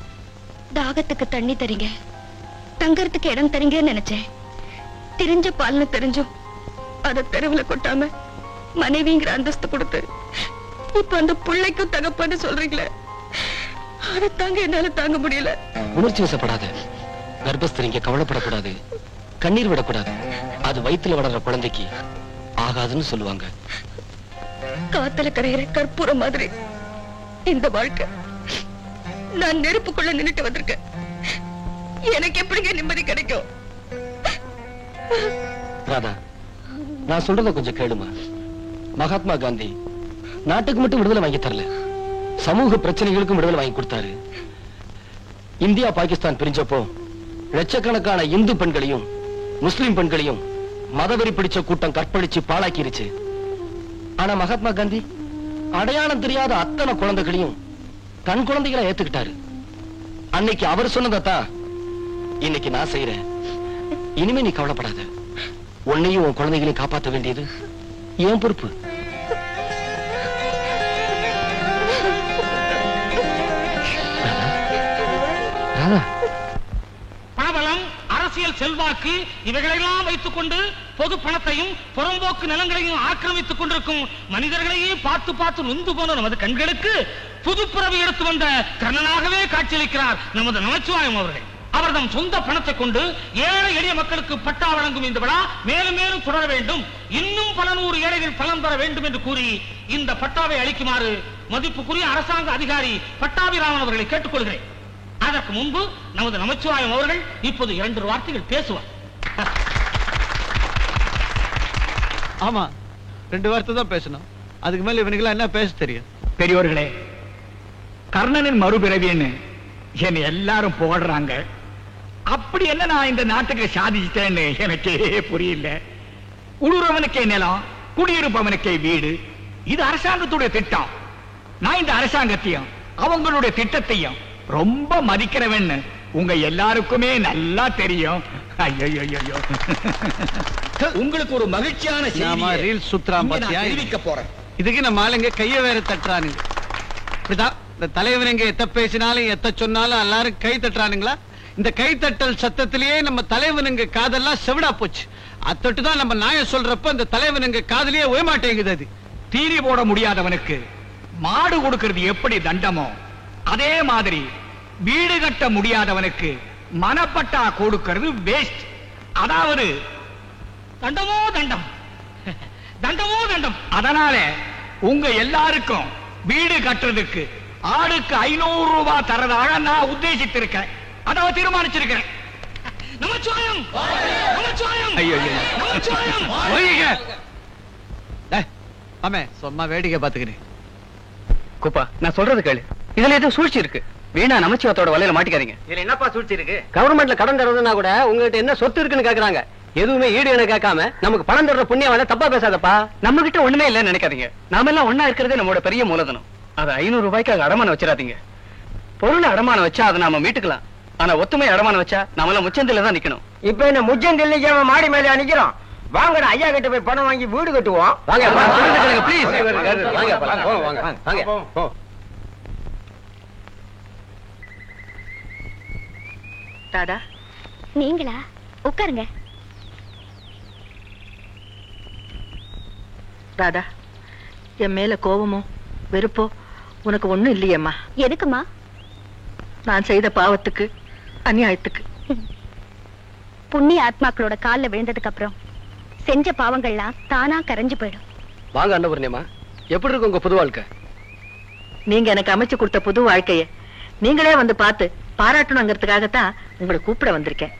தாகத்துக்கு தண்ணி தரீங்க தங்கறதுக்கு இடம் தரீங்கன்னு நினைச்சேன் தெரிஞ்ச பால்னு தெரிஞ்சும் அத தெருவுல கொட்டாம மனைவிங்கிற அந்தஸ்து கொடுத்து இப்ப அந்த பிள்ளைக்கும் தகப்பன்னு சொல்றீங்களே அதை தாங்க என்னால தாங்க முடியல உணர்ச்சி வசப்படாத கர்ப்பஸ்திரிங்க கவலைப்படக்கூடாது கண்ணீர் விடக்கூடாது அது வயித்துல வளர்ற குழந்தைக்கு ஆகாதுன்னு சொல்லுவாங்க காத்துல கரையிற கற்பூரம் மாதிரி இந்த வாழ்க்கை நான் நெருப்புக்குள்ள நின்னுட்டு வந்திருக்கேன் எனக்கு எப்படிங்க நிம்மதி கிடைக்கும் ராதா நான் சொல்றத கொஞ்சம் கேளுமா மகாத்மா காந்தி நாட்டுக்கு மட்டும் விடுதலை வாங்கி தரல சமூக பிரச்சனைகளுக்கும் விடுதலை வாங்கி கொடுத்தாரு இந்தியா பாகிஸ்தான் பிரிஞ்சப்போ லட்சக்கணக்கான இந்து பெண்களையும் முஸ்லிம் பெண்களையும் மதவெறி பிடிச்ச கூட்டம் கற்பழிச்சு பாழாக்கிருச்சு. ஆனா மகாத்மா காந்தி அடையாளம் தெரியாத அத்தனை குழந்தைகளையும் தன் குழந்தைகளை ஏத்துக்கிட்டாரு. அன்னைக்கு அவர் சொன்னதான் இன்னைக்கு நான் செய்யறேன். இனிமே நீ கவலைப்படாத. உன்னையும் உன் குழந்தைகளையும் காப்பாற்ற வேண்டியது என் பொறுப்பு. பணபலம், அரசியல் செல்வாக்கு இவைகளெல்லாம் வைத்துக் கொண்டு பொது பணத்தையும் புறம்போக்கு நிலங்களையும் ஆக்கிரமித்துக் கொண்டிருக்கும் மனிதர்களையே பார்த்து பார்த்து நொந்து போன நமது கண்களுக்கு புதுப்பிறவி எடுத்து வந்த கர்ணனாகவே காட்சியளிக்கிறார் நமது நமச்சிவாயம் அவர்கள். அவர் தம் சொந்த பணத்தை கொண்டு ஏழை எளிய மக்களுக்கு பட்டா வழங்கும் இந்த விழா மேலும் மேலும் தொடர வேண்டும், இன்னும் பல நூறு ஏழைகள் பலன் பெற வேண்டும் என்று கூறி இந்த பட்டாவை அளிக்குமாறு மதிப்புக்குரிய அரசாங்க அதிகாரி பட்டாபிராமன் அவர்களை கேட்டுக்கொள்கிறேன். அதற்கு முன்பு நமது நமச்சிவாயம் அவர்கள் இப்போது 2 வார்த்தைகள் பேசுவார். ஆமா, 2 வார்த்தை தான் பேசணும். அதுக்கு மேல இவனுக்கு என்ன பேச தெரியும்? பெரியோர்களே, கர்ணனின் மறுபிறவின்னு என்னை எல்லாரும் போடுறாங்க. அப்படி என்ன நான் இந்த நாட்டுக்கு சாதிச்சிட்டேன்னு எனக்கே புரியல. உழுறவனுக்கே நிலம், குடியிருப்பவனுக்கே வீடு, இது அரசாங்கத்துடைய திட்டம். நான் இந்த அரசாங்கத்தையும் அவங்களுடைய திட்டத்தையும் ரொம்ப மதிக்கிறவன் உங்க எல்லாருக்குமே நல்லா தெரியும். ஐயோ, உங்களுக்கு ஒரு மகிழ்ச்சியான ரீல் சுத்ராம் பாத்தியா? போறேன். இதுக்கு நம்ம ஆளுங்க கைய வேற தட்டுறானுங்க. இப்படிதான் இந்த தலைவனுங்க எத்த பேசினாலும் எத்த சொன்னாலும் எல்லாரும் கை தட்டுறானுங்களா? இந்த கைத்தட்டல் சத்தத்திலேயே நம்ம தலைவனுங்க காதெல்லாம் செவிடா போச்சு. அத்தட்டுதான் நம்ம நாயம் சொல்றப்ப இந்த தலைவனுங்க காதலியே ஓயமாட்டேங்குது. அது தீனி போட முடியாதவனுக்கு மாடு கொடுக்கிறது எப்படி தண்டமோ, அதே மாதிரி வீடு கட்ட முடியாதவனுக்கு மனப்பட்டா கொடுக்கிறது வேஸ்ட். அதாவது தண்டமோ தண்டம், தண்டமோ தண்டம். அதனால உங்க எல்லாருக்கும் வீடு கட்டுறதுக்கு ஆளுக்கு 500 ரூபாய் தரதாக நான் உத்தேசித்திருக்கேன். அதாவது தீர்மானிச்சிருக்கிறேன். நமச்சிவாயம், நமச்சிவாயம், நமச்சிவாயம். ஆமே, சும்மா வேடிக்கை பாத்துக்கிறேன். குப்பா, நான் சொல்றது கேளு. இதுல ஏதோ சூழ்ச்சி இருக்கு. வீணா நமச்சிவாயத்தோட வலையில மாட்டிக்காதீங்க. இதுல என்னப்பா சூழ்ச்சி இருக்கு? கவர்மெண்ட்ல கடன் தரதுன்னா கூட உங்ககிட்ட என்ன சொத்து இருக்குன்னு கேக்குறாங்க. எதுவுமே ஈடு என கேட்காம நமக்கு பணம் தர்ற புண்ணியவான தப்பா பேசாதப்பா. நம்ம கிட்ட ஒண்ணுமே இல்லன்னு நினைக்காதீங்க. நாம எல்லாம் ஒன்னா இருக்கிறதே நம்மளோட பெரிய மூலதனம். அதை 500 ரூபாய்க்கு அடமானம் வச்சிடாதீங்க. பொருளை அடமானம் வச்சா அதை நாம மீட்டுக்கலாம். ஆனா ஒத்துமை அடமானம் வச்சா நம்மள முச்சந்தில தான் நிக்கணும். இப்ப என்ன முச்சந்தில மாடி மேல நிக்கிறோம்? வாங்கடா, ஐயா கிட்ட போய் பணம் வாங்கி வீடு கட்டுவோம். தாதா, நீங்களா? உட்காருங்க. ராதா, என் மேல கோபமோ வெறுப்போ உனக்கு ஒண்ணும் இல்லையம்மா? எதுக்குமா? நான் செய்த பாவத்துக்கு, அநியாயத்துக்கு. புண்ணிய ஆத்மாக்களோட கால்ல விழுந்ததுக்கு அப்புறம் செஞ்ச பாவங்கள்லாம் தானா கரைஞ்சு போயிடும். வாங்க அன்னபூர்ணியம்மா, எப்படி இருக்கு உங்க புது வாழ்க்கை? நீங்க எனக்கு அமைச்சு கொடுத்த புது வாழ்க்கைய நீங்களே வந்து பார்த்து பாராட்டணுங்கிறதுக்காகத்தான் உங்களை கூப்பிட வந்திருக்கேன்.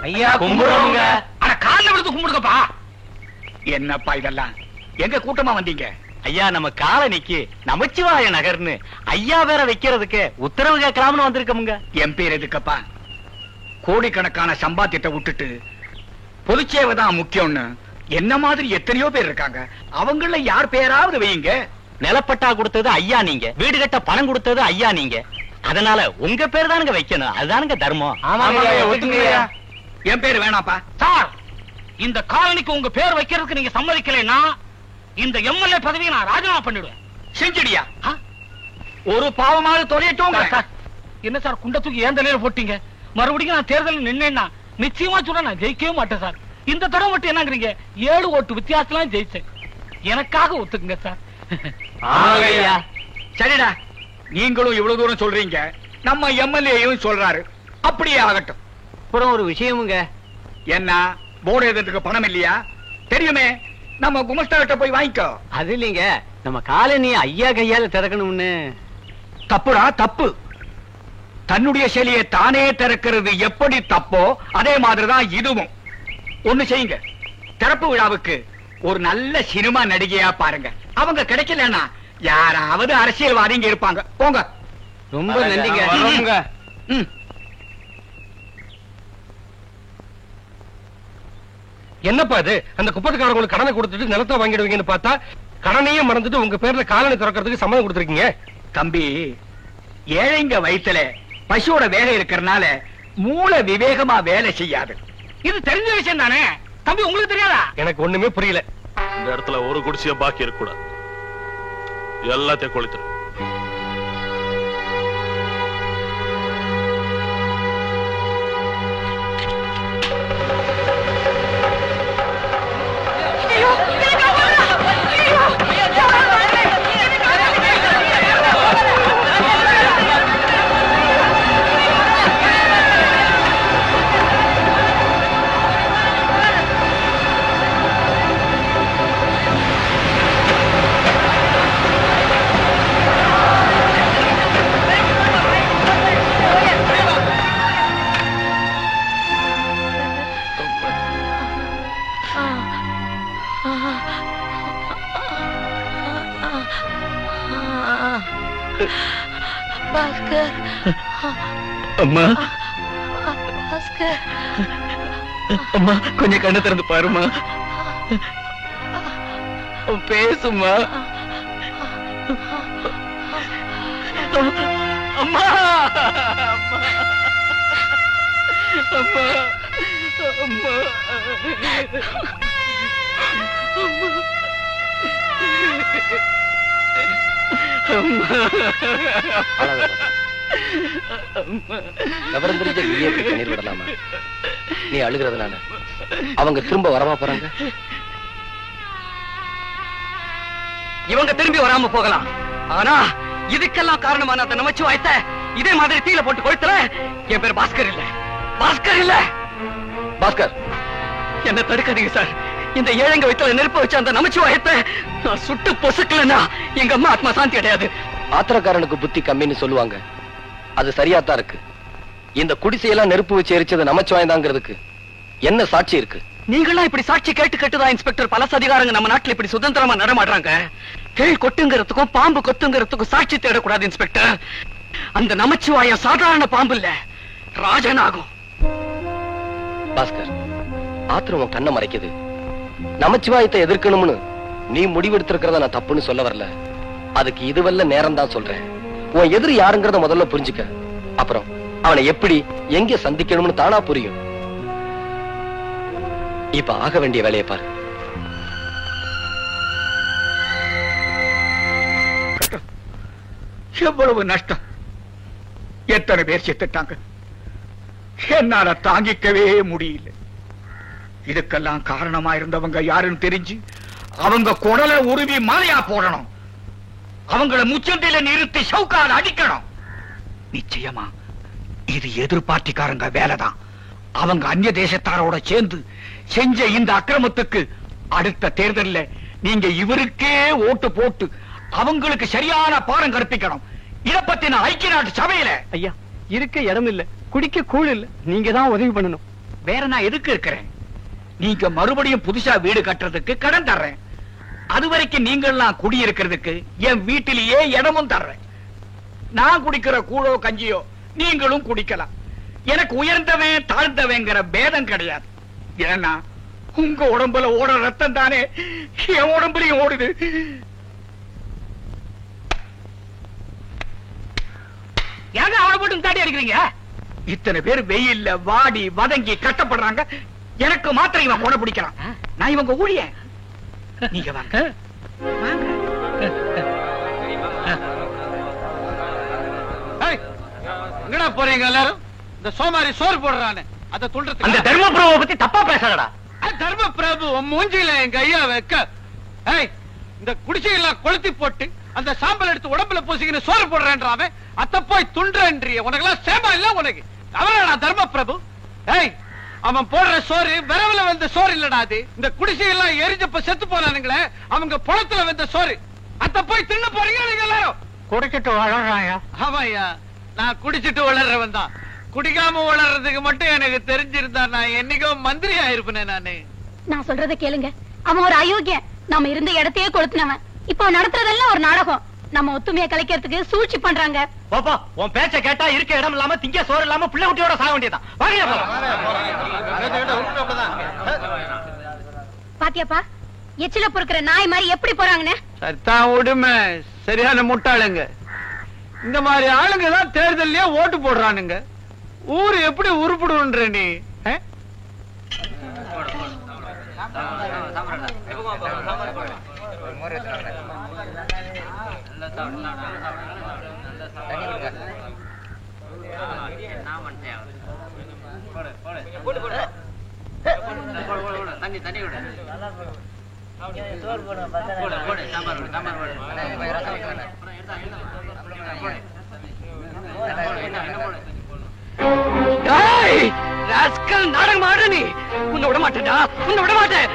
ஐயா கும்பிடுங்க. அட கால்ல விழுந்து கும்பிடுங்கப்பா. என்னப்பா இதெல்லாம்? எங்க கூட்டமா வந்தீங்க? ஐயா, நம்ம காலனிக்கு நமச்சிவாய நகர்னு ஐயா வேற வைக்கிறதுக்கு உத்தரவு கேட்கலாம்னு வந்திருக்கோமுங்க. என் பேர் எதுக்கப்பா? கோடிக்கணக்கான சம்பாத்தியத்தை விட்டுட்டு பொதுச்சேவை தான் முக்கியம்னு என்ன மாதிரி எத்தனையோ பேர் இருக்காங்க. அவங்கள யார் பேராவது வையுங்க. நிலப்பட்டா கொடுத்தது ஐயா நீங்க, வீடு கட்ட பணம் கொடுத்தது ஐயா நீங்க. அதனால உங்க பேர் தானுங்க வைக்கணும். அதுதானுங்க தர்மம். என் பேர் வேணாப்பா. சார், இந்த காலனிக்கு உங்க பேர் வைக்கிறதுக்கு நீங்க சம்மதிக்கலைன்னா இந்த எம்எல்ஏ பதவியை நான் ராஜினாமா பண்ணிடுவேன். செஞ்சிடியா? ஒரு பாவமாவது தொலையட்டும். என்ன சார், குண்ட தூக்கி ஏன் தலையில போட்டீங்க? மறுபடியும் நான் தேர்தலில் நின்னேன்னா நிச்சயமா சொல்ல நான் ஜெயிக்கவே மாட்டேன் சார். இந்த தடவை மட்டும் என்னங்கிறீங்க? 7 ஓட்டு வித்தியாசம் ஜெயிச்சேன். எனக்காக ஒத்துக்குங்க சார். சரிடா, நீங்களும் இவ்வளவு தூரம் சொல்றீங்க, நம்ம எம்எல்ஏயும் சொல்றாரு. அப்படியே ஆகட்டும். அப்புறம் ஒரு விஷயமுங்க. என்ன, போர்டு எழுதுறதுக்கு பணம் இல்லையா? தெரியுமே, நம்ம குமஸ்தார்கிட்ட போய் வாங்கிக்கோ. அது இல்லைங்க, நம்ம காலனி ஐயா கையால திறக்கணும்னு. தப்புடா தப்பு. தன்னுடைய சிலையை தானே திறக்கிறது எப்படி தப்போ அதே மாதிரிதான் இதுவும். ஒண்ணு செய்யுங்க, திறப்பு விழாவுக்கு ஒரு நல்ல சினிமா நடிகையா பாருங்க. அவங்க கிடைக்கலன்னா யாராவது அரசியல்வாதிங்க இருப்பாங்க. போங்க. ரொம்ப நன்றிங்க. என்னப்பா இது? அந்த குப்பத்துக்காரங்களுக்கு கடனை கொடுத்துட்டு நிலத்தை வாங்கிடுவீங்கன்னு பார்த்தா கடனையே மறந்துட்டு உங்க பேர்ல காலனி திறக்கிறதுக்கு சம்மதம் கொடுத்துருக்கீங்க. தம்பி, ஏழைங்க வயித்துல பசுவோட வேலை இருக்கிறதுனால மூளை விவேகமா வேலை செய்யாது. இது தெரிஞ்ச விஷயம் தானே தம்பி, உங்களுக்கு தெரியாதா? எனக்கு ஒண்ணுமே புரியல. இந்த இடத்துல ஒரு குடிசைய பாக்கி இருக்க கூடாது, எல்லாத்தையும் கொளுத்துரு. பாஸ்கர். அம்மா, பாஸ்கர். அம்மா கொஞ்சம் கண்ணு திறந்து பாருமா. பேசுமா. அம்மா, அம்மா, அம்மா, விவரம் தெரிஞ்ச நீயே கண்ணீர் விடலாமா? நீ அழுகிறதுனால அவங்க திரும்ப வரமா போறாங்க? இவங்க திரும்பி வராம போகலாம், ஆனா இதுக்கெல்லாம் காரணமான அந்த நமச்சிவாயத்த இதே மாதிரி தீல போட்டு கொளுத்துல. என் பேர் பாஸ்கர் இல்ல, பாஸ்கர் இல்ல. பாஸ்கர், என்ன தடுக்காதீங்க சார். இந்த ஏழைங்க வயித்துல நெருப்ப வச்ச அந்த நமச்சிவாயத்தை நான் சுட்டு பொசுக்கலன்னா எங்க அம்மா ஆத்மா சாந்தி அடையாது. ஆத்திரக்காரனுக்கு புத்தி கம்மின்னு சொல்லுவாங்க, அது சரியாத்தான் இருக்கு. இந்த குடிசையெல்லாம் நெருப்பு வச்சு எரிச்சது நமச்சிவாயந்தாங்கிறதுக்கு என்ன சாட்சி இருக்கு? நீங்களாம் இப்படி சாட்சி கேட்டு கேட்டுதான் இன்ஸ்பெக்டர் பலச அதிகாரங்க நம்ம நாட்டுல இப்படி சுதந்திரமா நடமாடுறாங்க. தேள் கொட்டுங்கிறதுக்கும் பாம்பு கொத்துங்கிறதுக்கும் சாட்சி தேடக்கூடாது இன்ஸ்பெக்டர். அந்த நமச்சிவாயம் சாதாரண பாம்பு இல்ல, ராஜனாகும். பாஸ்கர், ஆத்திரம் கண்ணை மறைக்குது. நமச்சிவாயத்தை எதிர்க்கணும்னு நீ முடிவெடுத்திருக்கிறத நான் தப்புன்னு சொல்ல வரல. அதுக்கு இதுவல்ல நேரம் தான் சொல்றேன். உன் எதிரி யாருங்கிறத முதல்ல புரிஞ்சுக்க. அப்புறம் அவனை எப்படி எங்க சந்திக்கணும்னு தானா புரியும். இப்ப ஆக வேண்டிய வேலையை பாரு. எவ்வளவு நஷ்டம், எத்தனை பேர் செத்துட்டாங்க, என்னால தாங்கிக்கவே முடியல. இதுக்கெல்லாம் காரணமா இருந்தவங்க யாருன்னு தெரிஞ்சு அவங்க குடலை உருவி மாலையா போடணும். அவங்கள முச்சந்தையில நிறுத்தி சவுக்கால அடிக்கணும். நிச்சயமா இது எதிர்பார்ட்டிக்காரங்க வேலைதான். அவங்க அந்நிய தேசத்தாரோட சேர்ந்து செஞ்ச இந்த அக்கிரமத்துக்கு அடுத்த தேர்தல்ல நீங்க இவருக்கே ஓட்டு போட்டு அவங்களுக்கு சரியான பாடம் கற்பிக்கணும். இத பத்தி நான் ஐக்கிய நாட்டு சபையில ஐயா இருக்க இடம் இல்ல, குடிக்க கூழ் இல்ல, நீங்க தான் உதவி பண்ணணும். வேற நான் எதுக்கு இருக்கிறேன்? நீங்க மறுபடியும் புதுசா வீடு கட்டுறதுக்கு கடன் தர்றேன். அது வரைக்கும் நீங்கள்லாம் குடியிருக்கிறதுக்கு என் வீட்டிலேயே இடமும் தர்றேன். நான் குடிக்கிற கூழோ கஞ்சியோ நீங்களும் குடிக்கலாம். எனக்கு உயர்ந்தவன் தாழ்ந்தவங்கிற பேதம் கிடையாது. ஏன்னா உங்க உடம்புல ஓடுற ரத்தம் தானே என் உடம்புலயும் ஓடுது. ஏங்க அவனை போட்டு தாடி அடிக்கிறீங்க? இத்தனை பேர் வெயில்ல வாடி வதங்கி கஷ்டப்படுறாங்க, எனக்கு மாத்திரம் இவன் கொடை பிடிக்கிறான். நான் இவங்க ஊழியன். நீங்க வாங்க வாங்க. எங்கடா போறீங்க எல்லாரும்? இந்த சோமாரி சோறு போடுறானே அத துள்றதுக்கு. அந்த தர்மபிரபுவை பத்தி தப்பா பேசாதடா. தர்மபிரபு உன் மூஞ்சில எங்க ஐயா வைக்க. ஏய், இந்த குடிசையெல்லாம் கொளுத்தி போட்டு அந்த சாம்பல் எடுத்து உடம்புல பூசிக்கின்னு சோறு போடுறேன்றாவே, அத போய் துன்றேன்றிய. உனக்கெல்லாம் சேமா இல்ல உனக்கு? அவரா தர்மபிரபு? ஏய், அவன் போடுற சோறு விரவுல வந்த சோறு இல்லடா அது. இந்த குடிசையெல்லாம் எரிஞ்சப்ப செத்து போனானுங்களே அவங்க பழத்துல வந்த சோறு. அத போய் தின்னு போறீங்க நீங்க எல்லாரும். குடிச்சிட்டு வளர்றாயா? ஆமாய்யா, நான் குடிச்சிட்டு வளர்றவன் தான். குடிக்காம வளர்றதுக்கு மட்டும் எனக்கு தெரிஞ்சிருந்தா நான் என்னைக்கோ மந்திரி ஆயிருப்பேன் நானு. நான் சொல்றதை கேளுங்க. அவன் ஒரு அயோக்கியன். நம்ம இருந்த இடத்தையே கொளுத்துனவன். இப்போ நடத்துறதெல்லாம் ஒரு நாடகம். நம்ம ஒத்துமையை கலைக்கிறதுக்கு சூழ்ச்சி பண்றாங்க. பாப்பா உன் பேச்ச கேட்டா இருக்க இடம் இல்லாம திங்க சோறு இல்லாம பிள்ளை குட்டியோட சாக வேண்டியதான். பாத்தியாப்பா, எச்சில பொறுக்கிற நாய் மாதிரி எப்படி போறாங்கன்னு. சத்தான் உடுமை சரியான முட்டாளுங்க. இந்த மாதிரி ஆளுங்க தான் தேர்தலையே ஓட்டு போடுறானுங்க. ஊரு எப்படி உருப்பிடுன்ற நீ? நாடகம் ஆடு நீ. உன்னை விட மாட்டேடா, உன்னை விட மாட்டேன்.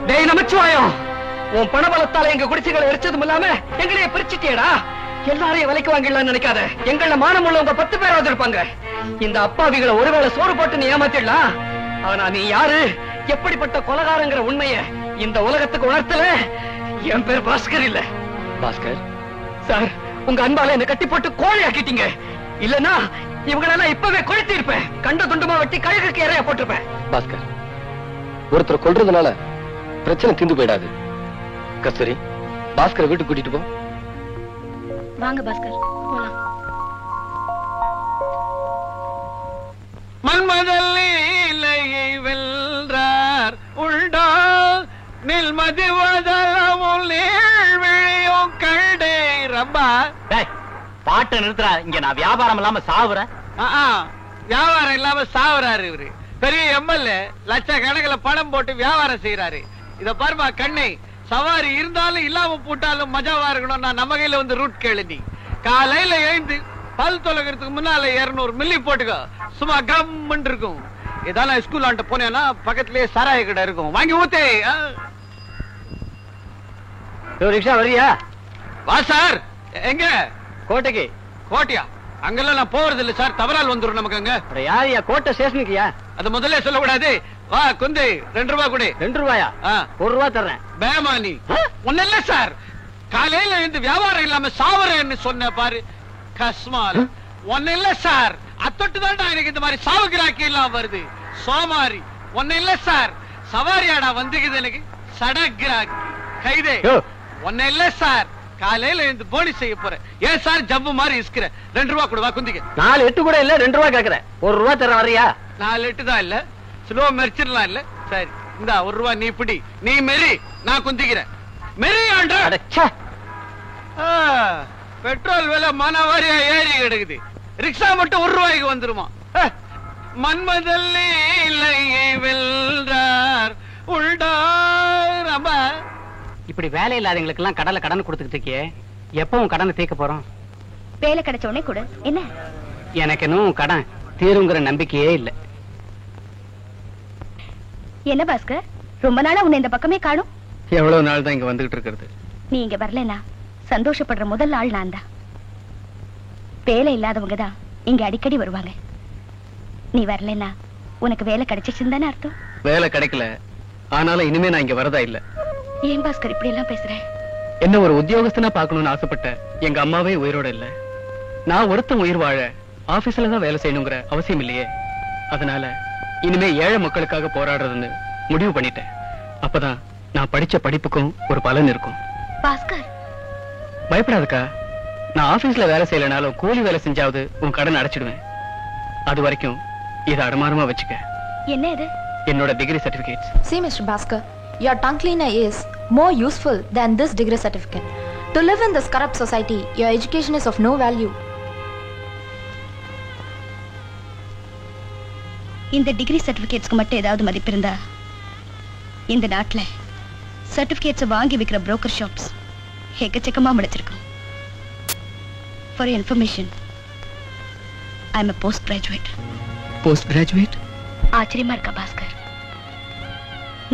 டேய் நமச்சிவாயம், உன் பணபலத்தால எங்க குடிசைகளை எரிச்சதும் இல்லாம எங்களையே பிரிச்சுட்டேடா. எல்லாரையும் விலைக்கு வாங்கிடலாம்னு நினைக்காத. எங்கள மானம் உள்ளவங்க 10 பேராவது இருப்பாங்க. இந்த அப்பாவிகளை ஒருவேளை சோறு போட்டு நீ ஏமாத்திடலாம். ஆனா நீ யாரு, எப்படிப்பட்ட கொலகாரங்கிற உண்மைய இந்த உலகத்துக்கு உணர்த்தல. என் பேர் பாஸ்கர் இல்ல. பாஸ்கர் சார், உங்க அன்பால என்ன கட்டி போட்டு கோழி ஆக்கிட்டீங்க. இல்லன்னா இவங்களெல்லாம் இப்பவே கொளுத்தி இருப்பேன். கண்ட துண்டுமா வெட்டி கழுகுக்கு இறையா போட்டிருப்பேன். பாஸ்கர், ஒருத்தர் கொல்றதுனால பிரச்சனை தீர்ந்து போயிடாது. கஸ்தூரி, பாஸ்கரை வீட்டுக்கு கூட்டிட்டு போ. வாங்க பாஸ்கர், போலாம். மன்மதல்லையை வெல்றார் உண்டா நில்மதி வதலமும் நீழ்விழியும் கண்டே ரப்பா. பாட்டை நிறுத்துறா. இங்க நான் வியாபாரம் இல்லாம சாவுறேன். வியாபாரம் இல்லாம சாவுறாரு இவரு. பெரிய எம்எல்ஏ லட்சக்கணக்கில் பணம் போட்டு வியாபாரம் செய்யறாரு. இத பாருமா கண்ணை, சவாரி இருந்தாலும் இல்லாம போட்டாலும் மஜாவா இருக்கணும். நான் நம்ம கையில வந்து ரூட் கேளு. நீ காலையில எழுந்து பல் தொலைக்கிறதுக்கு முன்னால 200 மில்லி போட்டுக்கோ. சும்மா கம்முன்னு இருக்கும். இதெல்லாம் ஸ்கூல் ஆண்ட போனேன்னா பக்கத்திலேயே சாராய கடை இருக்கும், வாங்கி ஊத்தே. ரிக்ஷா வரியா? வா சார். எங்க? கோட்டைக்கு. கோட்டையா? அங்கெல்லாம் நான் போறது இல்ல சார், தவறால் வந்துரும் நமக்கு. அங்க யாரியா? கோட்டை ஸ்டேஷனுக்குயா? அது முதல்ல சொல்லக்கூடாது. வா குந்தை, 2 ரூபாய் கொடு. 2 ரூபாயா? 1 ரூபாய் தர்றேன். பேமானி ஒன்னும் இல்ல சார். காலையில இருந்து வியாபாரம் இல்லாம சாவரேன்னு சொன்ன பாரு. கஸ்மால் ஒன்னும் இல்ல சார். அத்தொட்டு தான் எனக்கு இந்த மாதிரி சாவு கிராக்கி எல்லாம் வருது. சோமாரி ஒன்னும் இல்ல சார். சவாரியாடா வந்துக்குது எனக்கு சடகிராக்கி கைதே. ஒன்னும் இல்ல சார். காலையில இருந்து போனி செய்ய போறேன். ஏன் சார் ஜம்பு மாதிரி இஸ்கிற? 2 ரூபாய் கொடு. வா குந்திக்க. 4 8 கூட இல்ல, 2 ரூபாய் கேக்குறேன். 1 ரூபாய் தர வரியா? 4 8 தான் இல்ல, ஸ்லோ மெரிச்சிடலாம் இல்ல. சரி இந்தா 1 ரூபாய். நீ பிடி, நீ மெரி, நான் குந்திக்கிறேன். மெரி ஆண்டா. பெட்ரோல் விலை மனவாரியா ஏறி கிடக்குது. ரிக்ஷா மட்டும் 1 ரூபாய்க்கு வந்துருமா? மன்மதல்லையை வெல்றார் உள்டார். இப்படி வேலை இல்லாதவங்களுக்கு எல்லாம் கடலை கடன் கொடுத்துக்கிட்டு இருக்கியே, எப்பவும் கடனை தீர்க்க போறோம்? வேலை கிடைச்ச உடனே கொடு. என்ன? எனக்கு இன்னும் கடன் தீருங்கிற நம்பிக்கையே இல்லை. என்ன பாஸ்கர், ரொம்ப நாளா உன்னை இந்த பக்கமே காணும். எவ்வளவு நாள் தான் இங்க வந்துகிட்டு இருக்கிறது? நீ இங்க வரலனா சந்தோஷப்படுற முதல் ஆள் நான் தான். வேலை இல்லாதவங்க தான் இங்க அடிக்கடி வருவாங்க. நீ வரலனா உனக்கு வேலை கிடைச்சிச்சுன்னு தானே அர்த்தம்? வேலை கிடைக்கல, ஆனாலும் இனிமே நான் இங்க வரதா இல்ல. ஏன் பாஸ்கர் இப்படி எல்லாம் பேசுற? என்ன ஒரு உத்தியோகஸ்தனா பார்க்கணும்னு ஆசைப்பட்ட எங்க அம்மாவே உயிரோட இல்ல. நான் ஒருத்தன் உயிர் வாழ ஆபீஸ்ல தான் வேலை செய்யணுங்கிற அவசியம் இல்லையே. அதனால இனிமே ஏழை மக்களுக்காக போராடுறதுன்னு முடிவு பண்ணிட்டேன். அப்பதான் நான் படிச்ச படிப்புக்கும் ஒரு பலன் இருக்கும். பாஸ்கர், பயப்படாதக்கா. நான் ஆபீஸ்ல வேலை செய்யலனாலும் கூலி வேலை செஞ்சாவது உன் கடன் அடைச்சிடுவேன். அது வரைக்கும் இதை அடமானமா வச்சுக்க. என்ன இது? என்னோட degree certificates. See Mr. Bhaskar, your tongue cleaner is more useful than this degree certificate. To live in this corrupt society, your education is of no value. இந்த டிகிரி சர்டிபிகேட்ஸ்க்கு மட்டும் ஏதாவது மதிப்பு இருந்தா இந்த நாட்டுல சர்டிபிகேட்ஸ் வாங்கி விக்கிற புரோக்கர் ஷாப்ஸ் எக்கச்சக்கமா முடிச்சிருக்கும். For your information, I am a postgraduate. Postgraduate? ஆச்சரியமா இருக்கா பாஸ்கர்?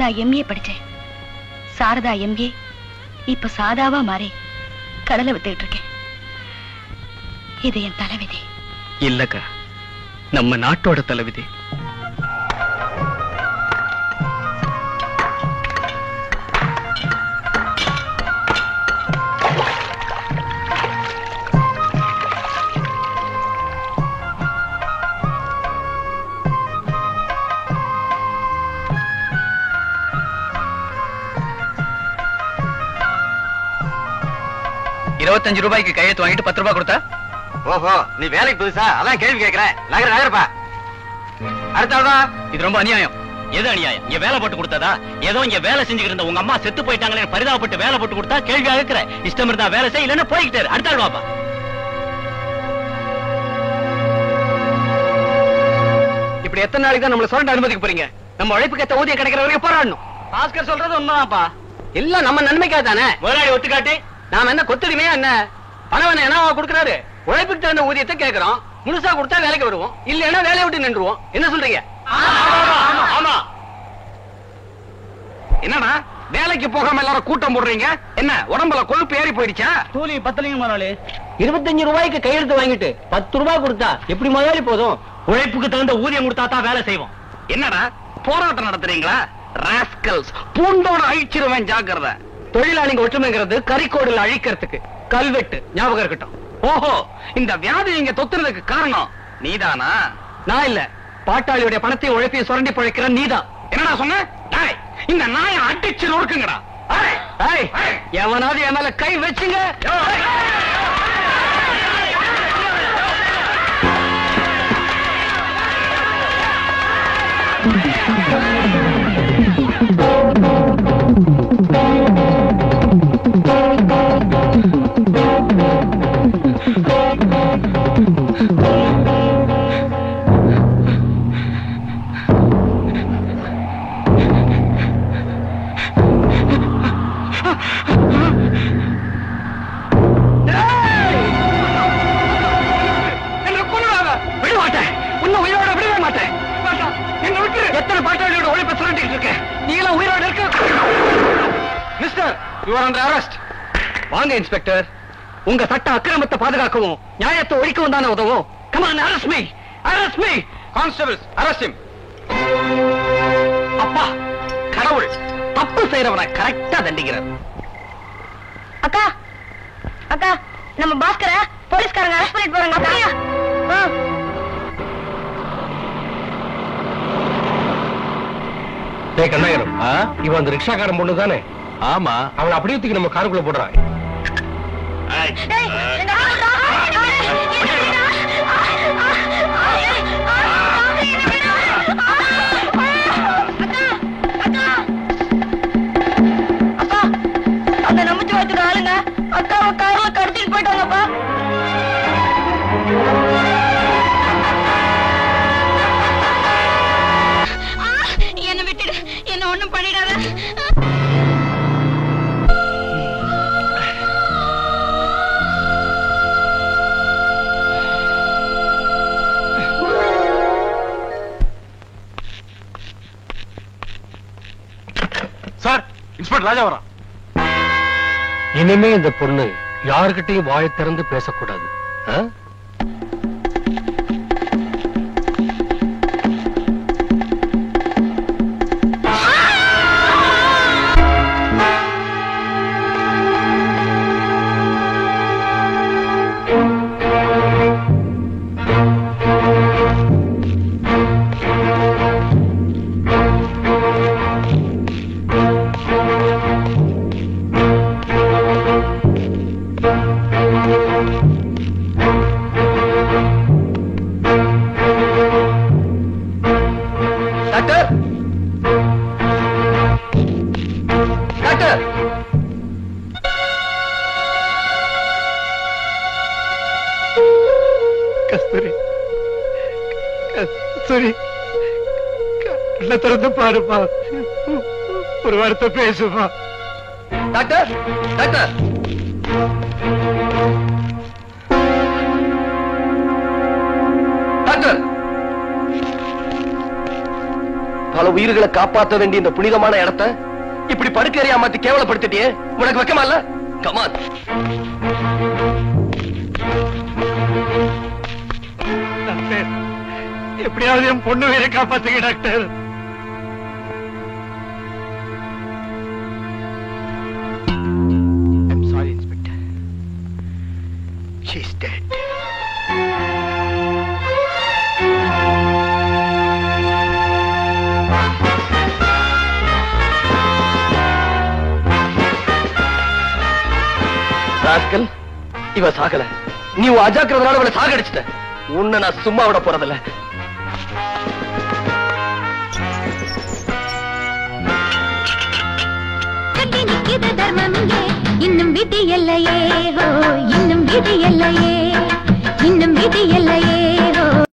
நான் எம்ஏ படிச்சேன். சாரதா எம்ஏ இப்ப சாதாவா மாறி கடலை வித்துட்டு இருக்கேன். இது என் தலைவிதி. இல்லக்கா, நம்ம நாட்டோட தலைவிதி. ரூபாய்க்கு கையெழுத்து வாங்கிட்டு 10 ரூபாய் கொடுத்தா? ஓஹோ, நீ வேலைக்கு புதுசா? அதான் கேள்வி கேட்கிறேன். நகரப்பா. அடுத்தவா, இது ரொம்ப அநியாயம். எது அநியாயம்? இங்க வேலை போட்டு கொடுத்ததா? ஏதோ இங்க வேலை செஞ்சுக்கிட்டு இருந்த உங்க அம்மா செத்து போயிட்டாங்களே பரிதாபப்பட்டு வேலை போட்டு கொடுத்தா கேள்வி கேட்கிற? இஷ்டம் இருந்தா வேலை செய், இல்லன்னா போய்கிட்டே. அடுத்தவாப்பா. இப்படி எத்தனை நாளைக்கு தான் நம்மள சொல்ல அனுமதிக்க போறீங்க? நம்ம உழைப்புக்கு ஏத்த ஊதியம் கிடைக்கிற வரைக்கும் போராடணும். பாஸ்கர் சொல்றது உண்மைதான்ப்பா. எல்லாம் நம்ம நன்மைக்காக தானே. முதலாளி ஒத்துக்காட்டி நாம என்ன கொத்தடிமையா என்ன? பணவன் என்ன கொடுக்கறாரு? உழைப்புக்கு தகுந்த ஊதியத்தை கேட்கிறோம். முழுசா கொடுத்தா வேலைக்கு வருவோம், இல்லன்னா வேலையை விட்டு நின்றுவோம். என்ன சொல்றீங்க? ஆமா. என்னடா வேலைக்கு போகாம எல்லாரும் கூட்டம் போடுறீங்க? என்ன உடம்புல கொழுப்பு ஏறி போயிடுச்சா? கூலி பத்தலைங்க முதலாளி. 25 ரூபாய்க்கு கையெழுத்து வாங்கிட்டு 10 ரூபாய் கொடுத்தா எப்படி முதலாளி போதும்? உழைப்புக்கு தகுந்த ஊதியம் கொடுத்தா தான் வேலை செய்வோம். என்னடா போராட்டம் நடத்துறீங்களா? ராஸ்கல்ஸ், பூண்டோட அழிச்சிருவேன், ஜாக்கிரதை. தொழிலாளிங்க ஒற்றுமைங்கிறது கரிக்கோடுல அழிக்கிறதுக்கு. கல்வெட்டு ஞாபகம் இருக்கட்டும். ஓஹோ, இந்த வியாதி இங்க தொத்துறதுக்கு காரணம் நீதானா? நான் இல்ல. பாட்டாளியுடைய பணத்தையும் உழைப்பையும் சுரண்டி பழைக்கிற நீதான். என்னடா சொன்ன? இந்த நாயை அடிச்சு நொறுக்குங்கடா. எவனாவது என் மேல கை வச்சுங்க. எத்தனை பாட்டாளியோட உழைப்பை சுரண்டிட்டு இருக்கேன். நீங்களும் உயிரோட இருக்க. Mister, you are under arrest. வாங்க இன்ஸ்பெக்டர். உங்க சட்ட அக்கிரமத்தை பாதுகாக்கவும் நியாயத்தை ஒழிக்கவும் தானே உதவும். Come on, arrest me. Arrest me. Constables, arrest him. அப்பா கடவுள் தப்பு செய்யறவனை கரெக்டா தண்டிக்கிறார். அக்கா, அக்கா, நம்ம பாஸ்கர போலீஸ்காரங்க அரெஸ்ட் பண்ணிட்டு போறாங்க. அப்படியா? கண்ணாயிரம், இவன் அந்த ரிக்ஷாக்காரன் பொண்ணு தானே? ஆமா. அவளை அப்படியே தூக்கி நம்ம காருக்குள்ள போடுறான். அப்பா, அந்த நம்பிச்சு வச்சுட்டு ஆளுங்க அக்காவை கார்ல கடத்திட்டு போயிட்டாங்கப்பா. என்ன விட்டுடு, என்ன ஒண்ணும் பண்ணிடாத. சார், இன்ஸ்பெக்டர் ராஜா வரான். இனிமே இந்த பொண்ணு யாருக்கிட்டையும் வாயை திறந்து பேசக்கூடாது. கஸ்தூரி, கஸ்தூரி, கண்ணை திறந்து பாருப்பா. ஒரு வார்த்தை பேசுப்பா. Doctor, doctor. பல உயிர்களை காப்பாற்ற வேண்டிய இந்த புனிதமான இடத்தை இப்படி படுக்கையா மாத்தி கேவலப்படுத்திட்டியே, உனக்கு வெக்கமா இல்ல? கமான். எப்படியாவது என் பொண்ணு வேற காப்பாத்துங்க doctor. I'm sorry, Inspector. She's dead. Rascal, இவ சாகல. நீ உன் அஜாக்கிரதனால அவளை சாகடிச்சிட்ட. உன்னை நான் சும்மா விட போறதில்ல. இன்னும் விதி இல்லையே, இன்னும் விதி இல்லையே, இன்னும் விதி இல்லையே.